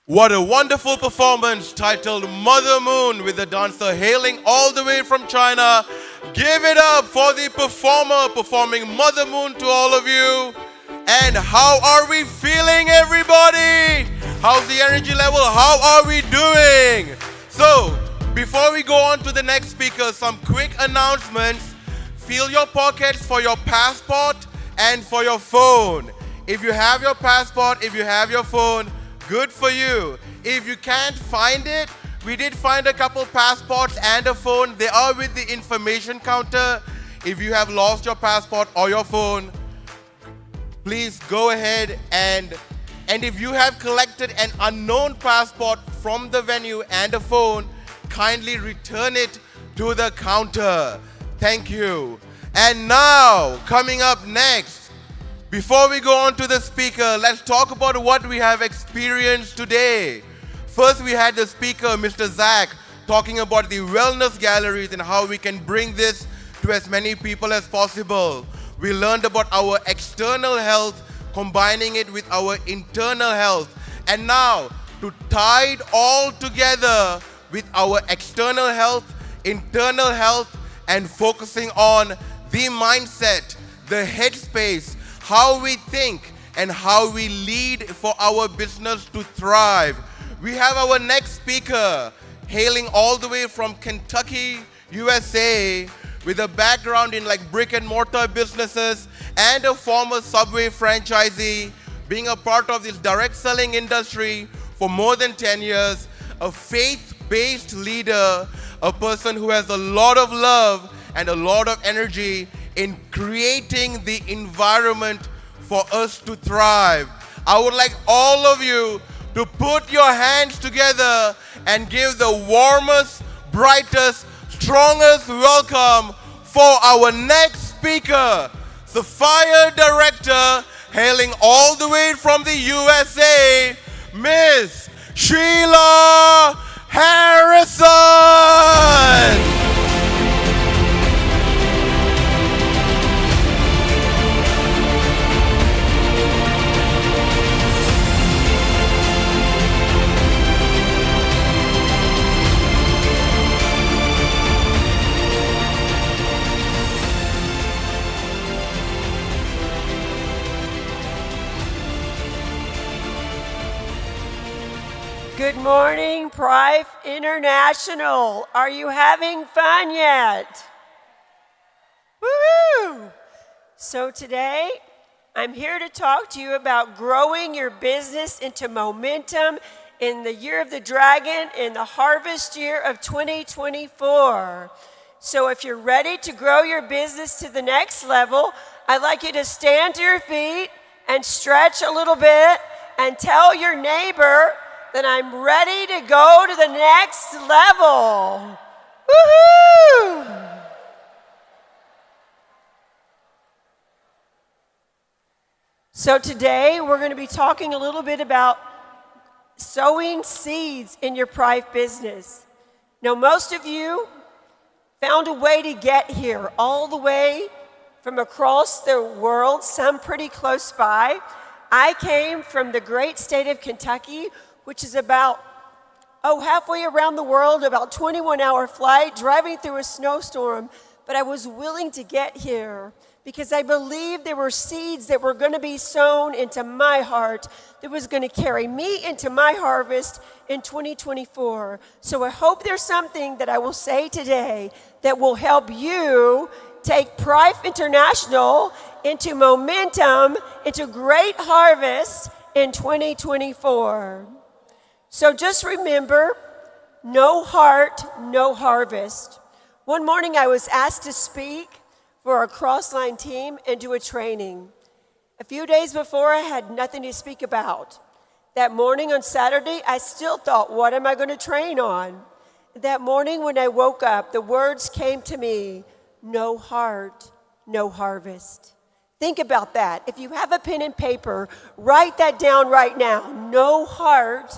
What a wonderful performance titled Mother Moon with the dancer hailing all the way from China. Give it up for the performer performing Mother Moon to all of you. And how are we feeling, everybody? How's the energy level? How are we doing? So, before we go on to the next speaker, some quick announcements. Feel your pockets for your passport and for your phone. If you have your passport, if you have your phone, good for you. If you can't find it, we did find a couple passports and a phone. They are with the information counter. If you have lost your passport or your phone, please go ahead and if you have collected an unknown passport from the venue and a phone, kindly return it to the counter. Thank you. And now, coming up next, before we go on to the speaker, let's talk about what we have experienced today. First, we had the speaker, Mr. Zach, talking about the wellness galleries and how we can bring this to as many people as possible. We learned about our external health, combining it with our internal health. And now, to tie it all together with our external health, internal health, and focusing on the mindset, the headspace, how we think, and how we lead for our business to thrive. We have our next speaker, hailing all the way from Kentucky, USA, with a background in like brick and mortar businesses and a former Subway franchisee, being a part of this direct selling industry for more than 10 years, a faith-based leader, a person who has a lot of love and a lot of energy in creating the environment for us to thrive. I would like all of you to put your hands together and give the warmest, brightest, strongest welcome for our next speaker, the fire director, hailing all the way from the USA, Miss Sheila Harrison. Good morning, Prife International. Are you having fun yet? Woohoo! So today, I'm here to talk to you about growing your business into momentum in the year of the dragon, in the harvest year of 2024. So if you're ready to grow your business to the next level, I'd like you to stand to your feet and stretch a little bit and tell your neighbor that I'm ready to go to the next level. Woohoo! So today we're going to be talking a little bit about sowing seeds in your Prife business. Now, most of you found a way to get here, all the way from across the world, some pretty close by. I came from the great state of Kentucky, which is about, halfway around the world, about 21-hour flight, driving through a snowstorm. But I was willing to get here because I believed there were seeds that were going to be sown into my heart that was going to carry me into my harvest in 2024. So I hope there's something that I will say today that will help you take Prife International into momentum, into great harvest in 2024. So just remember, no heart, no harvest. One morning I was asked to speak for our Crossline team and do a training. A few days before, I had nothing to speak about. That morning on Saturday, I still thought, what am I going to train on? That morning when I woke up, the words came to me, no heart, no harvest. Think about that. If you have a pen and paper, write that down right now. No heart,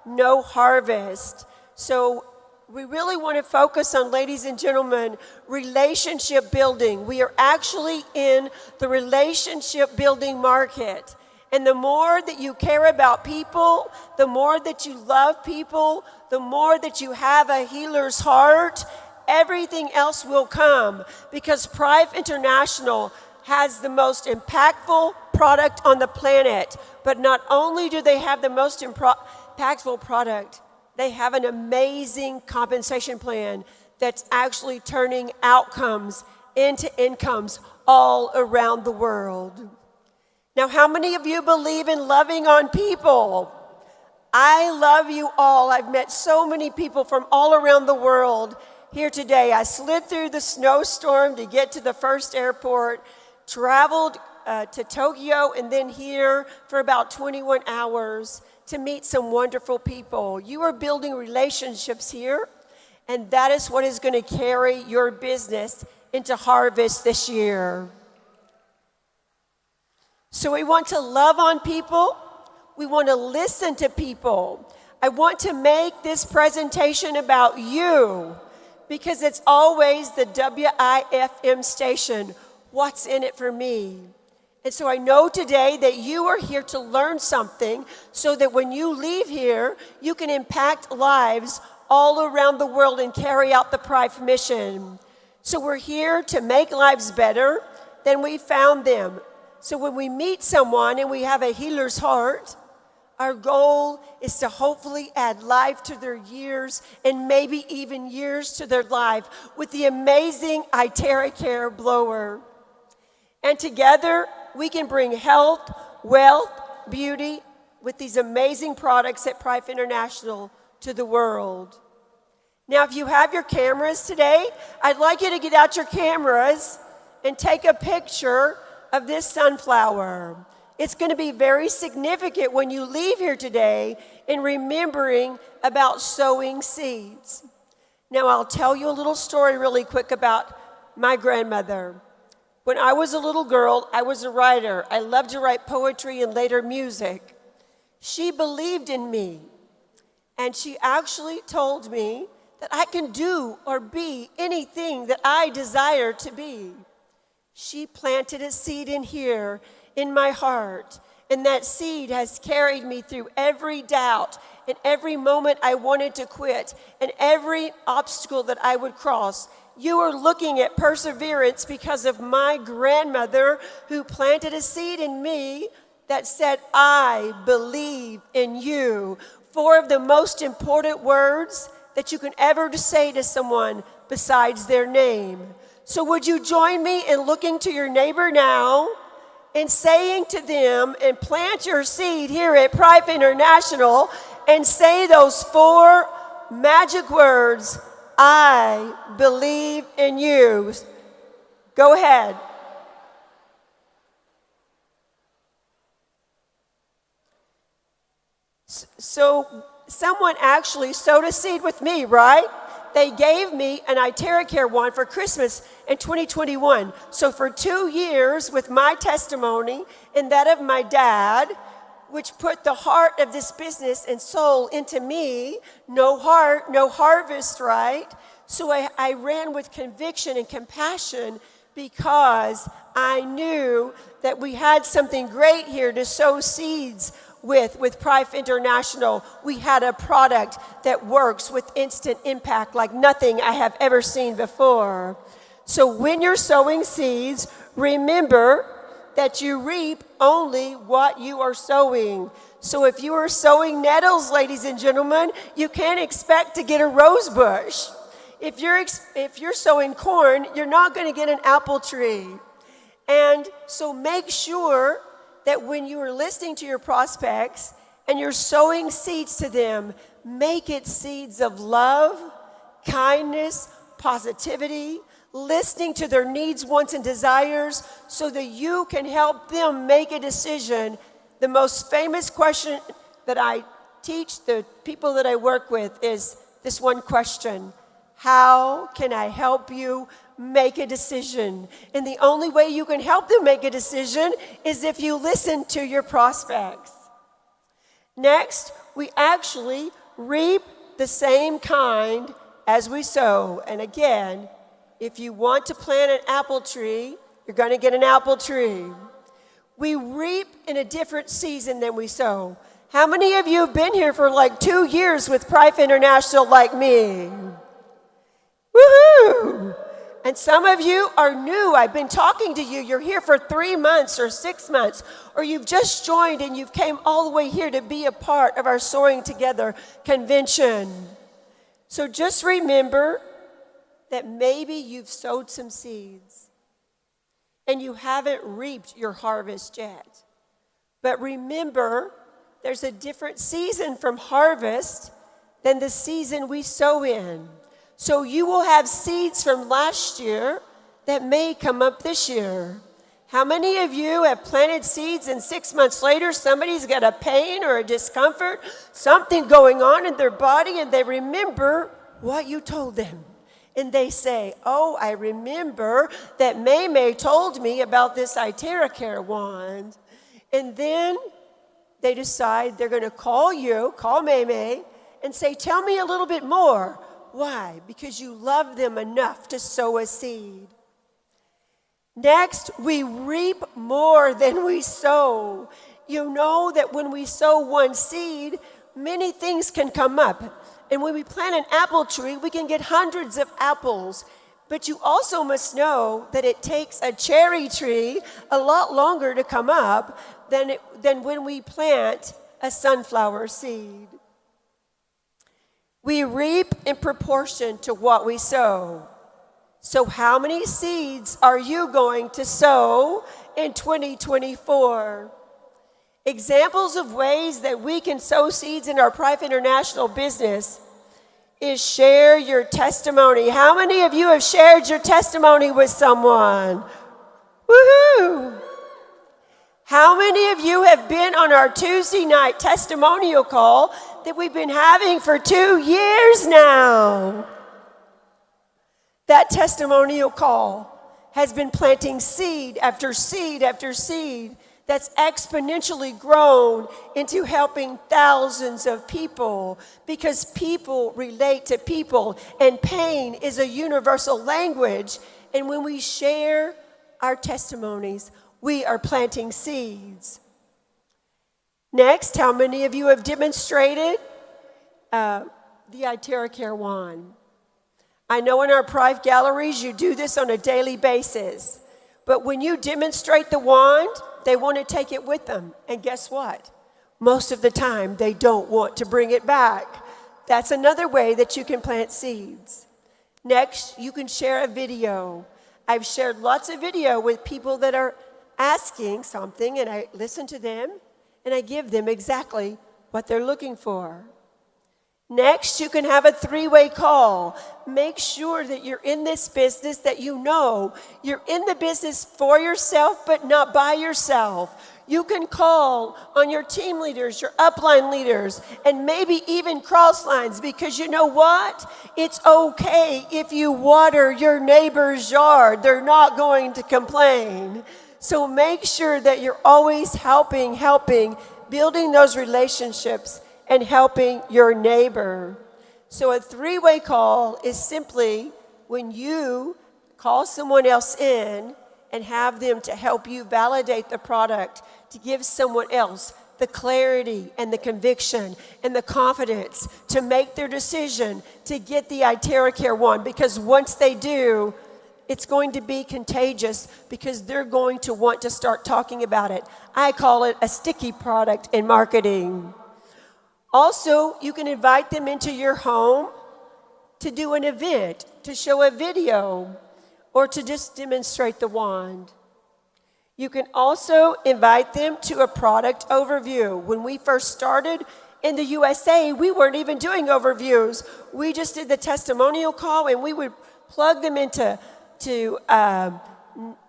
no harvest. So we really want to focus on, ladies and gentlemen, relationship building. We are actually in the relationship building market. And the more that you care about people, the more that you love people, the more that you have a healer's heart, everything else will come, because Prife International has the most impactful product on the planet. But not only do they have the most impactful product, they have an amazing compensation plan that's actually turning outcomes into incomes all around the world. Now, how many of you believe in loving on people? I love you all. I've met so many people from all around the world here today. I slid through the snowstorm to get to the first airport, traveled to Tokyo, and then here for about 21 hours to meet some wonderful people. You are building relationships here, and that is what is going to carry your business into harvest this year. So we want to love on people. We want to listen to people. I want to make this presentation about you, because it's always the WIFM station. What's in it for me? And so I know today that you are here to learn something, so that when you leave here, you can impact lives all around the world and carry out the Prife mission. So we're here to make lives better than we found them. So when we meet someone and we have a healer's heart, our goal is to hopefully add life to their years, and maybe even years to their life, with the amazing iTerracare blower. And together, we can bring health, wealth, beauty with these amazing products at Prife International to the world. Now, if you have your cameras today, I'd like you to get out your cameras and take a picture of this sunflower. It's going to be very significant when you leave here today in remembering about sowing seeds. Now, I'll tell you a little story really quick about my grandmother. When I was a little girl, I was a writer. I loved to write poetry and later music. She believed in me, and she actually told me that I can do or be anything that I desire to be. She planted a seed in here, in my heart, and that seed has carried me through every doubt and every moment I wanted to quit and every obstacle that I would cross. You are looking at perseverance because of my grandmother, who planted a seed in me that said, I believe in you. 4 of the most important words that you can ever say to someone besides their name. So would you join me in looking to your neighbor now and saying to them, and plant your seed here at Prife International, and say those 4 magic words, I believe in you. Go ahead. So someone actually sowed a seed with me, right? They gave me an iTerracare one for Christmas in 2021. So for 2 years, with my testimony and that of my dad, which put the heart of this business and soul into me, no heart, no harvest, right? So I ran with conviction and compassion, because I knew that we had something great here to sow seeds with Prife International. We had a product that works with instant impact like nothing I have ever seen before. So when you're sowing seeds, remember that you reap only what you are sowing. So if you are sowing nettles, ladies and gentlemen, you can't expect to get a rose bush. If you're sowing corn, you're not going to get an apple tree. And so make sure that when you are listening to your prospects and you're sowing seeds to them, make it seeds of love, kindness, positivity, listening to their needs, wants, and desires, so that you can help them make a decision. The most famous question that I teach the people that I work with is this one question: how can I help you make a decision? And the only way you can help them make a decision is if you listen to your prospects. Next, we actually reap the same kind as we sow. And again, if you want to plant an apple tree, you're going to get an apple tree. We reap in a different season than we sow. How many of you have been here for like 2 years with Prife International like me? Woohoo! And some of you are new. I've been talking to you. You're here for 3 months or 6 months, or you've just joined and you've came all the way here to be a part of our Soaring Together convention. So just remember that maybe you've sowed some seeds and you haven't reaped your harvest yet. But remember, there's a different season from harvest than the season we sow in. So you will have seeds from last year that may come up this year. How many of you have planted seeds and 6 months later somebody's got a pain or a discomfort, something going on in their body, and they remember what you told them? And they say, oh, I remember that May told me about this iTerracare wand. And then they decide they're going to call you, call May, and say, tell me a little bit more. Why? Because you love them enough to sow a seed. Next, we reap more than we sow. You know that when we sow one seed, many things can come up. And when we plant an apple tree, we can get hundreds of apples. But you also must know that it takes a cherry tree a lot longer to come up than when we plant a sunflower seed. We reap in proportion to what we sow. So how many seeds are you going to sow in 2024? Examples of ways that we can sow seeds in our Prife International business is share your testimony. How many of you have shared your testimony with someone? Woohoo! How many of you have been on our Tuesday night testimonial call that we've been having for 2 years now? That testimonial call has been planting seed after seed after seed that's exponentially grown into helping thousands of people, because people relate to people and pain is a universal language. And when we share our testimonies, we are planting seeds. Next, how many of you have demonstrated the iTerracare wand? I know in our Prife galleries you do this on a daily basis. But when you demonstrate the wand, they want to take it with them. And guess what? Most of the time, they don't want to bring it back. That's another way that you can plant seeds. Next, you can share a video. I've shared lots of video with people that are asking something, and I listen to them, and I give them exactly what they're looking for. Next, you can have a 3-way call. Make sure that you're in this business, that you know you're in the business for yourself, but not by yourself. You can call on your team leaders, your upline leaders, and maybe even cross lines, because you know what? It's okay if you water your neighbor's yard. They're not going to complain. So make sure that you're always helping, building those relationships and helping your neighbor. So a 3-way call is simply when you call someone else in and have them to help you validate the product, to give someone else the clarity and the conviction and the confidence to make their decision to get the iTerracare wand. Because once they do, it's going to be contagious, because they're going to want to start talking about it. I call it a sticky product in marketing. Also, you can invite them into your home to do an event, to show a video, or to just demonstrate the wand. You can also invite them to a product overview. When we first started in the USA, we weren't even doing overviews. We just did the testimonial call, and we would plug them into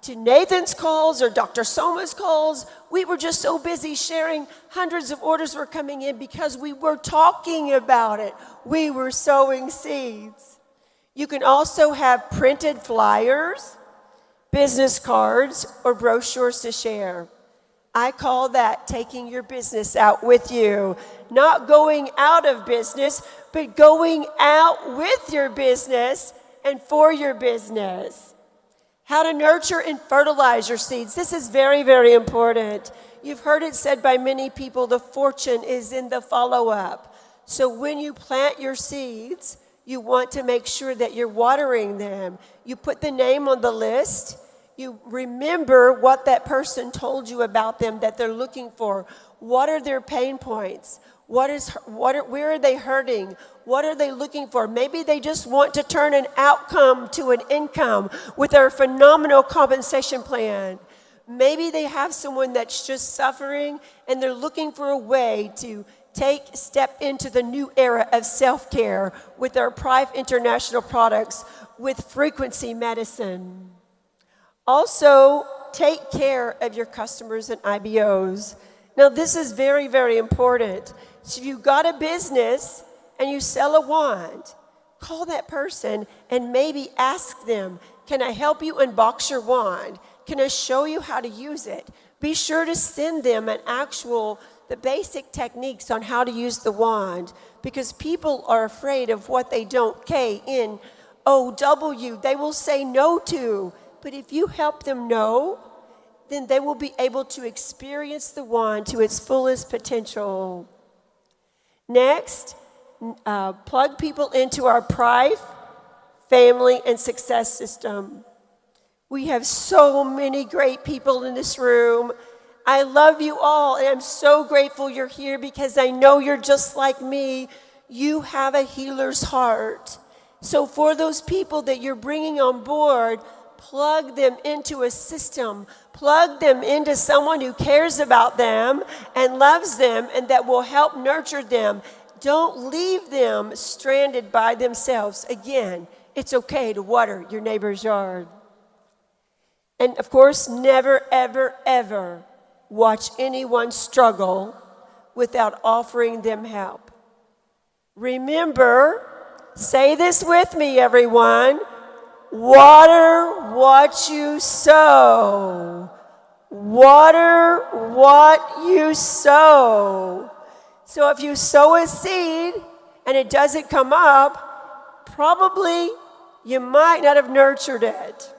Nathan's calls or Dr. Soma's calls. We were just so busy sharing. Hundreds of orders were coming in because we were talking about it. We were sowing seeds. You can also have printed flyers, business cards, or brochures to share. I call that taking your business out with you. Not going out of business, but going out with your business and for your business. How to nurture and fertilize your seeds. This is very, very important. You've heard it said by many people, the fortune is in the follow-up. So when you plant your seeds, you want to make sure that you're watering them. You put the name on the list. You remember what that person told you about them that they're looking for. What are their pain points? Where are they hurting? What are they looking for? Maybe they just want to turn an outcome to an income with our phenomenal compensation plan. Maybe they have someone that's just suffering and they're looking for a way to step into the new era of self-care with our Prife International products with frequency medicine. Also, take care of your customers and IBOs. Now, this is very, very important. So if you've got a business and you sell a wand, call that person and maybe ask them, can I help you unbox your wand? Can I show you how to use it? Be sure to send them the basic techniques on how to use the wand, because people are afraid of what they don't K-N-O-W. They will say no to. But if you help them know, then they will be able to experience the wand to its fullest potential. Next, plug people into our Prife family and success system. We have so many great people in this room. I love you all, and I'm so grateful you're here because I know you're just like me. You have a healer's heart. So for those people that you're bringing on board, plug them into a system. Plug them into someone who cares about them and loves them and that will help nurture them. Don't leave them stranded by themselves. Again, it's okay to water your neighbor's yard. And of course, never, ever, ever watch anyone struggle without offering them help. Remember, say this with me, everyone. Water what you sow. Water what you sow. So if you sow a seed and it doesn't come up, probably you might not have nurtured it.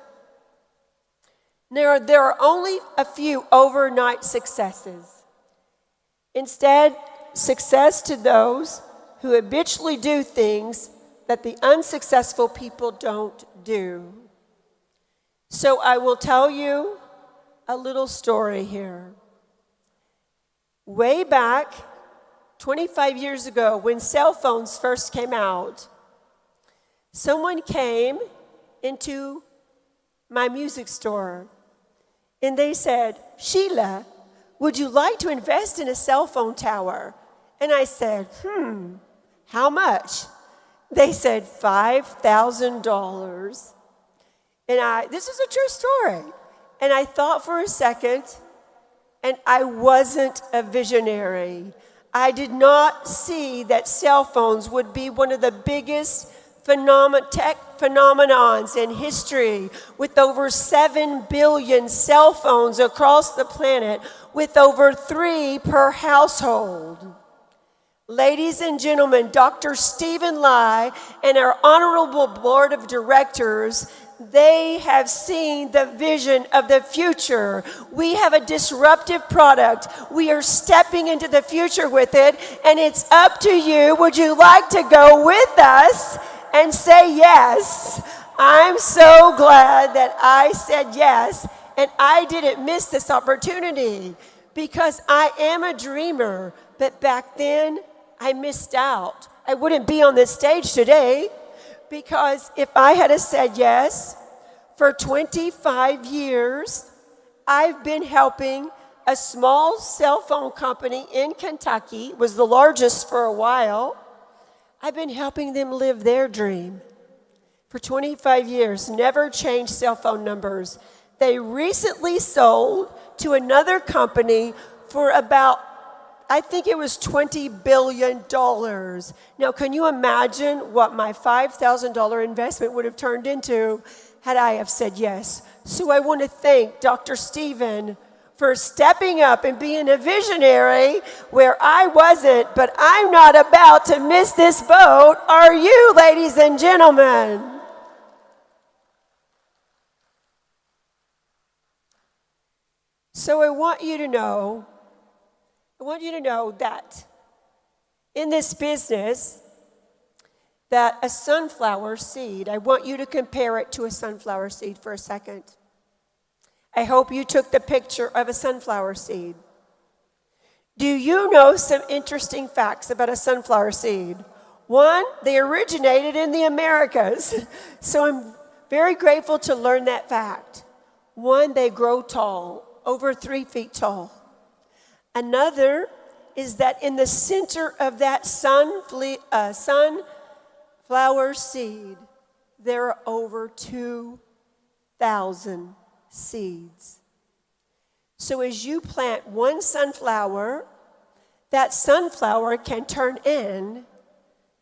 There are only a few overnight successes. Instead, success to those who habitually do things that the unsuccessful people don't do. So I will tell you a little story here. Way back, 25 years ago, when cell phones first came out, someone came into my music store and they said, Sheila, would you like to invest in a cell phone tower? And I said, how much? They said $5,000. And this is a true story. And I thought for a second, and I wasn't a visionary. I did not see that cell phones would be one of the biggest tech phenomenons in history, with over 7 billion cell phones across the planet, with over 3 per household. Ladies and gentlemen, Dr. Stephen Lai and our honorable board of directors, they have seen the vision of the future. We have a disruptive product. We are stepping into the future with it, and it's up to you. Would you like to go with us and say yes? I'm so glad that I said yes, and I didn't miss this opportunity because I am a dreamer, but back then I missed out. I wouldn't be on this stage today. Because if I had said yes, for 25 years, I've been helping a small cell phone company in Kentucky, was the largest for a while. I've been helping them live their dream for 25 years, never changed cell phone numbers. They recently sold to another company for about, I think it was $20 billion. Now, can you imagine what my $5,000 investment would have turned into had I have said yes? So I want to thank Dr. Stephen for stepping up and being a visionary where I wasn't, but I'm not about to miss this boat. Are you, ladies and gentlemen? So I want you to know that in this business, that a sunflower seed, I want you to compare it to a sunflower seed for a second. I hope you took the picture of a sunflower seed. Do you know some interesting facts about a sunflower seed? One, they originated in the Americas. So I'm very grateful to learn that fact. One, they grow tall, over 3 feet tall. Another is that in the center of that sunflower seed, there are over 2,000 seeds. So as you plant one sunflower, that sunflower can turn in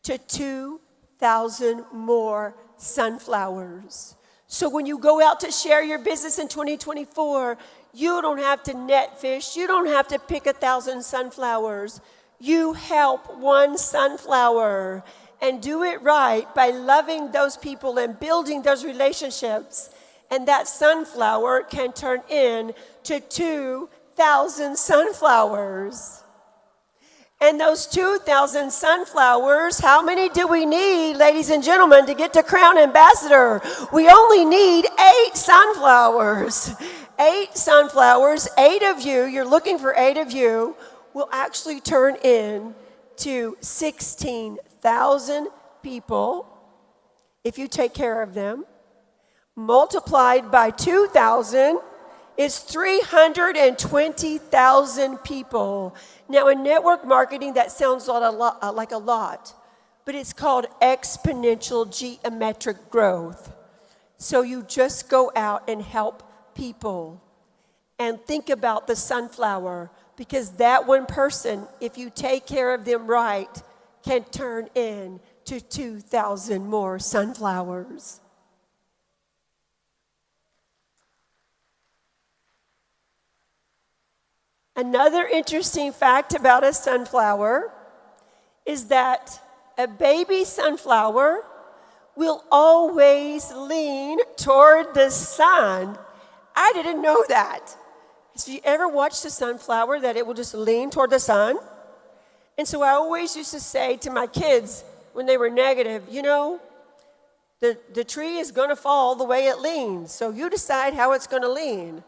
to 2,000 more sunflowers. So when you go out to share your business in 2024, you don't have to net fish. You don't have to pick 1,000 sunflowers. You help one sunflower and do it right by loving those people and building those relationships. And that sunflower can turn in to 2,000 sunflowers. And those 2,000 sunflowers, how many do we need, ladies and gentlemen, to get to Crown Ambassador? We only need 8 sunflowers. 8 sunflowers, 8 of you, you're looking for 8 of you, will actually turn in to 16,000 people if you take care of them. Multiplied by 2,000 is 320,000 people. Now, in network marketing, that sounds like a lot, but it's called exponential geometric growth. So you just go out and help people and think about the sunflower, because that one person, if you take care of them right, can turn in to 2,000 more sunflowers. Another interesting fact about a sunflower is that a baby sunflower will always lean toward the sun. I didn't know that. Have you ever watched a sunflower that it will just lean toward the sun? And so I always used to say to my kids when they were negative, you know, the tree is going to fall the way it leans, so you decide how it's going to lean.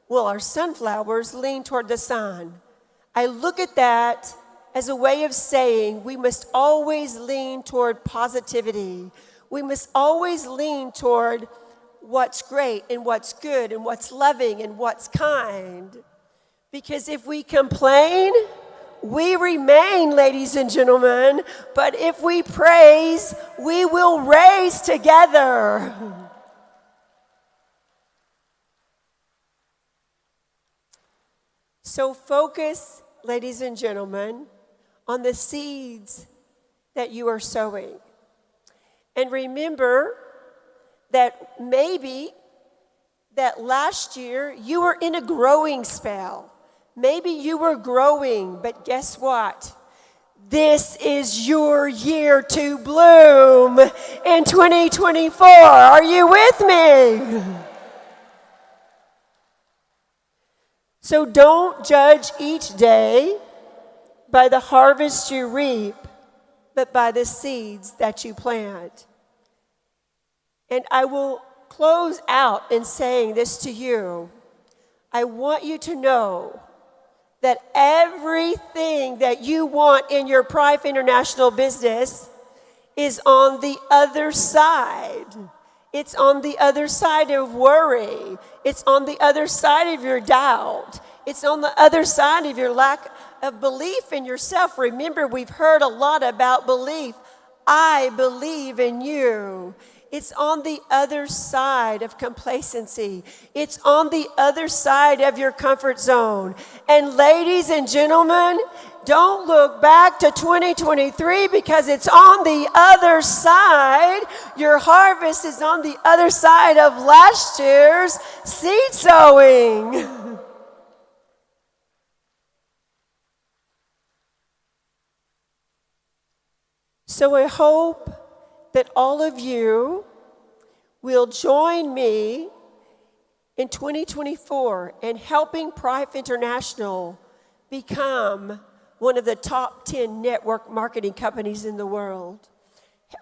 Well, our sunflowers lean toward the sun. I look at that as a way of saying we must always lean toward positivity. We must always lean toward what's great and what's good and what's loving and what's kind. Because if we complain, we remain, ladies and gentlemen. But if we praise, we will raise together. So focus, ladies and gentlemen, on the seeds that you are sowing. And remember that maybe that last year you were in a growing spell. Maybe you were growing, but guess what? This is your year to bloom in 2024. Are you with me? So don't judge each day by the harvest you reap, but by the seeds that you plant. And I will close out in saying this to you. I want you to know that everything that you want in your Prife International business is on the other side. It's on the other side of worry. It's on the other side of your doubt. It's on the other side of your lack of belief in yourself. Remember, we've heard a lot about belief. I believe in you. It's on the other side of complacency. It's on the other side of your comfort zone. And ladies and gentlemen, don't look back to 2023 because it's on the other side. Your harvest is on the other side of last year's seed sowing. So I hope that all of you will join me in 2024 and helping Prife International become one of the top 10 network marketing companies in the world.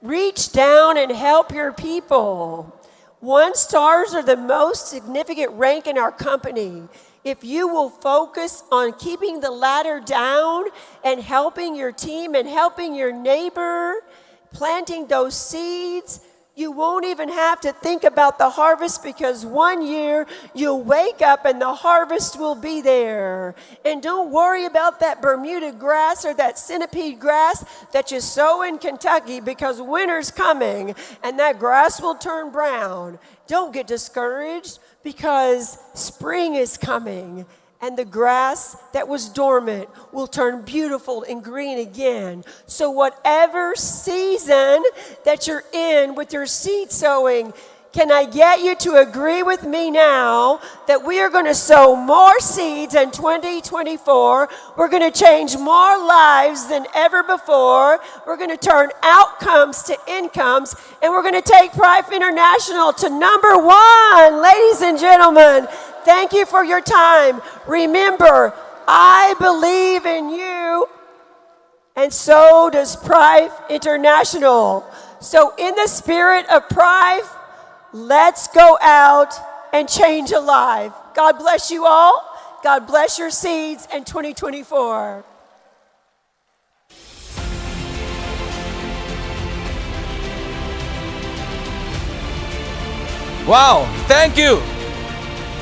Reach down and help your people. 1 stars are the most significant rank in our company. If you will focus on keeping the ladder down and helping your team and helping your neighbor, planting those seeds, you won't even have to think about the harvest, because one year you'll wake up and the harvest will be there. And don't worry about that Bermuda grass or that centipede grass that you sow in Kentucky, because winter's coming and that grass will turn brown. Don't get discouraged, because spring is coming and the grass that was dormant will turn beautiful and green again. So whatever season that you're in with your seed sowing, can I get you to agree with me now that we are going to sow more seeds in 2024? We're going to change more lives than ever before. We're going to turn outcomes to incomes, and we're going to take Prife International to #1. Ladies and gentlemen, thank you for your time. Remember, I believe in you, and so does Prife International. So in the spirit of Prife, let's go out and change a life. God bless you all. God bless your seeds in 2024. Wow, thank you.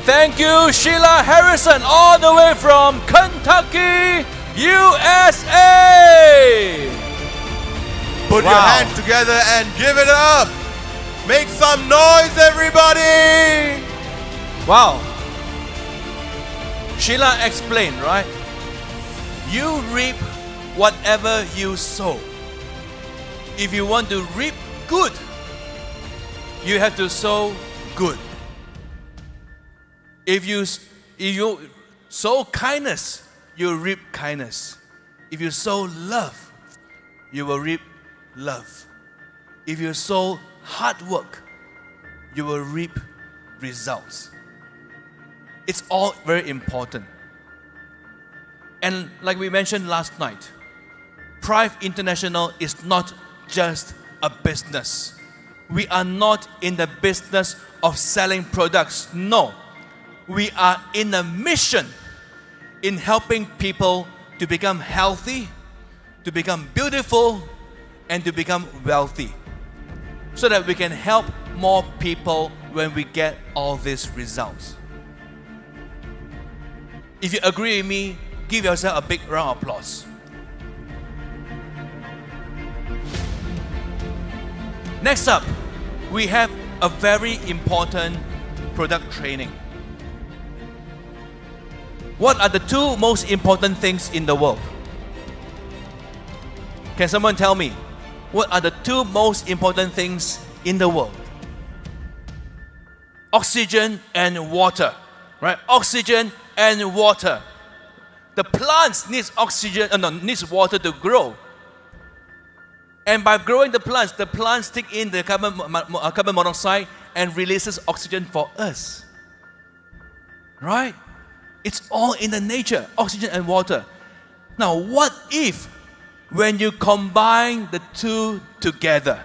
Thank you, Sheila Harrison, all the way from Kentucky, USA. Put your hands together and give it up. Make some noise, everybody. Wow. Sheila explained, right? You reap whatever you sow. If you want to reap good, you have to sow good. If you sow kindness, you reap kindness. If you sow love, you will reap love. If you sow hard work, you will reap results. It's all very important. And like we mentioned last night, Prife International is not just a business. We are not in the business of selling products. No. We are in a mission in helping people to become healthy, to become beautiful, and to become wealthy, so that we can help more people when we get all these results. If you agree with me, give yourself a big round of applause. Next up, we have a very important product training. What are the 2 most important things in the world? Can someone tell me? What are the 2 most important things in the world? Oxygen and water, right? Oxygen and water. The plants needs oxygen, needs water to grow. And by growing the plants take in the carbon monoxide and releases oxygen for us. Right? It's all in the nature, oxygen and water. Now, what if when you combine the 2 together?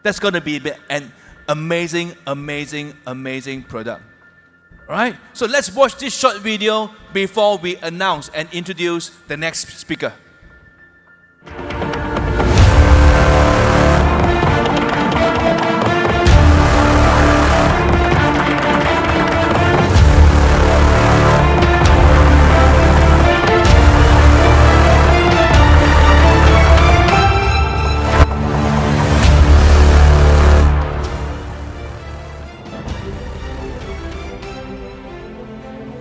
That's going to be an amazing, amazing, amazing product. Right? So let's watch this short video before we announce and introduce the next speaker.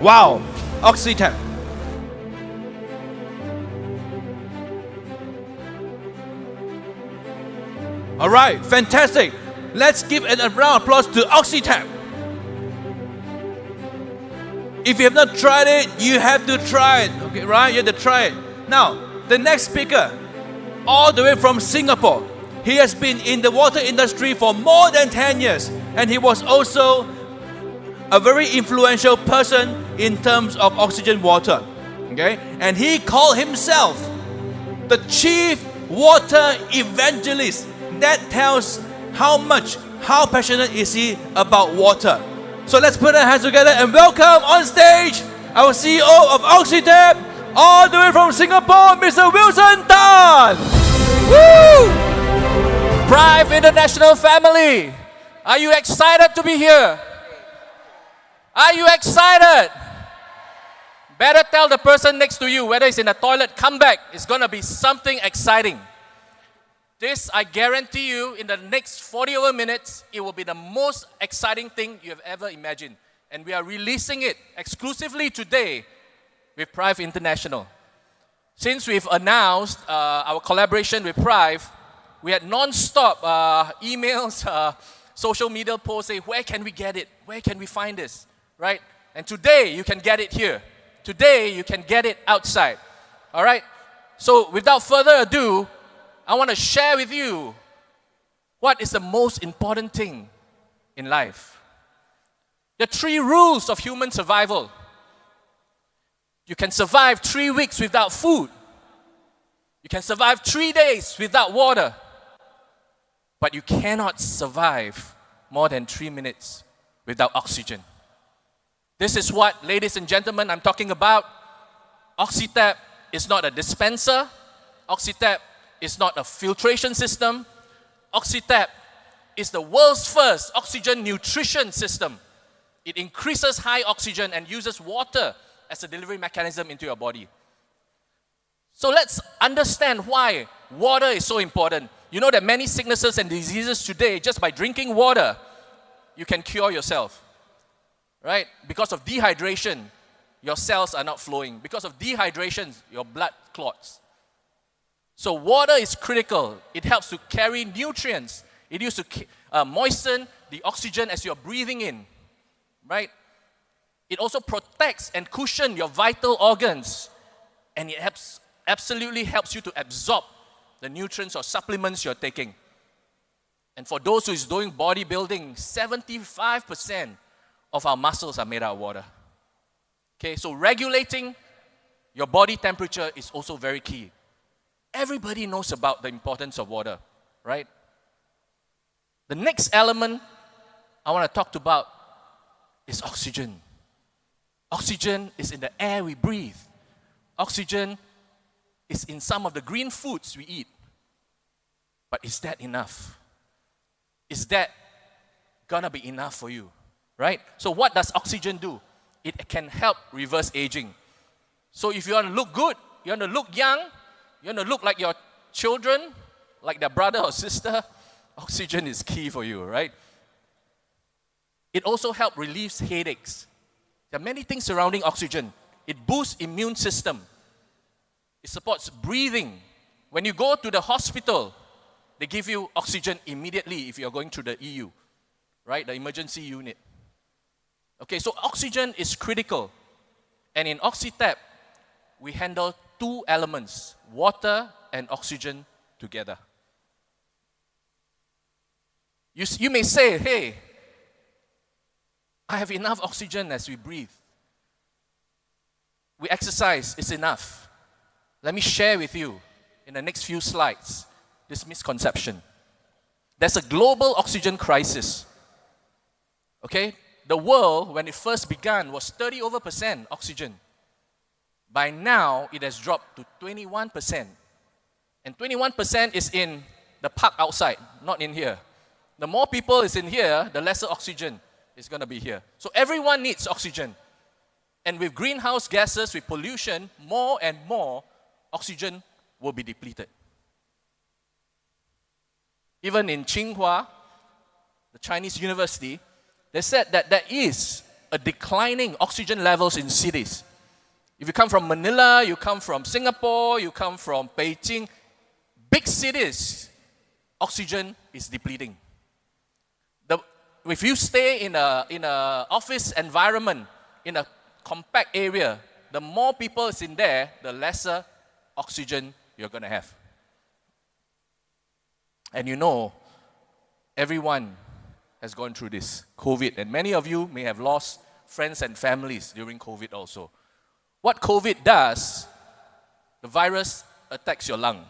Wow, Oxytec. All right, fantastic. Let's give a round of applause to Oxytec. If you have not tried it, you have to try it. Okay, right? You have to try it. Now, the next speaker, all the way from Singapore. He has been in the water industry for more than 10 years, and he was also a very influential person in terms of oxygen water. Okay? And he called himself the chief water evangelist. That tells how passionate is he about water. So let's put our hands together and welcome on stage our CEO of Oxytep, all the way from Singapore, Mr. Wilson Tan. Woo! Prife International family, are you excited to be here? Are you excited? Better tell the person next to you, whether it's in the toilet, come back. It's going to be something exciting. This, I guarantee you, in the next 40 over minutes, it will be the most exciting thing you have ever imagined. And we are releasing it exclusively today with Prife International. Since we've announced our collaboration with Prife, we had non-stop emails, social media posts saying, where can we get it? Where can we find this? Right? And today, you can get it here. Today, you can get it outside. All right? So without further ado, I want to share with you what is the most important thing in life. The 3 rules of human survival. You can survive 3 weeks without food. You can survive 3 days without water. But you cannot survive more than 3 minutes without oxygen. This is what, ladies and gentlemen, I'm talking about. Oxytep is not a dispenser. Oxytep is not a filtration system. Oxytep is the world's first oxygen nutrition system. It increases high oxygen and uses water as a delivery mechanism into your body. So let's understand why water is so important. You know that many sicknesses and diseases today, just by drinking water, you can cure yourself. Right? Because of dehydration, your cells are not flowing. Because of dehydration, your blood clots. So water is critical. It helps to carry nutrients. It used to moisten the oxygen as you're breathing in. Right? It also protects and cushions your vital organs. And it absolutely helps you to absorb the nutrients or supplements you're taking. And for those who is doing bodybuilding, 75% of our muscles are made out of water. Okay, so regulating your body temperature is also very key. Everybody knows about the importance of water, right? The next element I want to talk about is oxygen. Oxygen is in the air we breathe. Oxygen is in some of the green foods we eat. But is that enough? Is that gonna be enough for you? Right? So what does oxygen do? It can help reverse aging. So if you want to look good, you want to look young, you want to look like your children, like their brother or sister, oxygen is key for you, right? It also helps relieve headaches. There are many things surrounding oxygen. It boosts immune system. It supports breathing. When you go to the hospital, they give you oxygen immediately if you're going to the EU, right? The emergency unit. Okay, so oxygen is critical. And in Oxytep, we handle 2 elements, water and oxygen together. You may say, hey, I have enough oxygen as we breathe. We exercise, it's enough. Let me share with you in the next few slides this misconception. There's a global oxygen crisis. Okay? The world, when it first began, was 30% oxygen. By now, it has dropped to 21%. And 21% is in the park outside, not in here. The more people is in here, the lesser oxygen is going to be here. So everyone needs oxygen. And with greenhouse gases, with pollution, more and more oxygen will be depleted. Even in Tsinghua, the Chinese university, they said that there is a declining oxygen levels in cities. If you come from Manila, you come from Singapore, you come from Beijing, big cities, oxygen is depleting. If you stay in a office environment, in a compact area, the more people is in there, the lesser oxygen you're going to have. And you know, everyone has gone through this, COVID. And many of you may have lost friends and families during COVID also. What COVID does, the virus attacks your lung.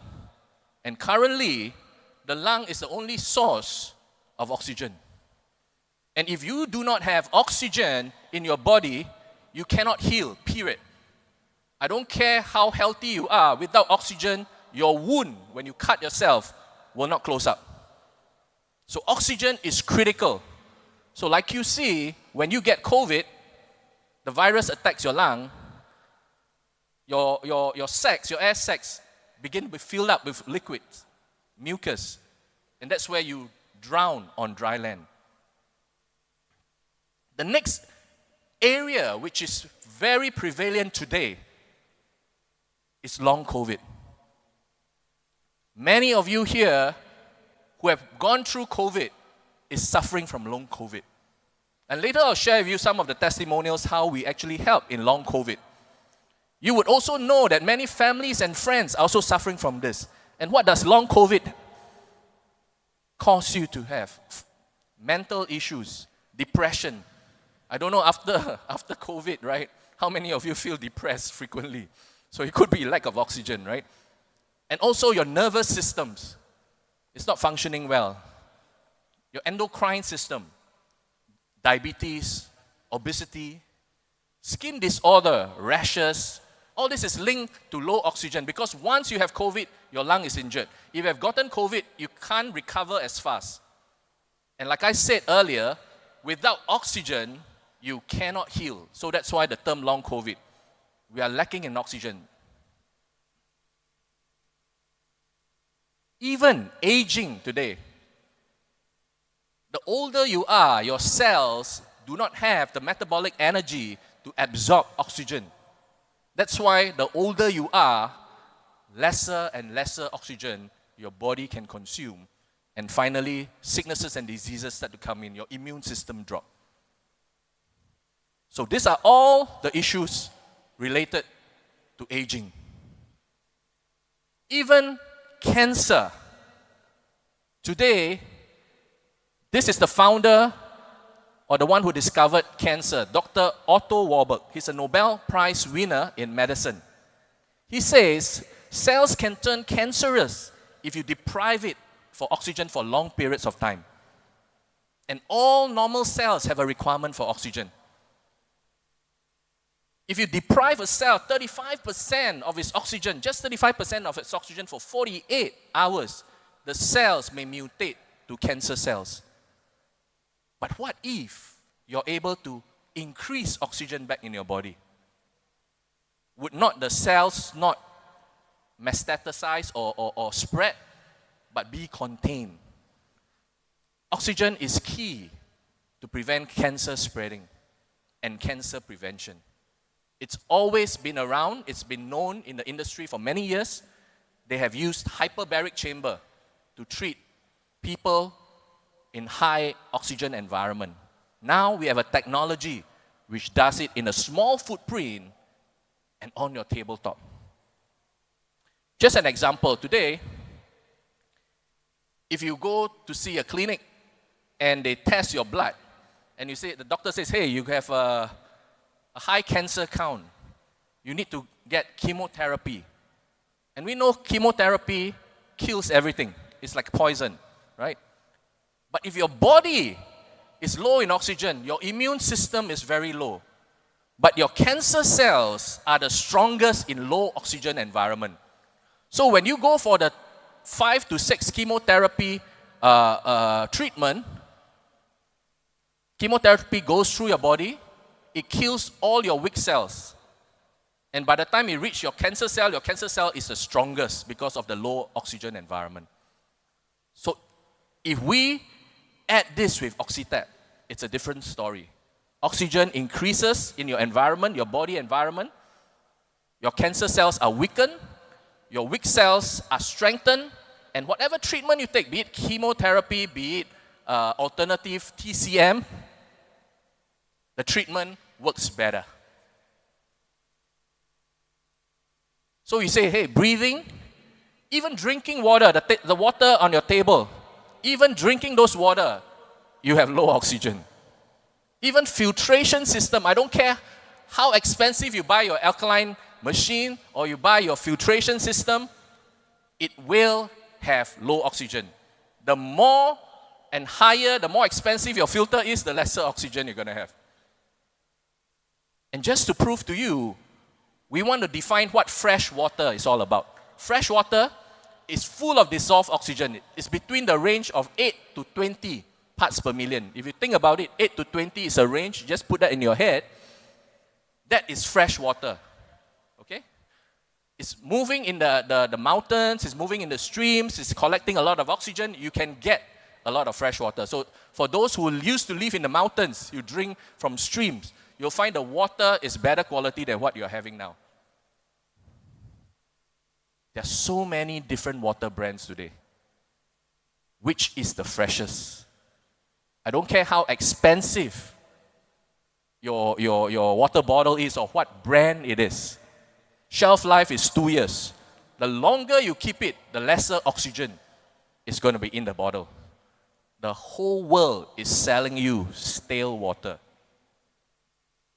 And currently, the lung is the only source of oxygen. And if you do not have oxygen in your body, you cannot heal, period. I don't care how healthy you are, without oxygen, your wound, when you cut yourself, will not close up. So oxygen is critical. So like you see, when you get COVID, the virus attacks your lung, your air sacs begin to be filled up with liquids, mucus, and that's where you drown on dry land. The next area which is very prevalent today is long COVID. Many of you here who have gone through COVID is suffering from long COVID. And later I'll share with you some of the testimonials how we actually help in long COVID. You would also know that many families and friends are also suffering from this. And what does long COVID cause you to have? Mental issues, depression. I don't know after COVID, right? How many of you feel depressed frequently? So it could be lack of oxygen, right? And also your nervous systems. It's not functioning well. Your endocrine system, diabetes, obesity, skin disorder, rashes, all this is linked to low oxygen because once you have COVID, your lung is injured. If you have gotten COVID, you can't recover as fast. And like I said earlier, without oxygen, you cannot heal. So that's why the term long COVID. We are lacking in oxygen. Even aging today, the older you are, your cells do not have the metabolic energy to absorb oxygen. That's why the older you are, lesser and lesser oxygen your body can consume. And finally, sicknesses and diseases start to come in. Your immune system drop. So these are all the issues related to aging. Even cancer. Today, this is the founder or the one who discovered cancer, Dr. Otto Warburg. He's a Nobel Prize winner in medicine. He says cells can turn cancerous if you deprive it for oxygen for long periods of time. And all normal cells have a requirement for oxygen. If you deprive a cell 35% of its oxygen, just 35% of its oxygen for 48 hours, the cells may mutate to cancer cells. But what if you're able to increase oxygen back in your body? Would not the cells not metastasize or spread, but be contained? Oxygen is key to prevent cancer spreading and cancer prevention. It's always been around. It's been known in the industry for many years. They have used hyperbaric chamber to treat people in high oxygen environment. Now we have a technology which does it in a small footprint and on your tabletop. Just an example, today, if you go to see a clinic and they test your blood, and you say, the doctor says, hey, you have a high cancer count, you need to get chemotherapy. And we know chemotherapy kills everything. It's like poison, right? But if your body is low in oxygen, your immune system is very low. But your cancer cells are the strongest in low oxygen environment. So when you go for the 5 to 6 chemotherapy treatment, chemotherapy goes through your body, it kills all your weak cells. And by the time it reaches your cancer cell is the strongest because of the low oxygen environment. So if we add this with Oxytec, it's a different story. Oxygen increases in your environment, your body environment. Your cancer cells are weakened. Your weak cells are strengthened. And whatever treatment you take, be it chemotherapy, be it alternative TCM, the treatment works better. So you say, hey, breathing, even drinking water, the water on your table, even drinking those water, you have low oxygen. Even filtration system, I don't care how expensive you buy your alkaline machine or you buy your filtration system, it will have low oxygen. The more and higher, the more expensive your filter is, the lesser oxygen you're going to have. And just to prove to you, we want to define what fresh water is all about. Fresh water is full of dissolved oxygen. It's between the range of 8 to 20 parts per million. If you think about it, 8 to 20 is a range. Just put that in your head. That is fresh water. Okay? It's moving in the mountains, it's moving in the streams, it's collecting a lot of oxygen. You can get a lot of fresh water. So for those who used to live in the mountains, you drink from streams, you'll find the water is better quality than what you're having now. There are so many different water brands today. Which is the freshest? I don't care how expensive your water bottle is or what brand it is. Shelf life is 2 years. The longer you keep it, the lesser oxygen is going to be in the bottle. The whole world is selling you stale water.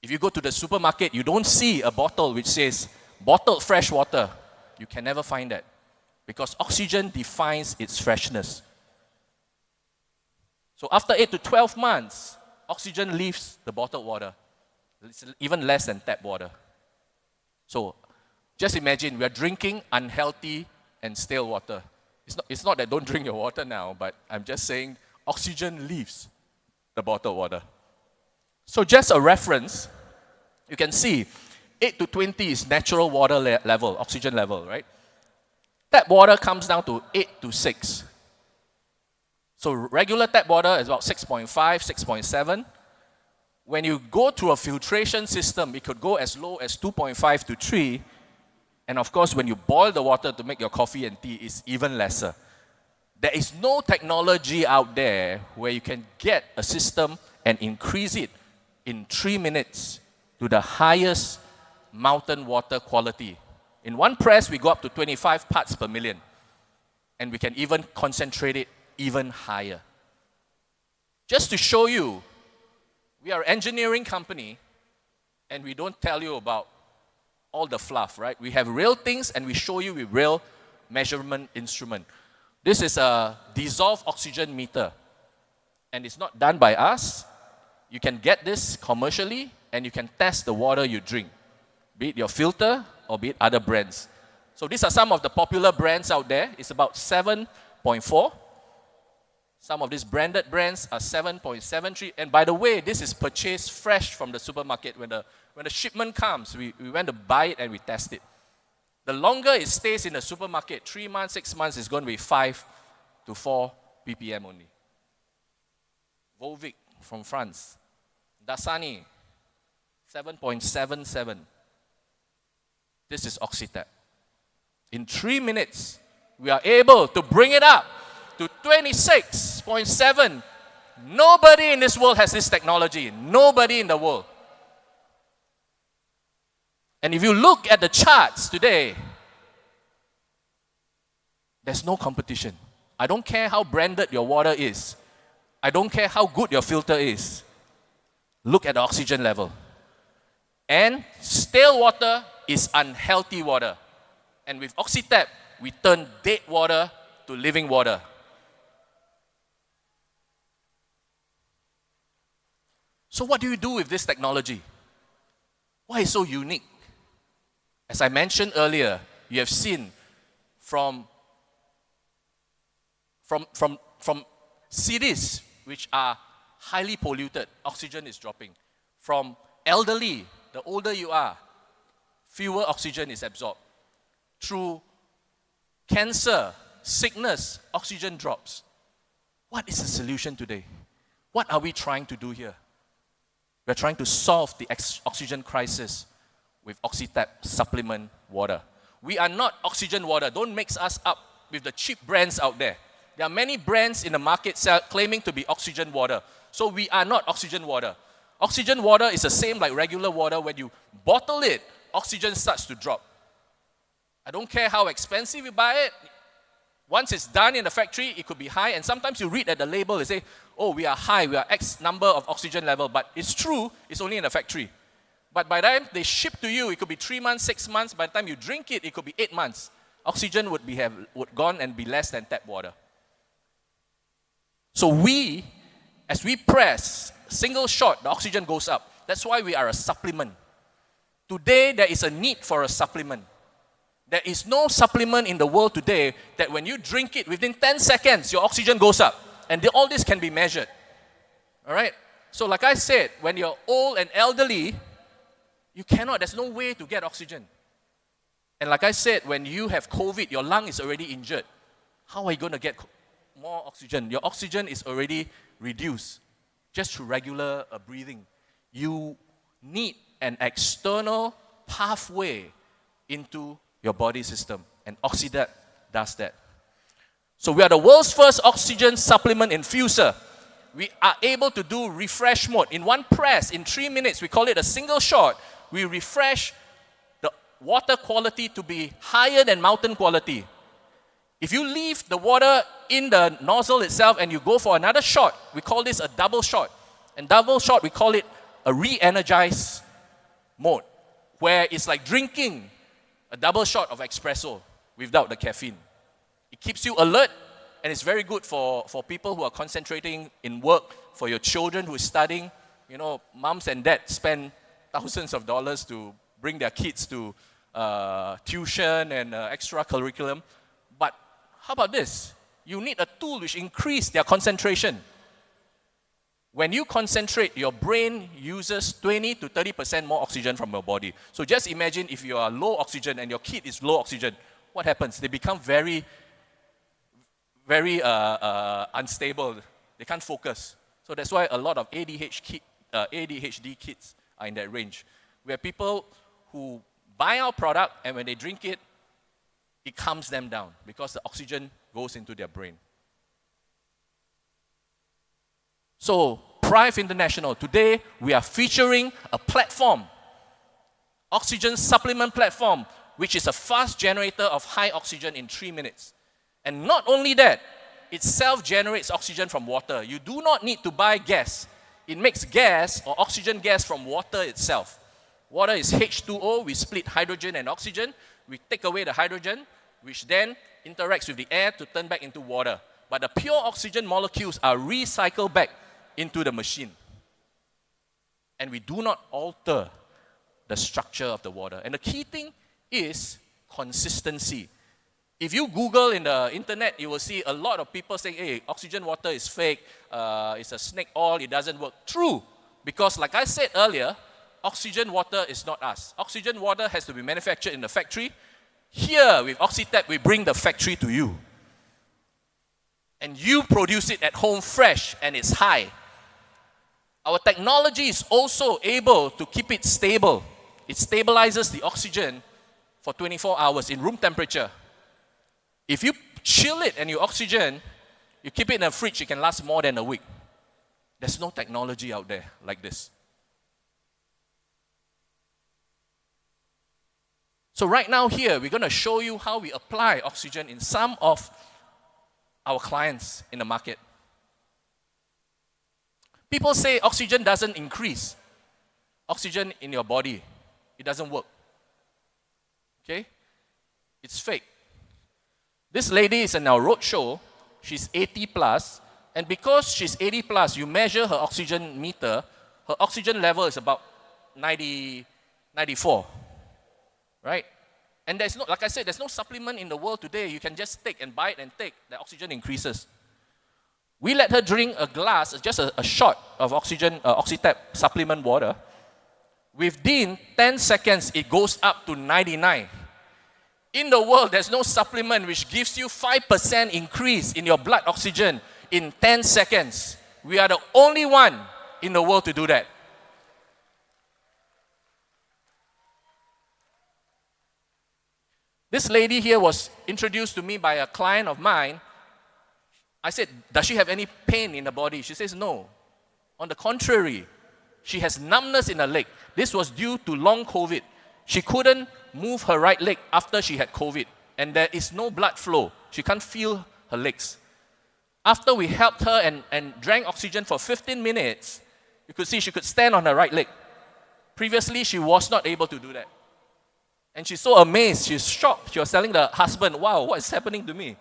If you go to the supermarket, you don't see a bottle which says bottled fresh water. You can never find that because oxygen defines its freshness. So after 8 to 12 months, oxygen leaves the bottled water. It's even less than tap water. So just imagine we are drinking unhealthy and stale water. It's not that don't drink your water now, but I'm just saying oxygen leaves the bottled water. So just a reference, you can see 8 to 20 is natural water level, oxygen level, right? Tap water comes down to 8 to 6. So regular tap water is about 6.5, 6.7. When you go through a filtration system, it could go as low as 2.5 to 3. And of course, when you boil the water to make your coffee and tea, it's even lesser. There is no technology out there where you can get a system and increase it in 3 minutes to the highest mountain water quality. In one press, we go up to 25 parts per million. And we can even concentrate it even higher. Just to show you, we are an engineering company and we don't tell you about all the fluff, right? We have real things and we show you with real measurement instrument. This is a dissolved oxygen meter and it's not done by us. You can get this commercially and you can test the water you drink, be it your filter or be it other brands. So these are some of the popular brands out there. It's about 7.4. Some of these branded brands are 7.73. And by the way, this is purchased fresh from the supermarket. When the shipment comes, we went to buy it and we test it. The longer it stays in the supermarket, 3 months, 6 months, it's going to be 5 to 4 ppm only. Volvic from France. Dasani, 7.77. This is Oxytap. In 3 minutes, we are able to bring it up to 26.7. Nobody in this world has this technology. Nobody in the world. And if you look at the charts today, there's no competition. I don't care how branded your water is. I don't care how good your filter is. Look at the oxygen level. And stale water is unhealthy water. And with Oxytap, we turn dead water to living water. So what do you do with this technology? Why is it so unique? As I mentioned earlier, you have seen from cities which are highly polluted, oxygen is dropping. From elderly, the older you are, fewer oxygen is absorbed. Through cancer, sickness, oxygen drops. What is the solution today? What are we trying to do here? We're trying to solve the oxygen crisis with Oxytap supplement water. We are not oxygen water. Don't mix us up with the cheap brands out there. There are many brands in the market claiming to be oxygen water. So we are not oxygen water. Oxygen water is the same like regular water. When you bottle it, oxygen starts to drop. I don't care how expensive you buy it. Once it's done in the factory, it could be high, and sometimes you read at the label, they say, oh, we are high, we are X number of oxygen level, but it's true, it's only in the factory. But by the time they ship to you, it could be 3 months, 6 months. By the time you drink it, it could be 8 months. Oxygen would gone and be less than tap water. So as we press, single shot, the oxygen goes up. That's why we are a supplement. Today, there is a need for a supplement. There is no supplement in the world today that when you drink it, within 10 seconds, your oxygen goes up. And all this can be measured. All right? So like I said, when you're old and elderly, you cannot, there's no way to get oxygen. And like I said, when you have COVID, your lung is already injured. How are you going to get more oxygen? Your oxygen is already reduced just through regular breathing. You need an external pathway into your body system, and Oxydat does that. So we are the world's first oxygen supplement infuser. We are able to do refresh mode. In one press, in 3 minutes, we call it a single shot, we refresh the water quality to be higher than mountain quality. If you leave the water in the nozzle itself and you go for another shot, we call this a double shot. And double shot, we call it a re-energize mode, where it's like drinking a double shot of espresso without the caffeine. It keeps you alert, and it's very good for people who are concentrating in work, for your children who are studying. You know, moms and dads spend thousands of dollars to bring their kids to tuition and extra curriculum. But how about this? You need a tool which increases their concentration. When you concentrate, your brain uses 20 to 30% more oxygen from your body. So just imagine if you are low oxygen and your kid is low oxygen, what happens? They become very unstable. They can't focus. So that's why a lot of ADHD kids are in that range. We have people who buy our product, and when they drink it, it calms them down because the oxygen goes into their brain. So, Prife International, today we are featuring a platform, oxygen supplement platform, which is a fast generator of high oxygen in 3 minutes. And not only that, it self-generates oxygen from water. You do not need to buy gas. It makes gas or oxygen gas from water itself. Water is H2O. We split hydrogen and oxygen. We take away the hydrogen, which then interacts with the air to turn back into water. But the pure oxygen molecules are recycled back into the machine. And we do not alter the structure of the water. And the key thing is consistency. If you Google in the internet, you will see a lot of people saying, hey, oxygen water is fake, it's a snake oil, it doesn't work. True, because like I said earlier, oxygen water is not us. Oxygen water has to be manufactured in the factory. Here, with OxyTap, we bring the factory to you. And you produce it at home fresh, and it's high. Our technology is also able to keep it stable. It stabilizes the oxygen for 24 hours in room temperature. If you chill it and you oxygen, you keep it in a fridge, it can last more than a week. There's no technology out there like this. So right now here, we're going to show you how we apply oxygen in some of our clients in the market. People say oxygen doesn't increase. Oxygen in your body, it doesn't work. Okay? It's fake. This lady is in our roadshow. She's 80 plus. And because she's 80 plus, you measure her oxygen meter, her oxygen level is about 94. Right? And there's no, like I said, there's no supplement in the world today. You can just take and buy it and take. The oxygen increases. We let her drink a glass, just a shot of oxygen, OxyTap supplement water. Within 10 seconds, it goes up to 99. In the world, there's no supplement which gives you 5% increase in your blood oxygen in 10 seconds. We are the only one in the world to do that. This lady here was introduced to me by a client of mine. I said, does she have any pain in the body? She says, no. On the contrary, she has numbness in her leg. This was due to long COVID. She couldn't move her right leg after she had COVID. and there is no blood flow. She can't feel her legs. After we helped her and drank oxygen for 15 minutes, you could see she could stand on her right leg. Previously, she was not able to do that. And she's so amazed, she's shocked. She was telling the husband, wow, what is happening to me?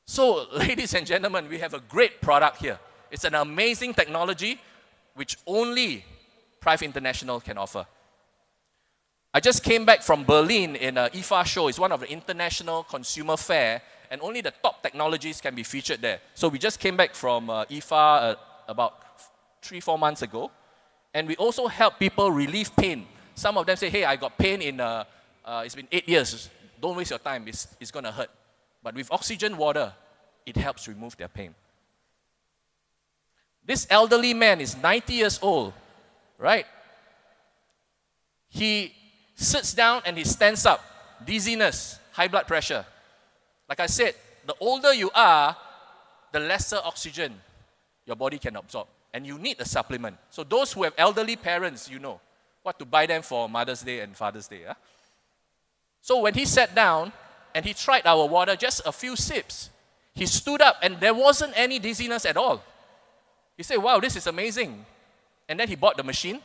So, ladies and gentlemen, we have a great product here. It's an amazing technology which only Prife International can offer. I just came back from Berlin in an IFA show. It's one of the international consumer fair, and only the top technologies can be featured there. So we just came back from IFA about 3-4 months ago, and we also help people relieve pain. Some of them say, hey, I got pain it's been 8 years. Don't waste your time, it's going to hurt. But with oxygen water, it helps remove their pain. This elderly man is 90 years old, right? He sits down and he stands up. Dizziness, high blood pressure. Like I said, the older you are, the lesser oxygen your body can absorb. And you need a supplement. So those who have elderly parents, you know what to buy them for Mother's Day and Father's Day. Huh? So when he sat down and he tried our water, just a few sips, he stood up and there wasn't any dizziness at all. He said, wow, this is amazing. And then he bought the machine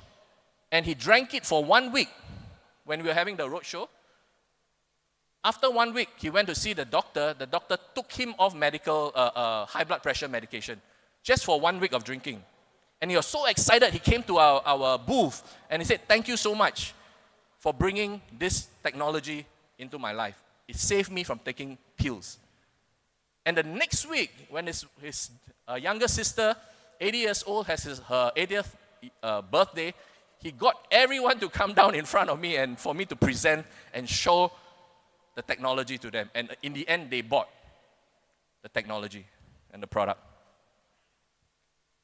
and he drank it for 1 week when we were having the road show. After 1 week, he went to see the doctor. The doctor took him off medical high blood pressure medication just for 1 week of drinking. And he was so excited, he came to our booth and he said, thank you so much for bringing this technology into my life. It saved me from taking pills. And the next week, when his younger sister, 80 years old, has her 80th birthday, he got everyone to come down in front of me and for me to present and show the technology to them. And in the end, they bought the technology and the product.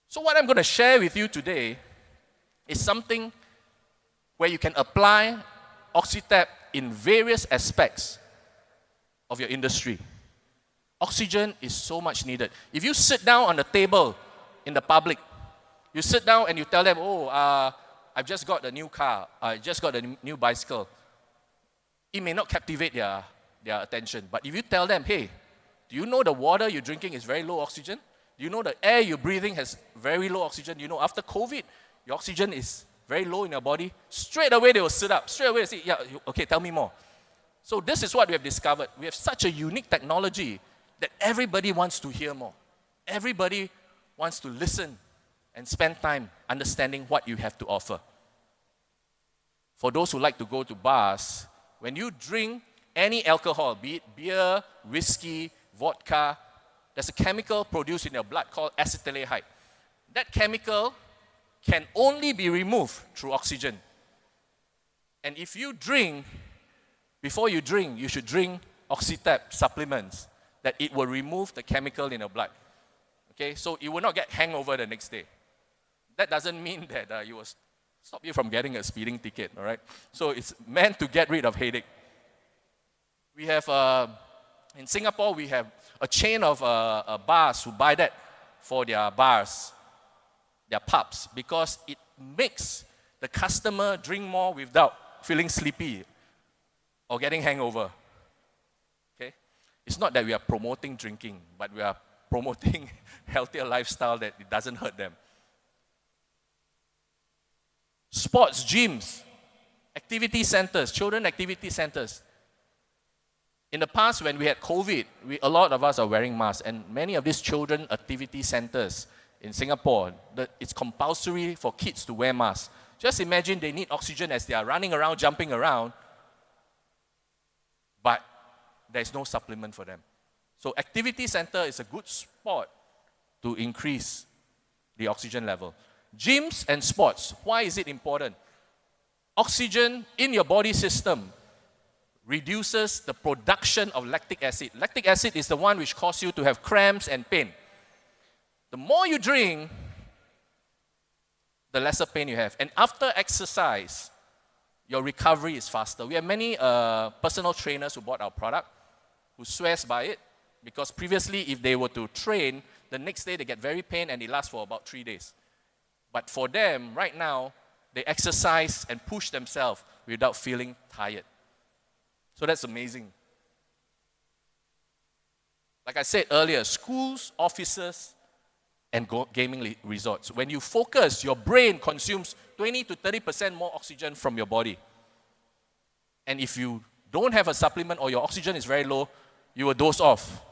So what I'm going to share with you today is something where you can apply OxyTap in various aspects of your industry. Oxygen is so much needed. If you sit down on the table in the public, you sit down and you tell them, I've just got a new car, I just got a new bicycle. It may not captivate their attention, but if you tell them, hey, do you know the water you're drinking is very low oxygen? Do you know the air you're breathing has very low oxygen? You know, after COVID, your oxygen is very low in your body. Straight away, they will sit up. Straight away, they say, yeah, okay, tell me more. So this is what we have discovered. We have such a unique technology that everybody wants to hear more. Everybody wants to listen and spend time understanding what you have to offer. For those who like to go to bars, when you drink any alcohol, be it beer, whiskey, vodka, there's a chemical produced in your blood called acetaldehyde. That chemical can only be removed through oxygen. And if you drink, before you drink, you should drink OxyTap supplements that it will remove the chemical in your blood. Okay, so you will not get hangover the next day. That doesn't mean that it will stop you from getting a speeding ticket, all right? So it's meant to get rid of headache. We have, in Singapore, we have a chain of bars who buy that for their bars, their pubs, because it makes the customer drink more without feeling sleepy or getting hangover. Okay? It's not that we are promoting drinking, but we are promoting healthier lifestyle that it doesn't hurt them. Sports, gyms, activity centers, children activity centers. In the past, when we had COVID, a lot of us are wearing masks, and many of these children activity centers in Singapore, it's compulsory for kids to wear masks. Just imagine they need oxygen as they are running around, jumping around, but there's no supplement for them. So activity center is a good spot to increase the oxygen level. Gyms and sports, why is it important? Oxygen in your body system reduces the production of lactic acid. Lactic acid is the one which causes you to have cramps and pain. The more you drink, the lesser pain you have. And after exercise, your recovery is faster. We have many personal trainers who bought our product, who swears by it, because previously if they were to train, the next day they get very pain and it lasts for about 3 days. But for them, right now, they exercise and push themselves without feeling tired. So that's amazing. Like I said earlier, schools, offices, and gaming resorts. When you focus, your brain consumes 20 to 30% more oxygen from your body. And if you don't have a supplement or your oxygen is very low, you will doze off.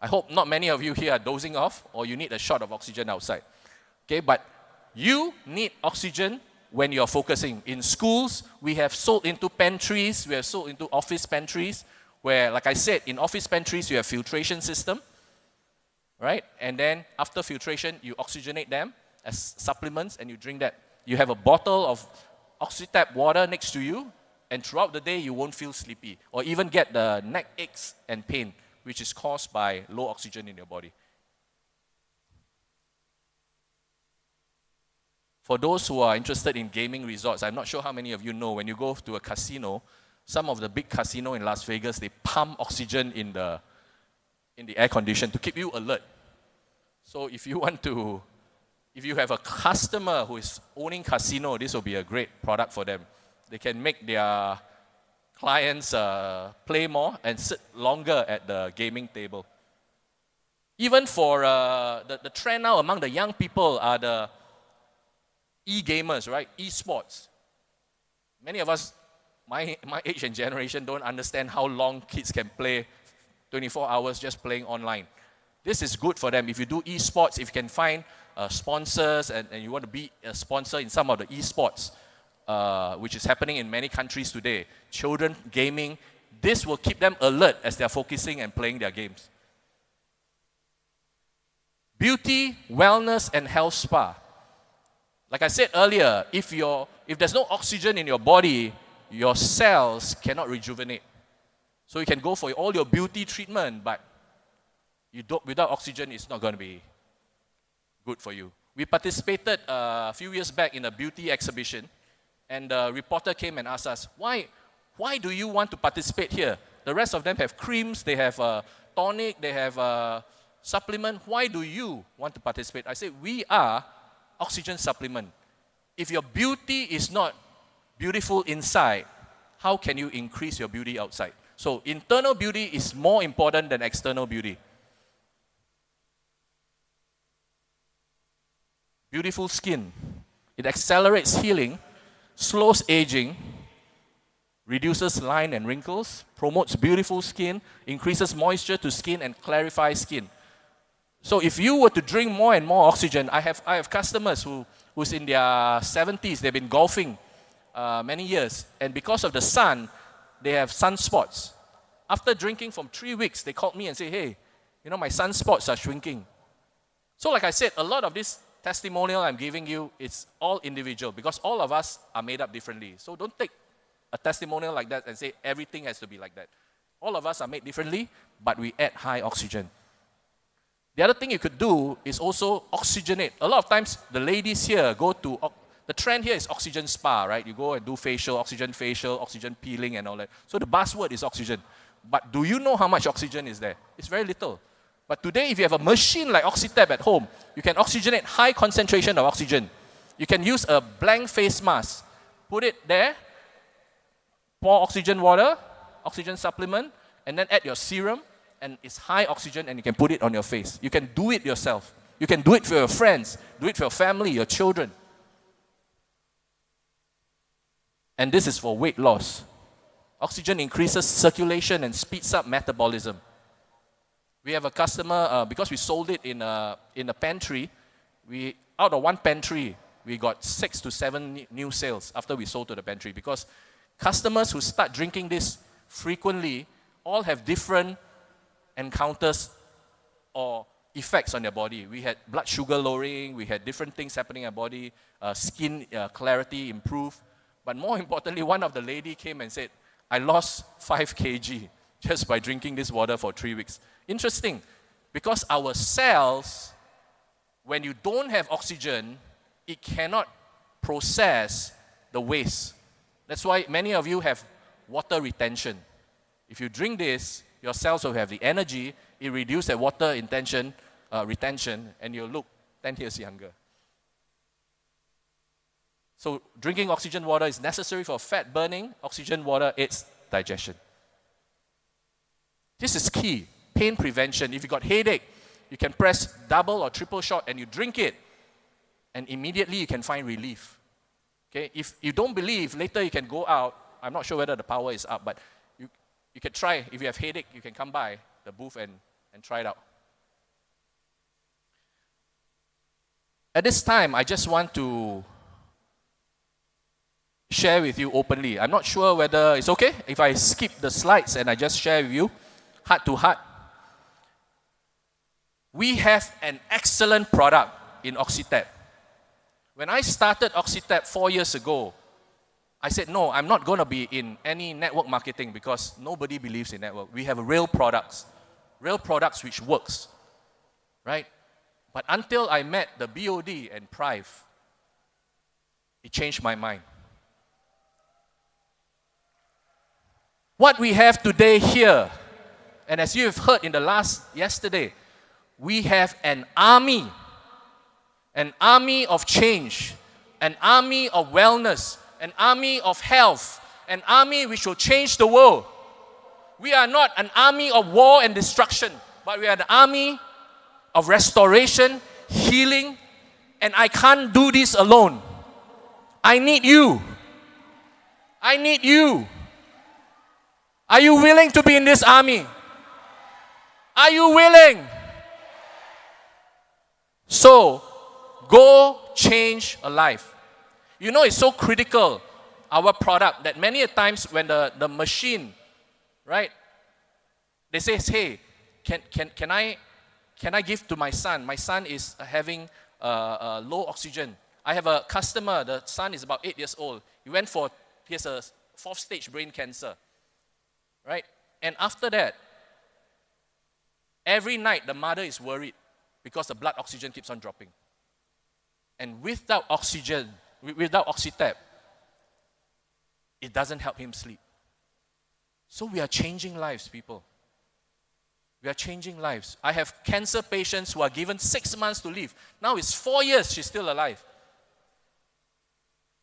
I hope not many of you here are dozing off or you need a shot of oxygen outside. Okay, but you need oxygen when you're focusing. In schools, we have sold into pantries, we have sold into office pantries, where, like I said, in office pantries, you have filtration system, right? And then after filtration, you oxygenate them as supplements and you drink that. You have a bottle of OxyTap water next to you, and throughout the day, you won't feel sleepy or even get the neck aches and pain, which is caused by low oxygen in your body. For those who are interested in gaming resorts, I'm not sure how many of you know, when you go to a casino, some of the big casinos in Las Vegas, they pump oxygen in the air condition to keep you alert. So if you have a customer who is owning casino, this will be a great product for them. They can make their clients play more and sit longer at the gaming table. Even for the trend now among the young people are the e-gamers, right? E-sports. Many of us, my age and generation, don't understand how long kids can play 24 hours just playing online. This is good for them. If you do e-sports, if you can find sponsors and you want to be a sponsor in some of the e-sports, which is happening in many countries today, children gaming, this will keep them alert as they're focusing and playing their games. Beauty, wellness, and health spa. Like I said earlier, if there's no oxygen in your body, your cells cannot rejuvenate. So you can go for all your beauty treatment, but without oxygen, it's not going to be good for you. We participated a few years back in a beauty exhibition, and the reporter came and asked us, why do you want to participate here? The rest of them have creams, they have a tonic, they have a supplement. Why do you want to participate? I said, we are oxygen supplement. If your beauty is not beautiful inside, how can you increase your beauty outside? So internal beauty is more important than external beauty. Beautiful skin. It accelerates healing, slows aging, reduces line and wrinkles, promotes beautiful skin, increases moisture to skin, and clarifies skin. So if you were to drink more and more oxygen, I have customers who's in their 70s, they've been golfing many years, and because of the sun, they have sunspots. After drinking for 3 weeks, they called me and say, hey, my sunspots are shrinking. So like I said, a lot of this testimonial I'm giving you, it's all individual because all of us are made up differently. So don't take a testimonial like that and say everything has to be like that. All of us are made differently, but we add high oxygen. The other thing you could do is also oxygenate. A lot of times, the ladies here go to, the trend here is oxygen spa, right? You go and do facial, oxygen peeling and all that. So the buzzword is oxygen. But do you know how much oxygen is there? It's very little. But today, if you have a machine like OxyTap at home, you can oxygenate high concentration of oxygen. You can use a blank face mask, put it there, pour oxygen water, oxygen supplement, and then add your serum, and it's high oxygen, and you can put it on your face. You can do it yourself. You can do it for your friends, do it for your family, your children. And this is for weight loss. Oxygen increases circulation and speeds up metabolism. We have a customer, because we sold it in a pantry, out of one pantry, we got 6 to 7 new sales after we sold to the pantry, because customers who start drinking this frequently all have different encounters or effects on their body. We had blood sugar lowering, we had different things happening in our body, skin clarity improved. But more importantly, one of the lady came and said, I lost 5 kg just by drinking this water for 3 weeks. Interesting, because our cells, when you don't have oxygen, it cannot process the waste. That's why many of you have water retention. If you drink this, your cells will have the energy, it reduces the water retention, and you'll look 10 years younger. So drinking oxygen water is necessary for fat burning. Oxygen water aids digestion. This is key. pain prevention. If you got headache, you can press double or triple shot and you drink it, and immediately you can find relief. Okay? If you don't believe, later you can go out. I'm not sure whether the power is up, but you can try. If you have headache, you can come by the booth and try it out. At this time, I just want to share with you openly. I'm not sure whether it's okay if I skip the slides and I just share with you, heart to heart. We have an excellent product in OxyTap. When I started OxyTap 4 years ago, I said, no, I'm not going to be in any network marketing because nobody believes in network. We have real products which works, right? But until I met the BOD and Prife, it changed my mind. What we have today here, and as you have heard in the yesterday, we have an army of change, an army of wellness, an army of health, an army which will change the world. We are not an army of war and destruction, but we are an army of restoration, healing, and I can't do this alone. I need you. I need you. Are you willing to be in this army? Are you willing? So, go change a life. You know, it's so critical, our product, that many a times when the machine, right, they say, hey, can I give to my son? My son is having low oxygen. I have a customer, the son is about 8 years old. He has a 4th stage brain cancer, right? And after that, every night the mother is worried because the blood oxygen keeps on dropping. And without oxygen, without OxyTap, it doesn't help him sleep. So we are changing lives, people. We are changing lives. I have cancer patients who are given 6 months to live. Now it's 4 years, she's still alive.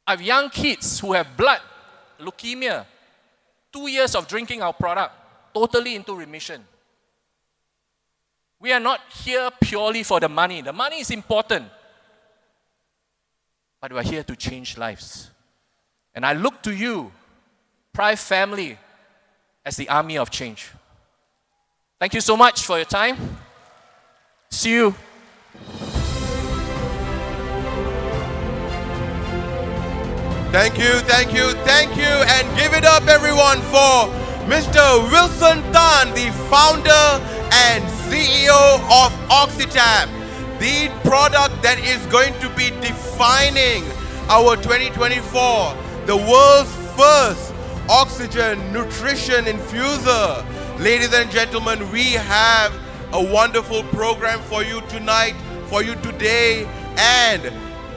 I have young kids who have blood leukemia. 2 years of drinking our product, totally into remission. We are not here purely for the money. The money is important. But we are here to change lives. And I look to you, Prife family, as the army of change. Thank you so much for your time. See you. Thank you, thank you, thank you, and give it up everyone for Mr. Wilson Tan, the founder and CEO of OxyTap, the product that is going to be defining our 2024, the world's first oxygen nutrition infuser. Ladies and gentlemen, we have a wonderful program for you tonight, for you today, and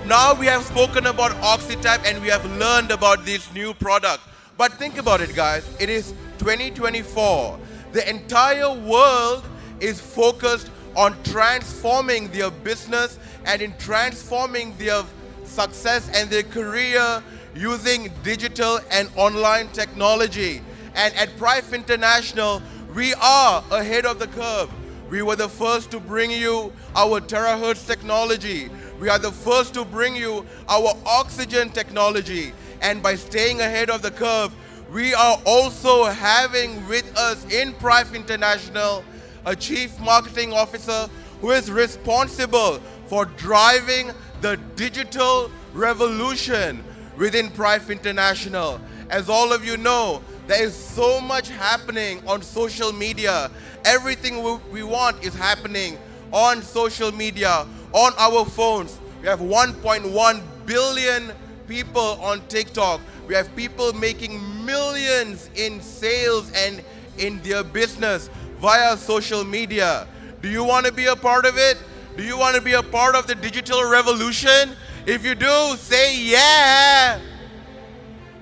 now we have spoken about OxyTap and we have learned about this new product. But think about it, guys. It is 2024. The entire world is focused on transforming their business and in transforming their success and their career using digital and online technology. And at Prife International, we are ahead of the curve. We were the first to bring you our terahertz technology. We are the first to bring you our oxygen technology. And by staying ahead of the curve, we are also having with us in Prife International a Chief Marketing Officer who is responsible for driving the digital revolution within Prife International. As all of you know, there is so much happening on social media. Everything we want is happening on social media, on our phones. We have 1.1 billion people on TikTok. We have people making millions in sales and in their business via social media. Do you want to be a part of it? Do you want to be a part of the digital revolution? If you do, say yeah.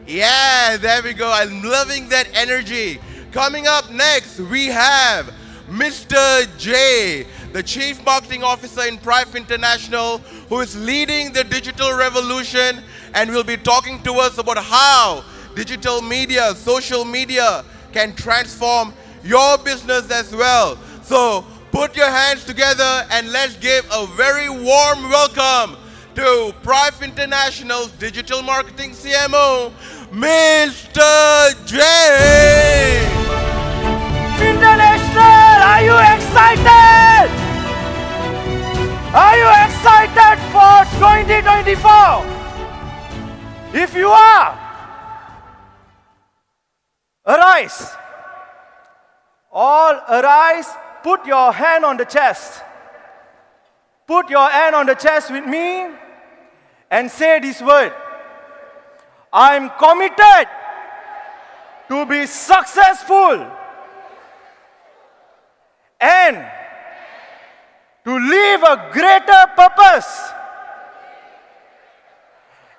Yeah, there we go. I'm loving that energy. Coming up next, we have Mr. J, the Chief Marketing Officer in Prife International, who is leading the digital revolution and will be talking to us about how digital media, social media can transform your business as well. So put your hands together and let's give a very warm welcome to Prife International's Digital Marketing CMO, Mr. J. International, are you excited? Are you excited for 2024? If you are, arise. All arise. Put your hand on the chest. Put your hand on the chest with me and say this word. I'm committed to be successful and to live a greater purpose.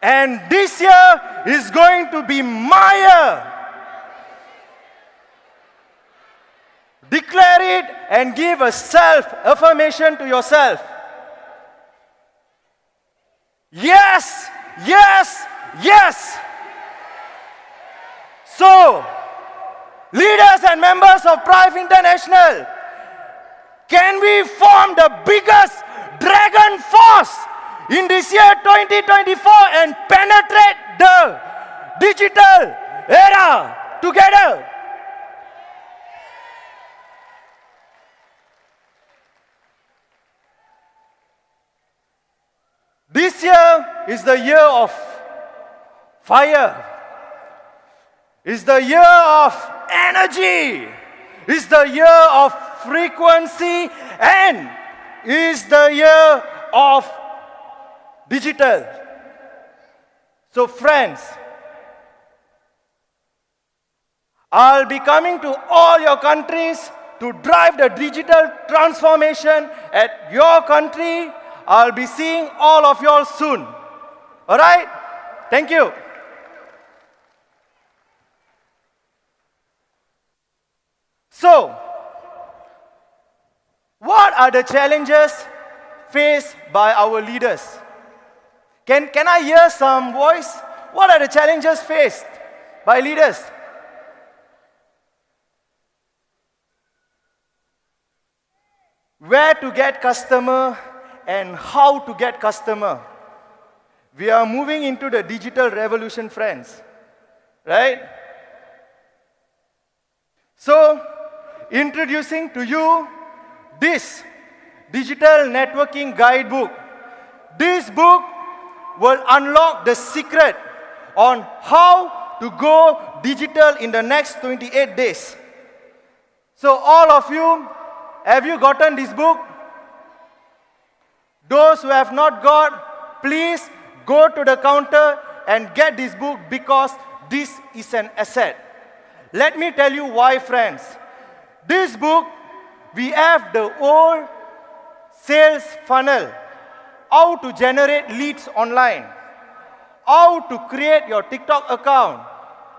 And this year is going to be my year. Declare it and give a self-affirmation to yourself. Yes, yes, yes. So, leaders and members of Prife International, can we form the biggest dragon force in this year 2024 and penetrate the digital era together? This year is the year of fire. Is the year of energy. Is the year of frequency and is the year of digital. So friends, I'll be coming to all your countries to drive the digital transformation at your country. I'll be seeing all of you all soon. All right? Thank you. So, what are the challenges faced by our leaders? Can I hear some voice? What are the challenges faced by leaders? Where to get customer and how to get customer. We are moving into the digital revolution, friends. Right? So, introducing to you this digital networking guidebook. This book will unlock the secret on how to go digital in the next 28 days. So all of you, have you gotten this book? Those who have not got, please go to the counter and get this book because this is an asset. Let me tell you why, friends. This book, we have the whole sales funnel, how to generate leads online, how to create your TikTok account,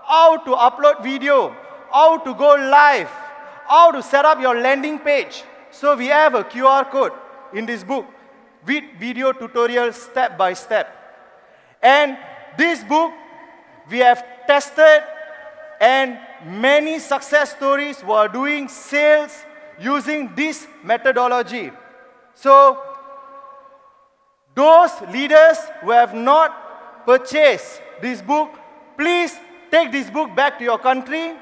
how to upload video, how to go live, how to set up your landing page. So we have a QR code in this book with video tutorials step by step. And this book, we have tested and many success stories who are doing sales using this methodology. So, those leaders who have not purchased this book, please take this book back to your country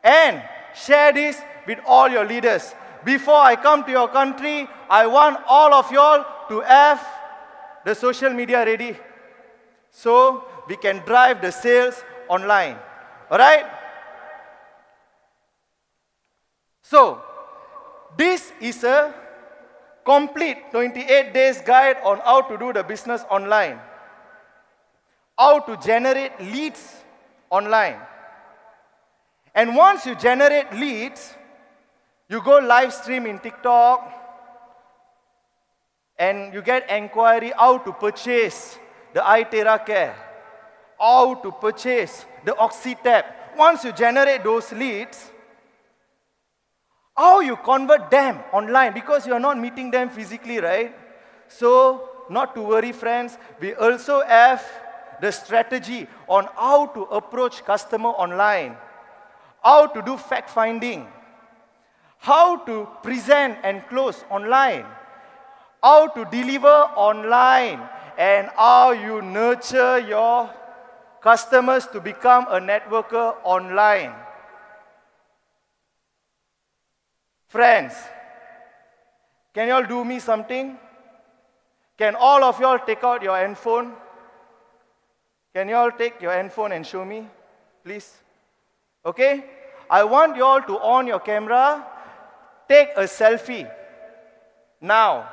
and share this with all your leaders. Before I come to your country, I want all of y'all to have the social media ready so we can drive the sales online. All right? So, this is a complete 28 days guide on how to do the business online. How to generate leads online. And once you generate leads, you go live stream in TikTok and you get inquiry how to purchase the iTera Care, how to purchase the OxyTap. Once you generate those leads, how you convert them online because you are not meeting them physically, right? So, not to worry, friends. We also have the strategy on how to approach customer online, how to do fact finding, how to present and close online, how to deliver online, and how you nurture your customers to become a networker online. Friends, can you all do me something? Can all of you all take out your handphone? Can you all take your handphone and show me, please? Okay? I want you all to on your camera, take a selfie. Now.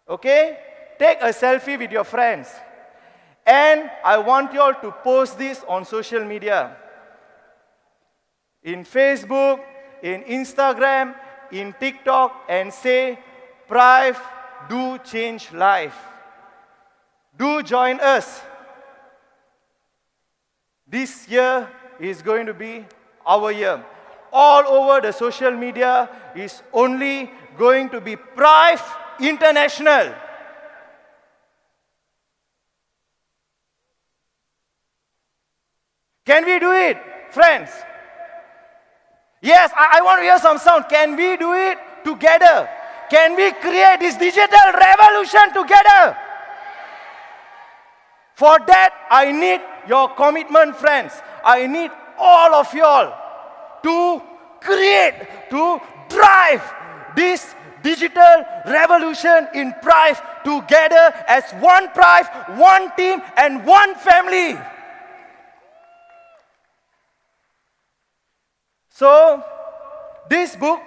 Okay? Take a selfie with your friends. And I want you all to post this on social media. In Facebook, in Instagram, in TikTok, and say, Prife, do change life. Do join us. This year is going to be our year. All over the social media is only going to be Prife International. Can we do it, friends? Yes, I want to hear some sound. Can we do it together? Can we create this digital revolution together? For that, I need your commitment, friends. I need all of y'all to create, to drive this digital revolution in Prife together as one Prife, one team, and one family. So, this book,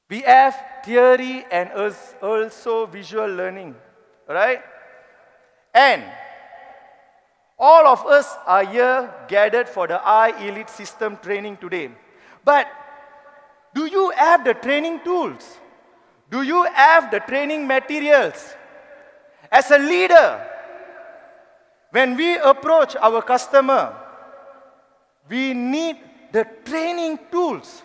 we have theory and also visual learning, right? And all of us are here gathered for the iElite system training today. But do you have the training tools? Do you have the training materials? As a leader, when we approach our customer, we need the training tools,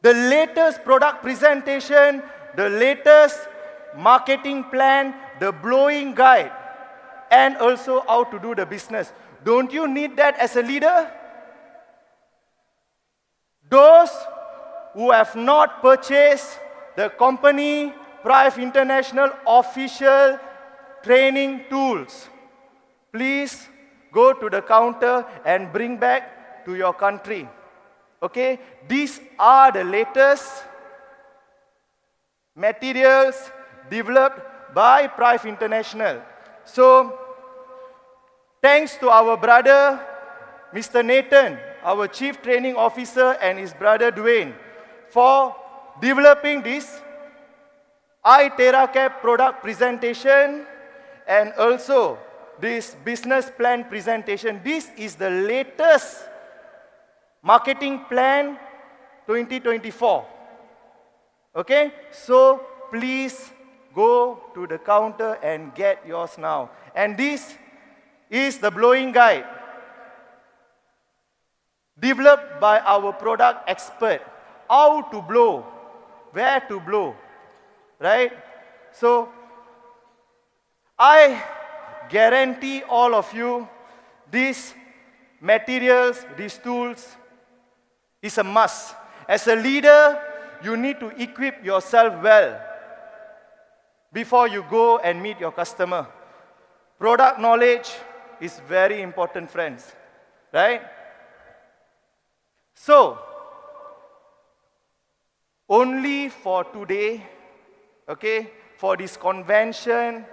the latest product presentation, the latest marketing plan, the blowing guide, and also how to do the business. Don't you need that as a leader? Those who have not purchased the company Prife International official training tools, please go to the counter and bring back to your country. Okay? These are the latest materials developed by Prife International. So, thanks to our brother, Mr. Nathan, our Chief Training Officer, and his brother Dwayne, for developing this iTerracap product presentation and also this business plan presentation. This is the latest marketing plan 2024. Okay? So, please go to the counter and get yours now. And this is the blowing guide developed by our product expert. How to blow, where to blow, right? So, I guarantee all of you these materials, these tools is a must. As a leader, you need to equip yourself well before you go and meet your customer. Product knowledge is very important, friends, right? So, only for today, okay, for this convention,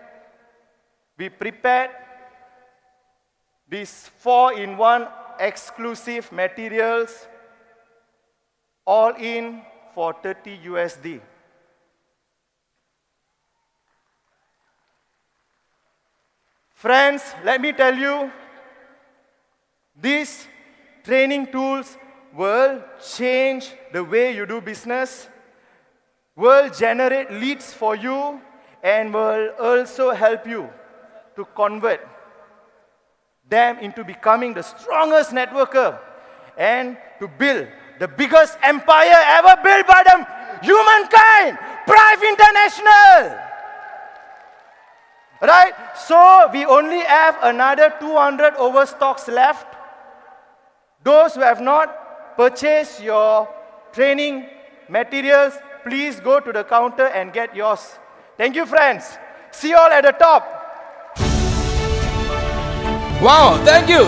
we prepared these 4-in-1 exclusive materials, all in for $30 USD. Friends, let me tell you, these training tools will change the way you do business, will generate leads for you, and will also help you to convert them into becoming the strongest networker and to build the biggest empire ever built by the humankind, Prife International. Right? So we only have another 200 overstocks left. Those who have not purchase your training materials, please go to the counter and get yours. Thank you, friends. See you all at the top. Wow, thank you,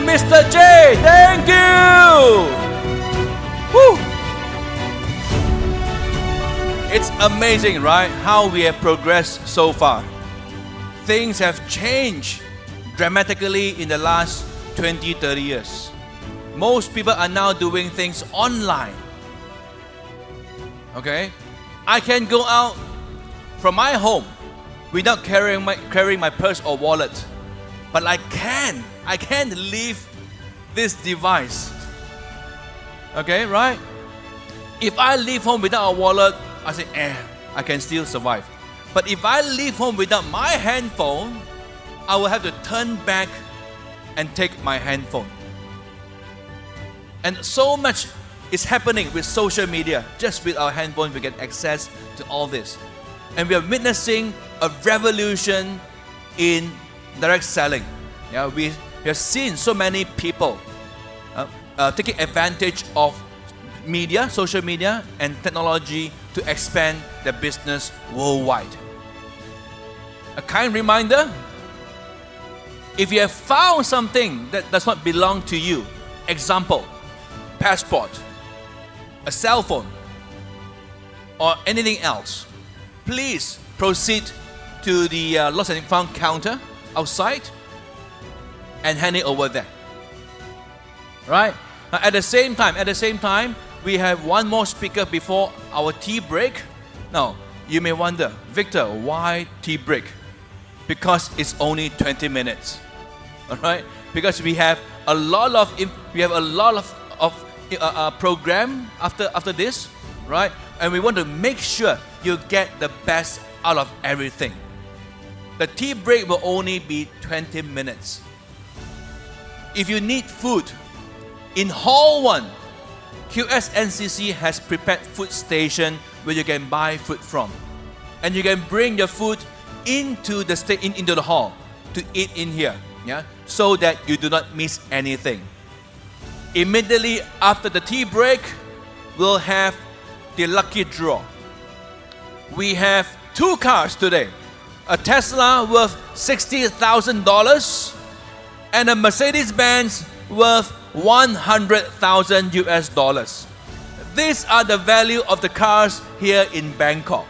Mr. J. Thank you. Woo. It's amazing, right? How we have progressed so far. Things have changed dramatically in the last 20, 30 years. Most people are now doing things online. Okay? I can go out from my home without carrying my purse or wallet. But I can't leave this device. Okay, right? If I leave home without a wallet, I say, I can still survive. But if I leave home without my handphone, I will have to turn back and take my handphone. And so much is happening with social media. Just with our handphone, we get access to all this. And we are witnessing a revolution in direct selling. Yeah, we have seen so many people taking advantage of media, social media, and technology to expand their business worldwide. A kind reminder, if you have found something that does not belong to you, example, passport, a cell phone, or anything else, please proceed to the lost and found counter outside and hand it over there. Right? Now, at the same time, we have one more speaker before our tea break. Now, you may wonder, Victor, why tea break? Because it's only 20 minutes. All right? Because we have a lot of program after this, right? And we want to make sure you get the best out of everything. The tea break will only be 20 minutes. If you need food, in Hall 1, QSNCC has prepared food station where you can buy food from. And you can bring your food into the hall to eat in here, yeah, so that you do not miss anything. Immediately after the tea break, we'll have the lucky draw. We have 2 cars today. A Tesla worth $60,000 and a Mercedes-Benz worth 100,000 US dollars. These are the value of the cars here in Bangkok.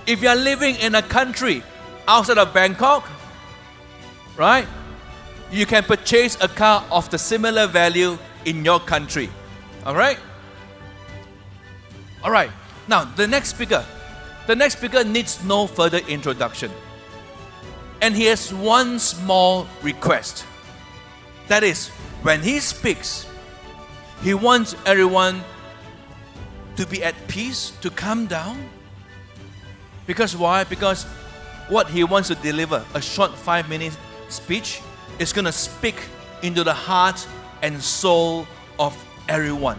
If you are living in a country outside of Bangkok, right, you can purchase a car of the similar value in your country. All right? All right. Now, the next speaker needs no further introduction. And he has one small request. That is, when he speaks, he wants everyone to be at peace, to calm down. Because why? Because what he wants to deliver, a short 5-minute speech, is going to speak into the heart and soul of everyone.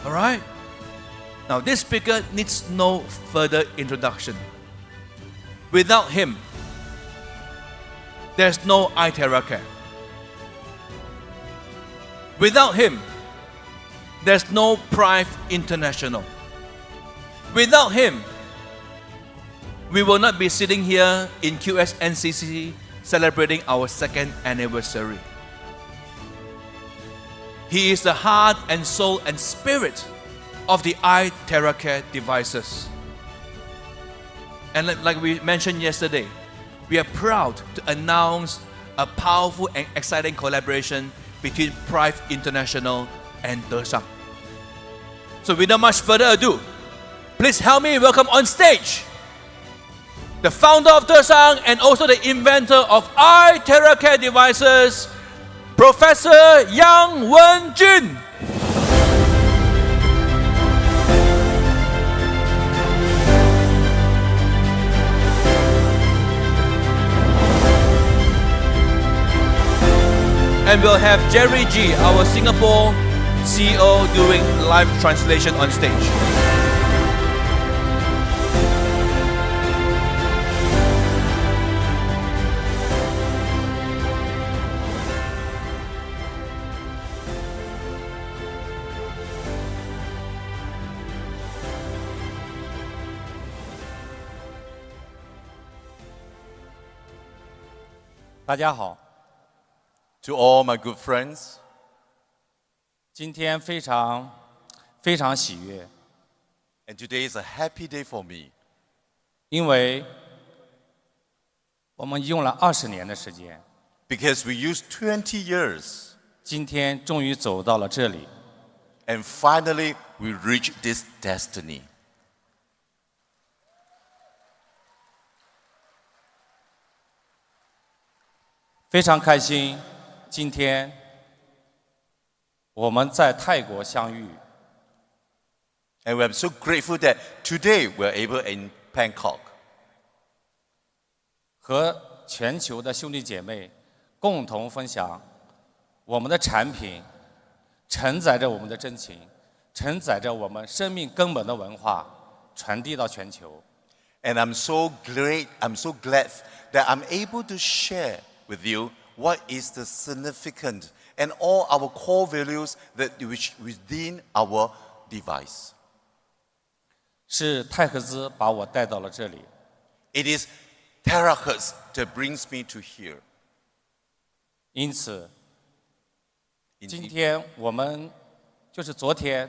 All right? Now, this speaker needs no further introduction. Without him, there's no iTerra. Without him, there's no Prife International. Without him, we will not be sitting here in QSNCC celebrating our 2nd anniversary. He is the heart and soul and spirit of the iTerra devices. And like we mentioned yesterday, we are proud to announce a powerful and exciting collaboration between Prife International and Tersang. So without much further ado, please help me welcome on stage the founder of Tersang and also the inventor of iTerra devices, Professor Yang Wen-jun. And we'll have Jerry G, our Singapore CEO, doing live translation on stage. 大家好， To all my good friends, 今天非常喜悦， and today is a happy day for me 因为我们用了20年的时间， because we used 20 years 今天终于走到了这里。 and finally we reached this destiny. 非常开心，今天我们在泰国相遇， And I'm so grateful that today we're able in Bangkok 和全球的兄弟姐妹共同分享我们的产品，承载着我们的真情，承载着我们生命根本的文化，传递到全球。 And I'm so glad that I'm able to share with you what is the significant and all our core values that which within our device. 是泰克兹把我带到了这里， It is terahertz that brings me to here. 因此，今天我们就是昨天，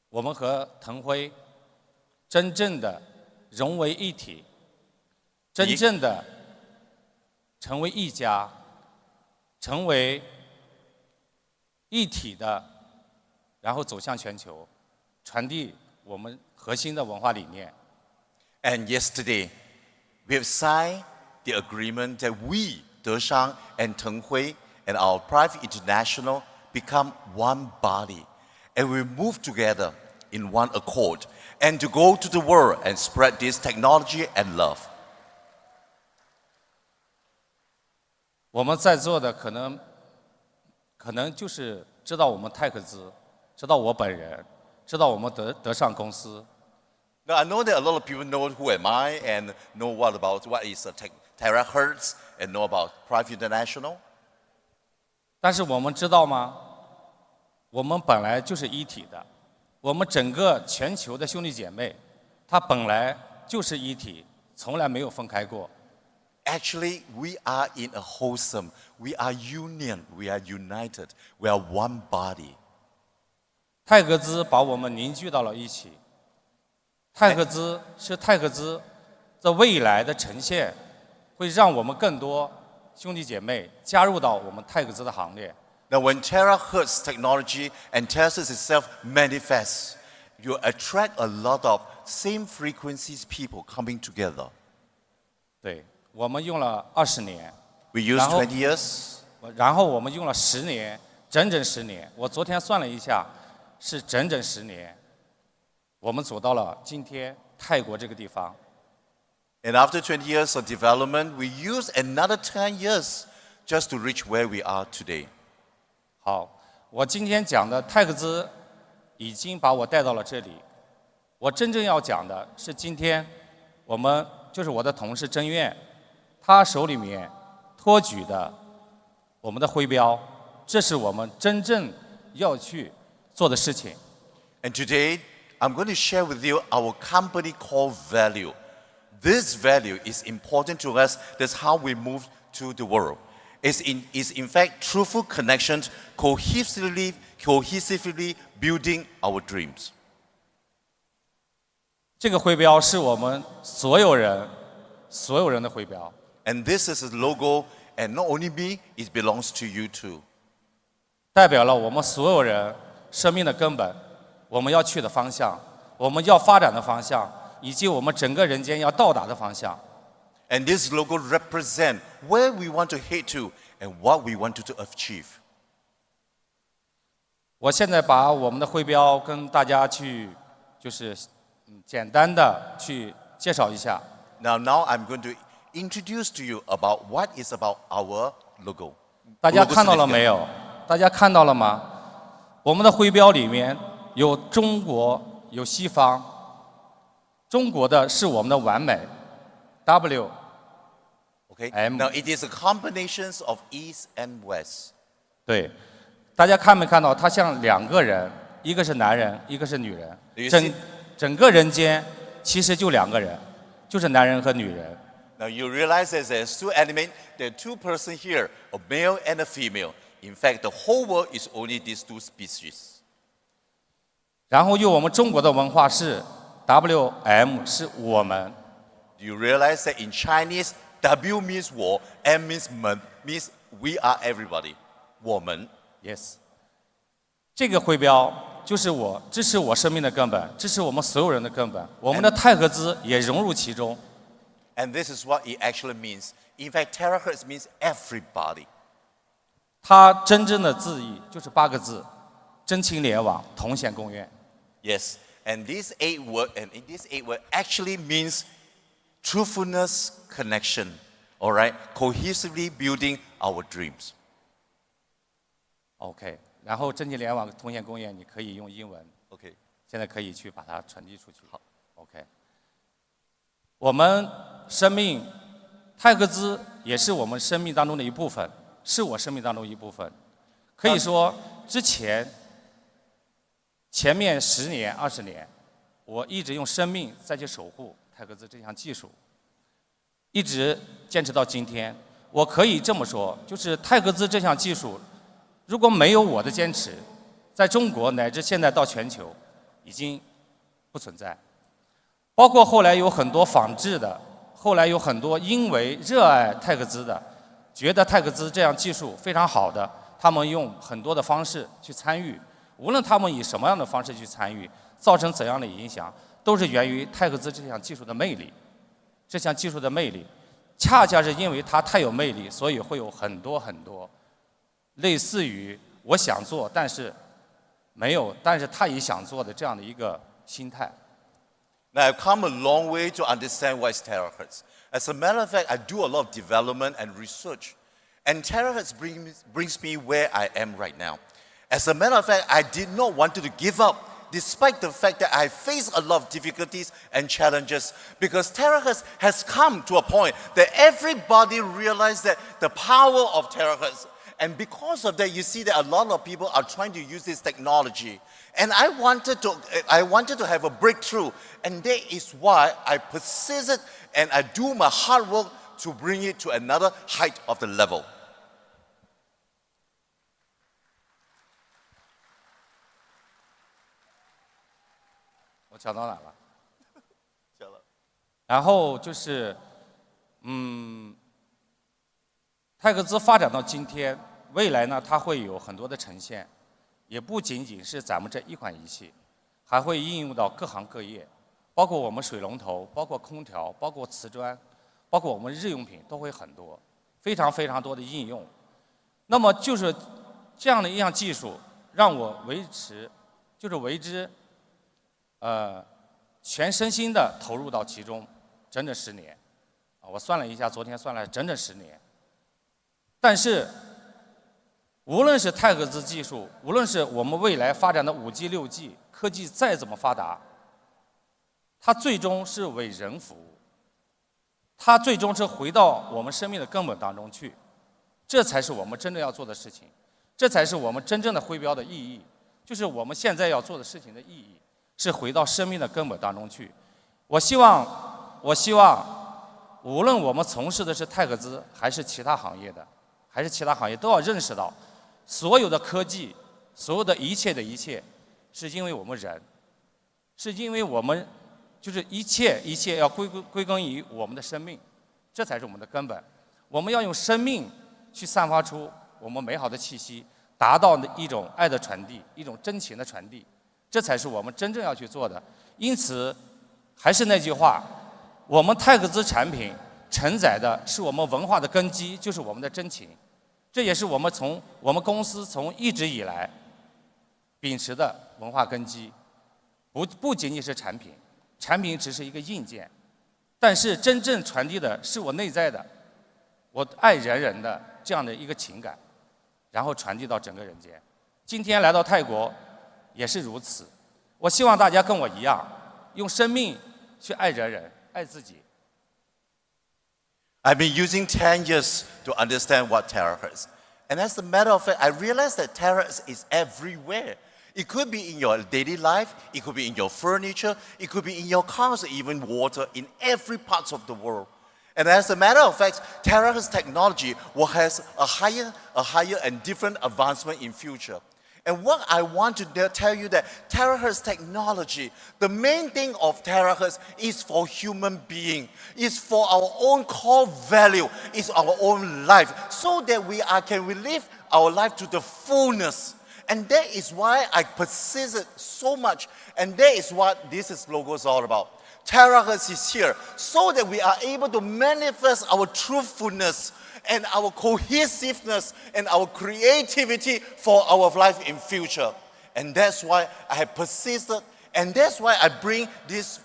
我们和腾辉真正的融为一体，真正的成为一家，成为一体的，然后走向全球，传递我们核心的文化理念。 And yesterday, we have signed the agreement that we, Deshang and Teng Hui, and our Prife International become one body. And we move together in one accord and to go to the world and spread this technology and love. 我们在座的可能就是知道我们泰克兹，知道我本人，知道我们德尚公司。 Now, I know that a lot of people know who am I and know what is a terahertz and know about Prife International. 但是我们知道吗？我们本来就是一体的，我们整个全球的兄弟姐妹，它本来就是一体，从来没有分开过。 Actually, we are in a wholesome, we are union, we are united, we are one body. 泰格兹把我们凝聚到了一起。泰格兹是泰格兹在未来的呈现，会让我们更多兄弟姐妹加入到我们泰格兹的行列。 Now, when terahertz technology and terahertz itself manifests, you attract a lot of same frequencies people coming together. 对，我们用了20年。 We use 20 years. 然后我们用了10年，整整10年。我昨天算了一下，是整整10年。 我们走到了今天泰国这个地方。 And after 20 years of development, we use another 10 years just to reach where we are today. 好，我今天讲的泰克兹已经把我带到了这里。我真正要讲的是今天我们就是我的同事甄苑，他手里面托举的我们的徽标，这是我们真正要去做的事情。 And today, I'm going to share with you our company core value. This value is important to us. That's how we move to the world. It's in fact truthful connections, cohesively building our dreams. 这个徽标是我们所有人的徽标。 And this is a logo, and not only me, it belongs to you too. 代表了我们所有人生命的根本。 我们要去的方向，我们要发展的方向，以及我们整个人间要到达的方向。 And this logo represents where we want to head to and what we want to achieve. 我现在把我们的徽标跟大家就是简单的去介绍一下。 Now I'm going to introduce to you about what is about our logo. 大家看到了没有？大家看到了吗？我们的徽标里面。 有中国，有西方。中国的是我们的完美 ，W。 Okay. M. Now it is a combination of East and West. 对，大家看没看到？它像2个人，一个是男人，一个是女人。整个人间其实就2个人，就是男人和女人。Now you realize that there's two elements, there are two persons here, a male and a female. In fact, the whole world is only these two species. 然后用我们中国的文化是 WM 是我们。Do you realize that in Chinese, W means 我 ，M means 们 means we are everybody. 我们。Yes. 这个徽标就是我，这是我生命的根本，这是我们所有人的根本。我们的泰格兹也融入其中。And this is what it actually means. In fact, terahertz means everybody. 它真正的字义就是8个字：真情联网，同显共愿。Yes, and these 8 words, actually means truthfulness, connection. All right, cohesively building our dreams. OK， 然后真情联网，同显共愿，你可以用英文。OK， 现在可以去把它传递出去。好 ，OK。我们生命，泰格兹也是我们生命当中的一部分，是我生命当中一部分。可以说，前面10年、20年，我一直用生命再去守护泰格兹这项技术，一直坚持到今天。我可以这么说，就是泰格兹这项技术，如果没有我的坚持，在中国乃至现在到全球，已经不存在。包括后来有很多仿制的，后来有很多因为热爱泰格兹的，觉得泰格兹这样技术非常好的，他们用很多的方式去参与，无论他们以什么样的方式去参与，造成怎样的影响，都是源于泰格兹这项技术的魅力。这项技术的魅力，恰恰是因为它太有魅力，所以会有很多类似于我想做但是没有，但是他也想做的这样的一个心态。Now, I've come a long way to understand what is terahertz. As a matter of fact, I do a lot of development and research. And terahertz brings me where I am right now. As a matter of fact, I did not want to give up, despite the fact that I faced a lot of difficulties and challenges, because terahertz has come to a point that everybody realized that the power of terahertz. And because of that, you see that a lot of people are trying to use this technology. And I wanted to have a breakthrough. And that is why I persisted and I do my hard work to bring it to another height of the level. 我讲到哪了？讲了。然后就是，泰格兹发展到今天，未来呢，它会有很多的呈现，也不仅仅是咱们这一款仪器，还会应用到各行各业，包括我们水龙头，包括空调，包括瓷砖，包括我们日用品都会很多，非常多的应用。那么就是这样的一项技术，让我为之，全身心的投入到其中，整整10年。我算了一下，昨天算了整整10年。但是，无论是泰格兹技术，无论是我们未来发展的5G、6G， 科技再怎么发达，它最终是为人服务，它最终是回到我们生命的根本当中去，这才是我们真正要做的事情，这才是我们真正的徽标的意义，就是我们现在要做的事情的意义，是回到生命的根本当中去。我希望，无论我们从事的是泰格兹还是其他行业的。都要认识到，所有的科技，所有的一切，是因为我们人，是因为我们，就是一切要归根于我们的生命，这才是我们的根本。我们要用生命去散发出我们美好的气息，达到一种爱的传递，一种真情的传递，这才是我们真正要去做的。因此，还是那句话，我们泰格兹产品承载的是我们文化的根基，就是我们的真情。这也是我们公司从一直以来秉持的文化根基。不仅仅是产品只是一个硬件，但是真正传递的是我内在的，我爱人的这样的一个情感，然后传递到整个人间。今天来到泰国也是如此。我希望大家跟我一样，用生命去爱人，爱自己。I've been using 10 years to understand what terahertz. And as a matter of fact, I realized that terahertz is everywhere. It could be in your daily life, it could be in your furniture, it could be in your cars, even water, in every part of the world. And as a matter of fact, terahertz technology will have a higher and different advancement in future. And what I want to tell you that terahertz technology, the main thing of terahertz is for human being, is for our own core value, is our own life, so that we can live our life to the fullness. And that is why I persisted so much, and that is what this logo is all about. Terahertz is here so that we are able to manifest our truthfulness and our cohesiveness and our creativity for our life in future. And that's why I have persisted, and that's why I bring this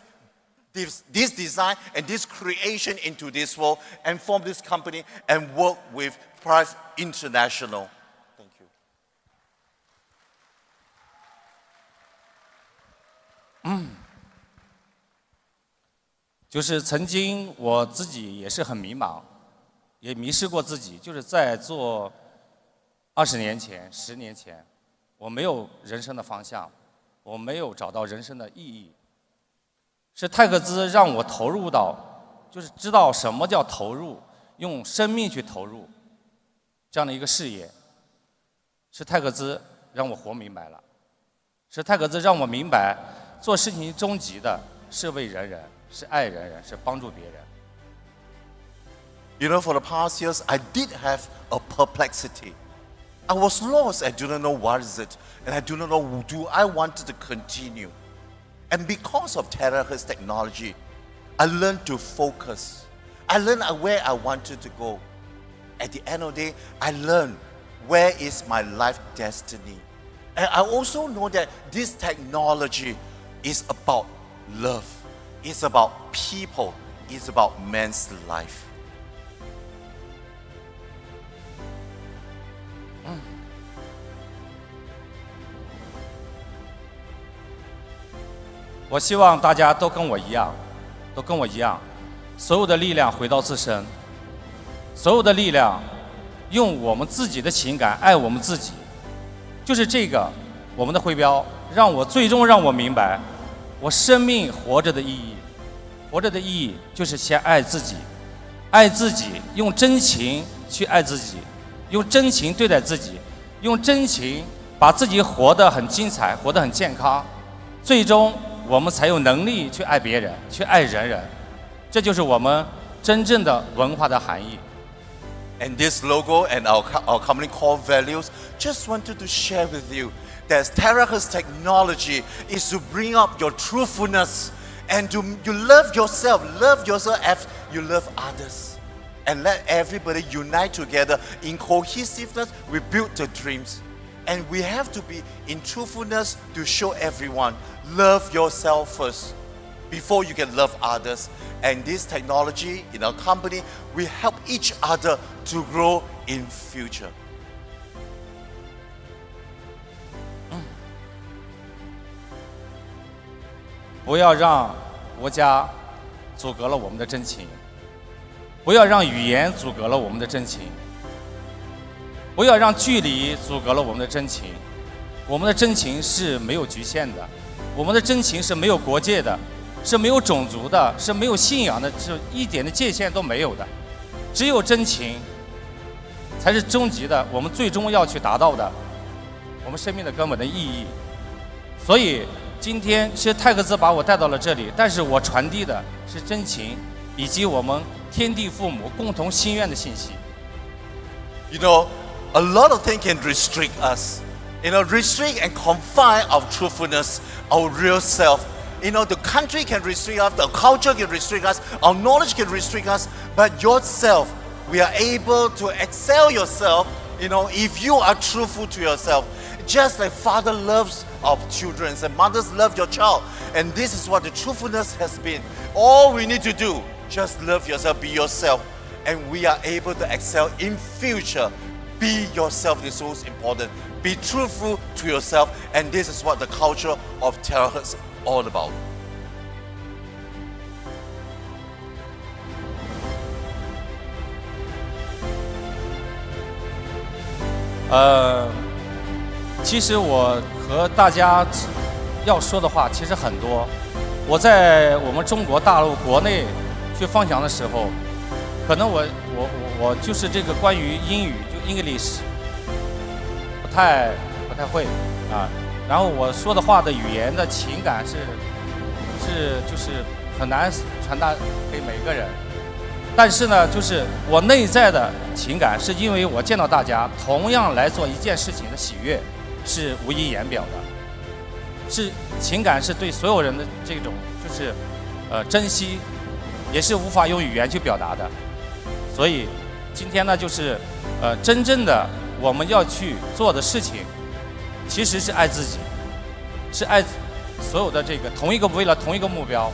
design and this creation into this world and form this company and work with Prife International. Thank you. 就是曾经我自己也是很迷茫，也迷失过自己。就是在做20年前、10年前，我没有人生的方向，我没有找到人生的意义。是泰克兹让我投入到，就是知道什么叫投入，用生命去投入这样的一个事业。是泰克兹让我活明白了，是泰克兹让我明白，做事情终极的是为人人。 是爱人人，是帮助别人。You know, for the past years, I did have a perplexity. I was lost. I do not know what is it, and I do not know do I want to continue. And because of terahertz technology, I learned to focus. I learned where I wanted to go. At the end of the day, I learned where is my life destiny. And I also know that this technology is about love. It's about people. It's about man's life. 我希望大家都跟我一样，所有的力量回到自身，所有的力量用我们自己的情感爱我们自己，就是这个我们的徽标，最终让我明白，我生命活着的意义。 活着的意义就是先爱自己，爱自己，用真情去爱自己，用真情对待自己，用真情把自己活得很精彩，活得很健康，最终我们才有能力去爱别人，去爱人人。这就是我们真正的文化的含义。And this logo and our company core values, just wanted to share with you that terahertz technology is to bring up your truthfulness. And you love yourself as you love others. And let everybody unite together in cohesiveness. We build the dreams. And we have to be in truthfulness to show everyone, love yourself first before you can love others. And this technology in our company, we help each other to grow in future. 不要让国家阻隔了我们的真情，不要让语言阻隔了我们的真情，不要让距离阻隔了我们的真情。我们的真情是没有局限的，我们的真情是没有国界的，是没有种族的，是没有信仰的，是一点的界限都没有的。只有真情才是终极的，我们最终要去达到的，我们生命的根本的意义。所以。 今天是泰克兹把我带到了这里，但是我传递的是真情，以及我们天地父母共同心愿的信息。You know, a lot of things can restrict us. You know, restrict and confine our truthfulness, our real self. You know, the country can restrict us, the culture can restrict us, our knowledge can restrict us, but yourself, we are able to excel yourself. You know, if you are truthful to yourself, just like father loves of children and mothers love your child, and this is what the truthfulness has been. All we need to do, just love yourself, be yourself, and we are able to excel in future. Be yourself is most important. Be truthful to yourself, and this is what the culture of terahertz is all about. 其实我和大家要说的话其实很多。我在我们中国大陆国内去放翔的时候，可能我就是这个关于英语就 English 不太会啊，然后我说的话的语言的情感是就是很难传达给每个人。但是呢，就是我内在的情感，是因为我见到大家同样来做一件事情的喜悦，是无以言表的，是情感是对所有人的这种就是珍惜，也是无法用语言去表达的。所以今天呢，就是真正的我们要去做的事情，其实是爱自己，是爱所有的这个为了同一个目标，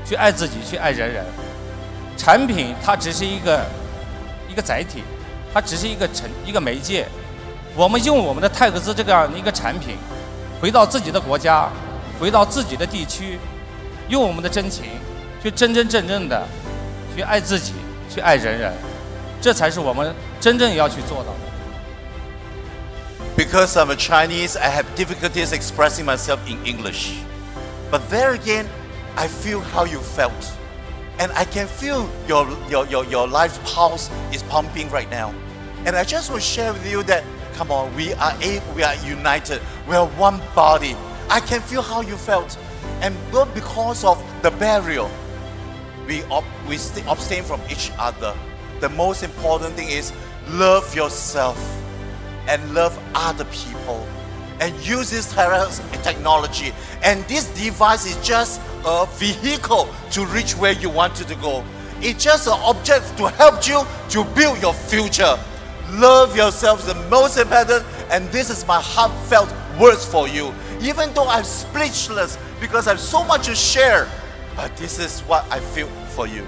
去爱自己，去爱人人。产品它只是一个载体，它只是一个媒介。我们用我们的泰格兹这样的一个产品，回到自己的国家，回到自己的地区，用我们的真情去真正的去爱自己，去爱人人，这才是我们真正要去做到的。Because I'm a Chinese, I have difficulties expressing myself in English. But there again, I feel how you felt. And I can feel your life pulse is pumping right now. And I just want to share with you that, come on, we are united. We are one body. I can feel how you felt. And not because of the barrier, we abstain from each other. The most important thing is love yourself and love other people. And use this technology. And this device is just a vehicle to reach where you wanted to go. It's just an object to help you to build your future. Love yourself is the most important, and this is my heartfelt words for you. Even though I'm speechless because I have so much to share, but this is what I feel for you.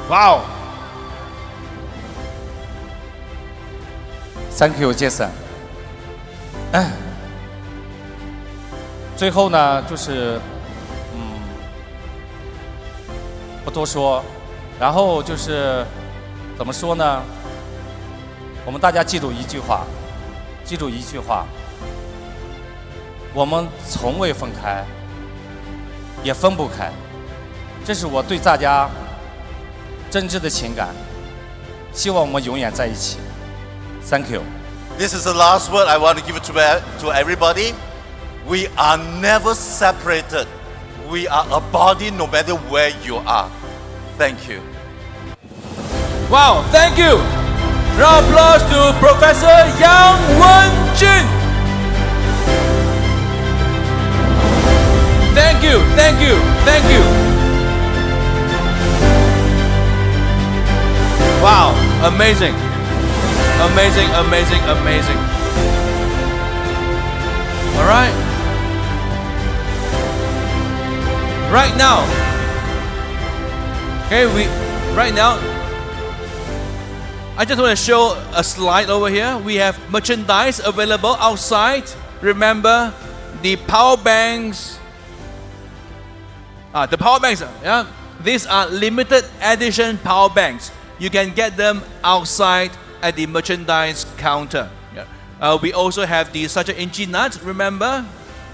Wow! Thank you, Jason. 最后呢，就是不多说，然后就是怎么说呢？我们大家记住一句话，我们从未分开，也分不开，这是我对大家真挚的情感，希望我们永远在一起。Thank you. This is the last word I want to give to everybody. We are never separated. We are a body no matter where you are. Thank you. Wow, thank you. Round of applause to Professor Yang Wen-jin. Thank you. Wow, amazing. All right. Right now, I just want to show a slide over here. We have merchandise available outside. Remember the power banks. Yeah, these are limited edition power banks. You can get them outside at the merchandise counter. Yeah. We also have the such an inchi nut. Remember,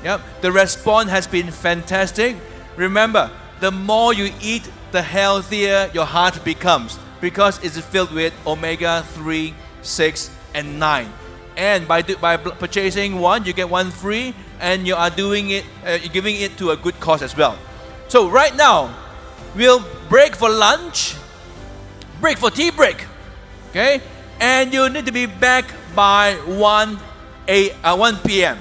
yeah, the response has been fantastic. Remember, the more you eat, the healthier your heart becomes because it's filled with omega-3, 6, and 9. And by purchasing one, you get one free, and you are giving it to a good cause as well. So right now, we'll break for lunch, break for tea break, okay? And you need to be back by 1 p.m.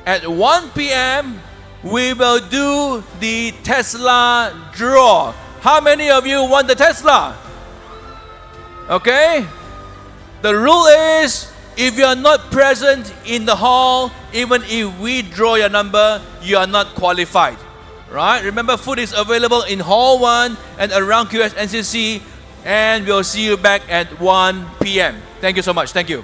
At 1 p.m., we will do the Tesla draw. How many of you want the Tesla? Okay? The rule is, if you are not present in the hall, even if we draw your number, you are not qualified. Right? Remember, food is available in Hall 1 and around QSNCC, and we'll see you back at 1 p.m. Thank you so much. Thank you.